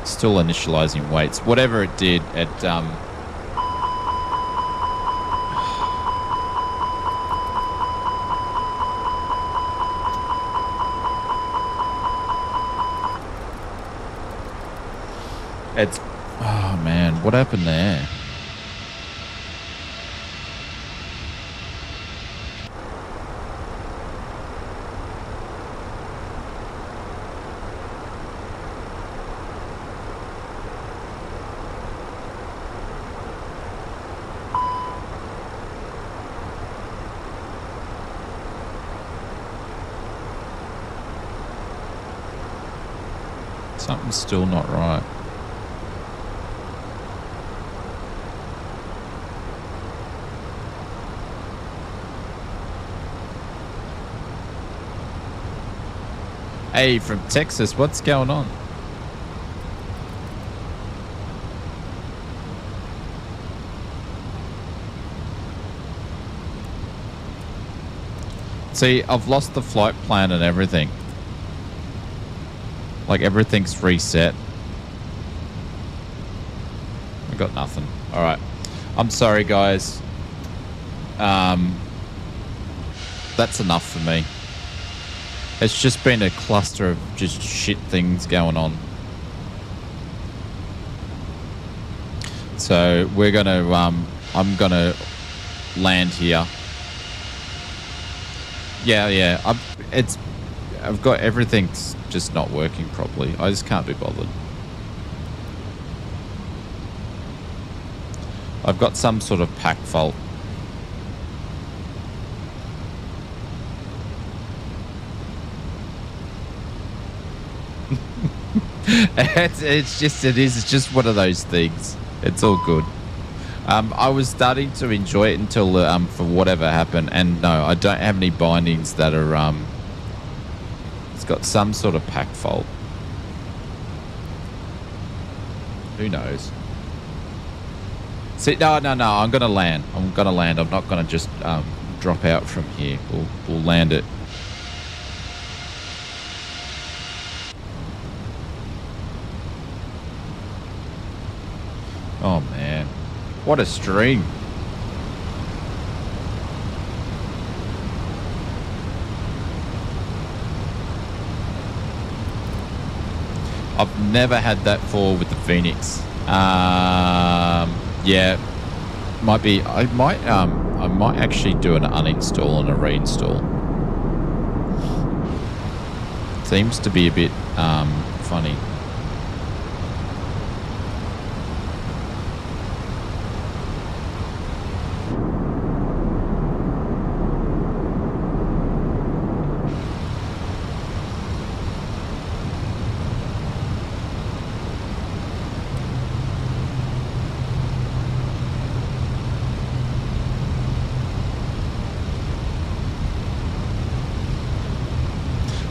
Still initializing weights. Whatever it did, it it's, oh man, what happened there? Something's still not right. Hey, from Texas, what's going on? See, I've lost the flight plan and everything. Like, everything's reset. I got nothing. All right. I'm sorry, guys. That's enough for me. It's just been a cluster of just shit things going on. So we're gonna, I'm gonna land here. Yeah. I've got everything's just not working properly. I just can't be bothered. I've got some sort of pack fault. It's just one of those things. It's all good. I was starting to enjoy it until for whatever happened, and no, I don't have any bindings that are it's got some sort of pack fault. Who knows? See, no, I'm gonna land. I'm not gonna just drop out from here. We'll land it. Oh man, what a stream. I've never had that before with the Phoenix. Yeah, might be. I might actually do an uninstall and a reinstall. Seems to be a bit funny.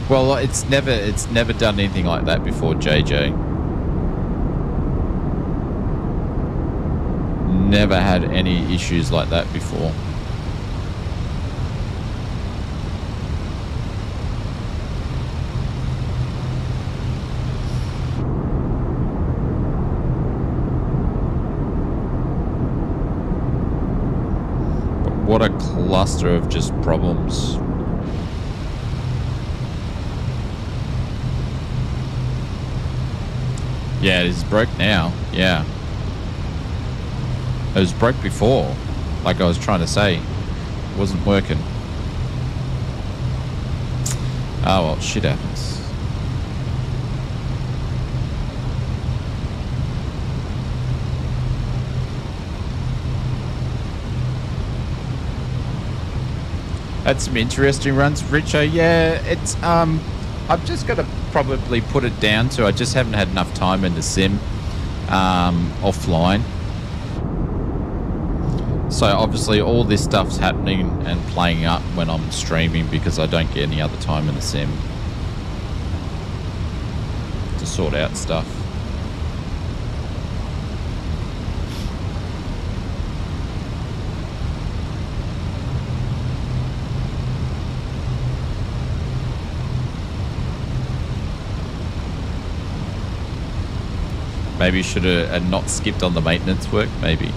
Well, it's never done anything like that before, JJ. Never had any issues like that before. But what a cluster of just problems. Yeah, it is broke now. Yeah. It was broke before, like I was trying to say. It wasn't working. Oh well, shit happens. Had some interesting runs, Richo. Yeah, it's I've just got to probably put it down to I just haven't had enough time in the sim offline. So obviously all this stuff's happening and playing up when I'm streaming because I don't get any other time in the sim to sort out stuff. Maybe you should have not skipped on the maintenance work, maybe.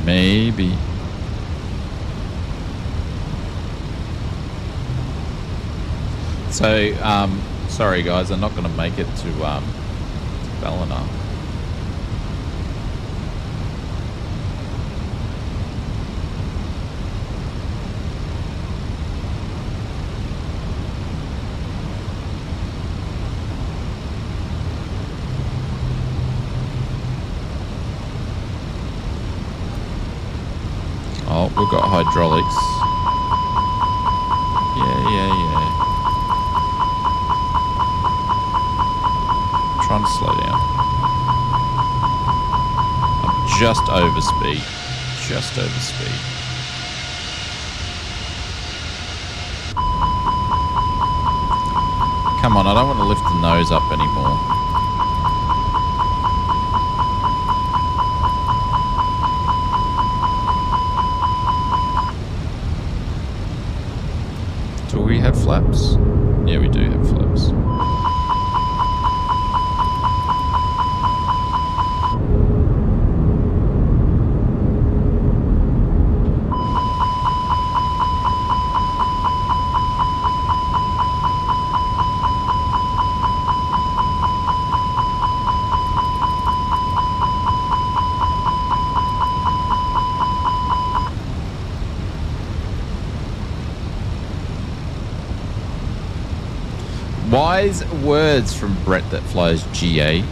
Maybe. So, sorry guys, I'm not going to make it to Ballina. Oh, we've got hydraulics. Yeah. I'm trying to slow down. I'm just over speed. Just over speed. Come on, I don't want to lift the nose up anymore. Do we have flaps? Yeah, we do have flaps. Wise words from Brett that flies GA.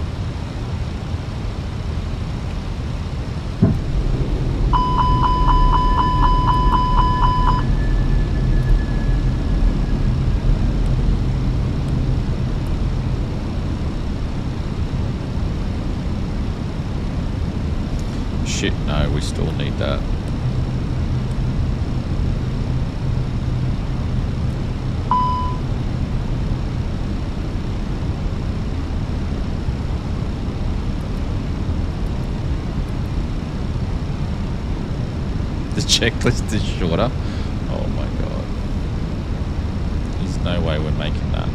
Shit, no, we still need that. The checklist is shorter. Oh my god. There's no way we're making that.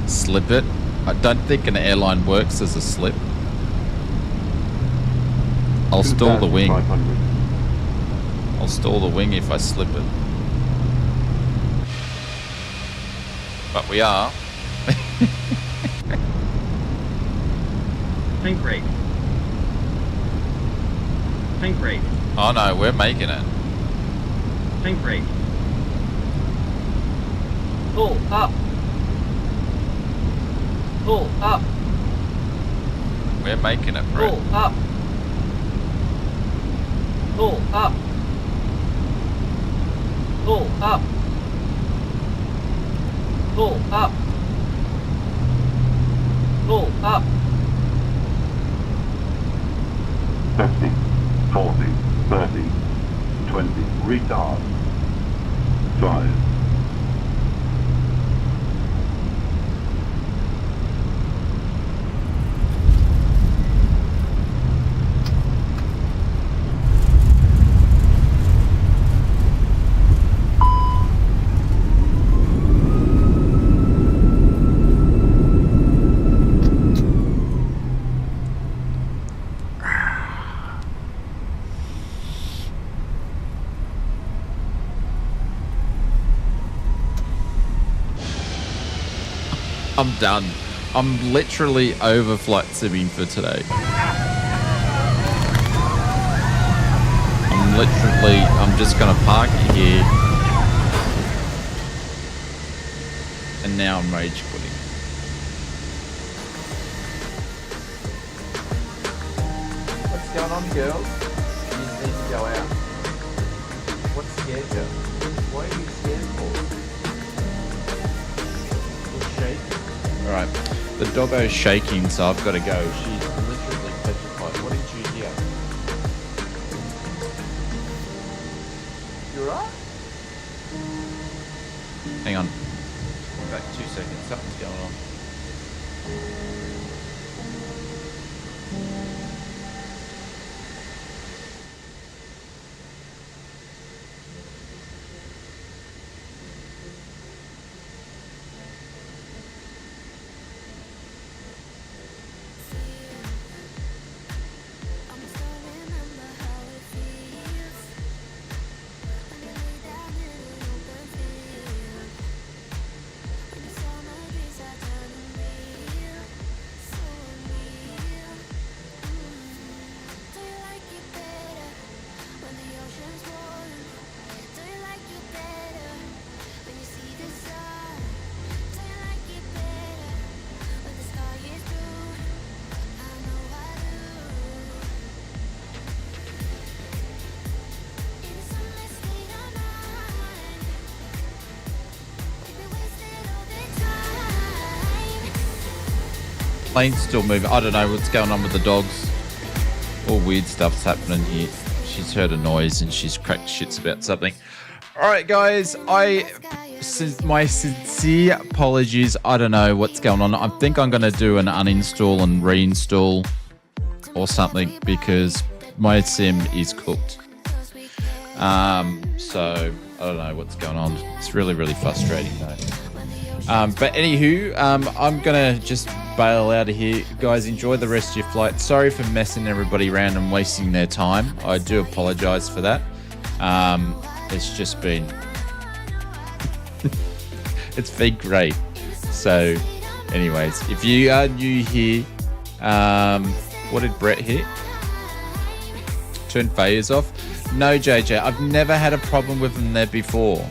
Slip it. I don't think an airline works as a slip. I'll stall the wing. I'll stall the wing if I slip it. But we are. Tank rate. Tank rate. Oh no, we're making it. Tank rate. Pull up. Pull up. We're making it, bro. Pull up. Pull up. Pull up. Pull up. Pull up. 50, 40, 30, 20, retard. 5. I'm done. I'm literally over flight simming for today. I'm just gonna park it here. And now I'm rage quitting. What's going on, girls? You need to go out. What scared you? What are you scared for? Shake. Alright, the doggo's shaking, so I've got to go. She's literally petrified. What did you hear? You alright? Hang on. Come back 2 seconds. Something's going on. Plane's still moving. I don't know what's going on with the dogs. All weird stuff's happening here. She's heard a noise and she's cracked shits about something. All right, guys. My sincere apologies. I don't know what's going on. I think I'm going to do an uninstall and reinstall or something because my sim is cooked. So I don't know what's going on. It's really, really frustrating though. But anywho, I'm going to just bail out of here. Guys, enjoy the rest of your flight. Sorry for messing everybody around and wasting their time. I do apologize for that. It's just been... it's been great. So, anyways, if you are new here, what did Brett hit? Turn failures off? No, JJ, I've never had a problem with them there before.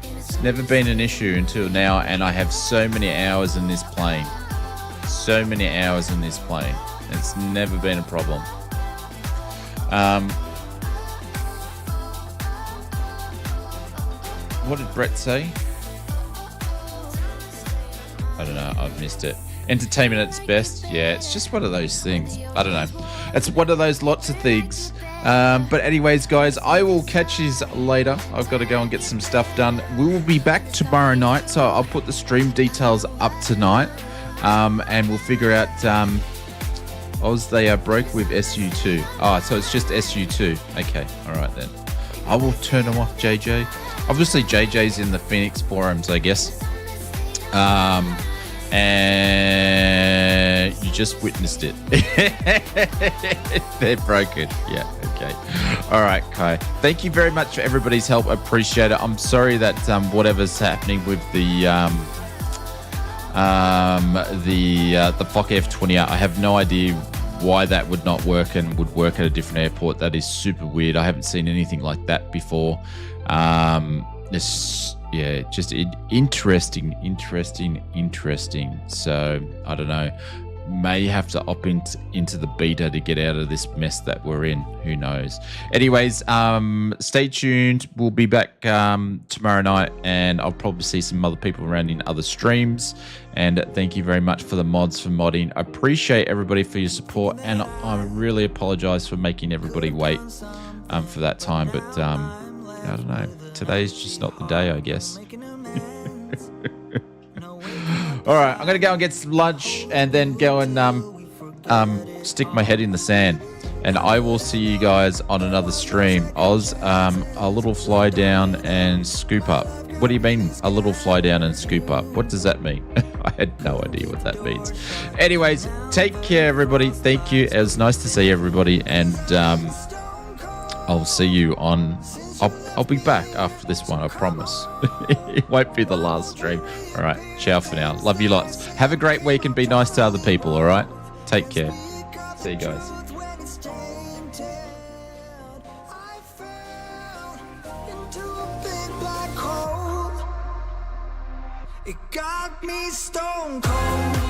It's never been an issue until now, and I have so many hours in this plane. So many hours in this plane. It's never been a problem. What did Brett say? I don't know. I've missed it. Entertainment at its best. Yeah, it's just one of those things. I don't know. It's one of those lots of things. But anyways, guys, I will catch you later. I've got to go and get some stuff done. We will be back tomorrow night, so I'll put the stream details up tonight. And we'll figure out Oz, they are broke with SU2. Oh, so it's just SU2. Okay, all right then. I will turn them off, JJ. Obviously, JJ's in the Phoenix forums, I guess. And you just witnessed it. They're broken. Yeah, okay. All right, Kai. Thank you very much for everybody's help. I appreciate it. I'm sorry that whatever's happening with the FOKKER F28, I have no idea why that would not work and would work at a different airport. That is super weird. I haven't seen anything like that before. It's just interesting. So I don't know. may have to opt into the beta to get out of this mess that we're in. Who knows? Anyways, stay tuned. We'll be back tomorrow night, and I'll probably see some other people around in other streams. And thank you very much for the mods for modding. I appreciate everybody for your support, and I really apologize for making everybody wait for that time. But I don't know. Today's just not the day, I guess. All right, I'm gonna go and get some lunch, and then go and stick my head in the sand. And I will see you guys on another stream. Oz, a little fly down and scoop up. What do you mean, a little fly down and scoop up? What does that mean? I had no idea what that means. Anyways, take care, everybody. Thank you. It was nice to see everybody, and I'll see you on... I'll be back after this one, I promise. It won't be the last stream. All right, ciao for now. Love you lots. Have a great week and be nice to other people, all right? Take care. See you guys. It got me stone cold.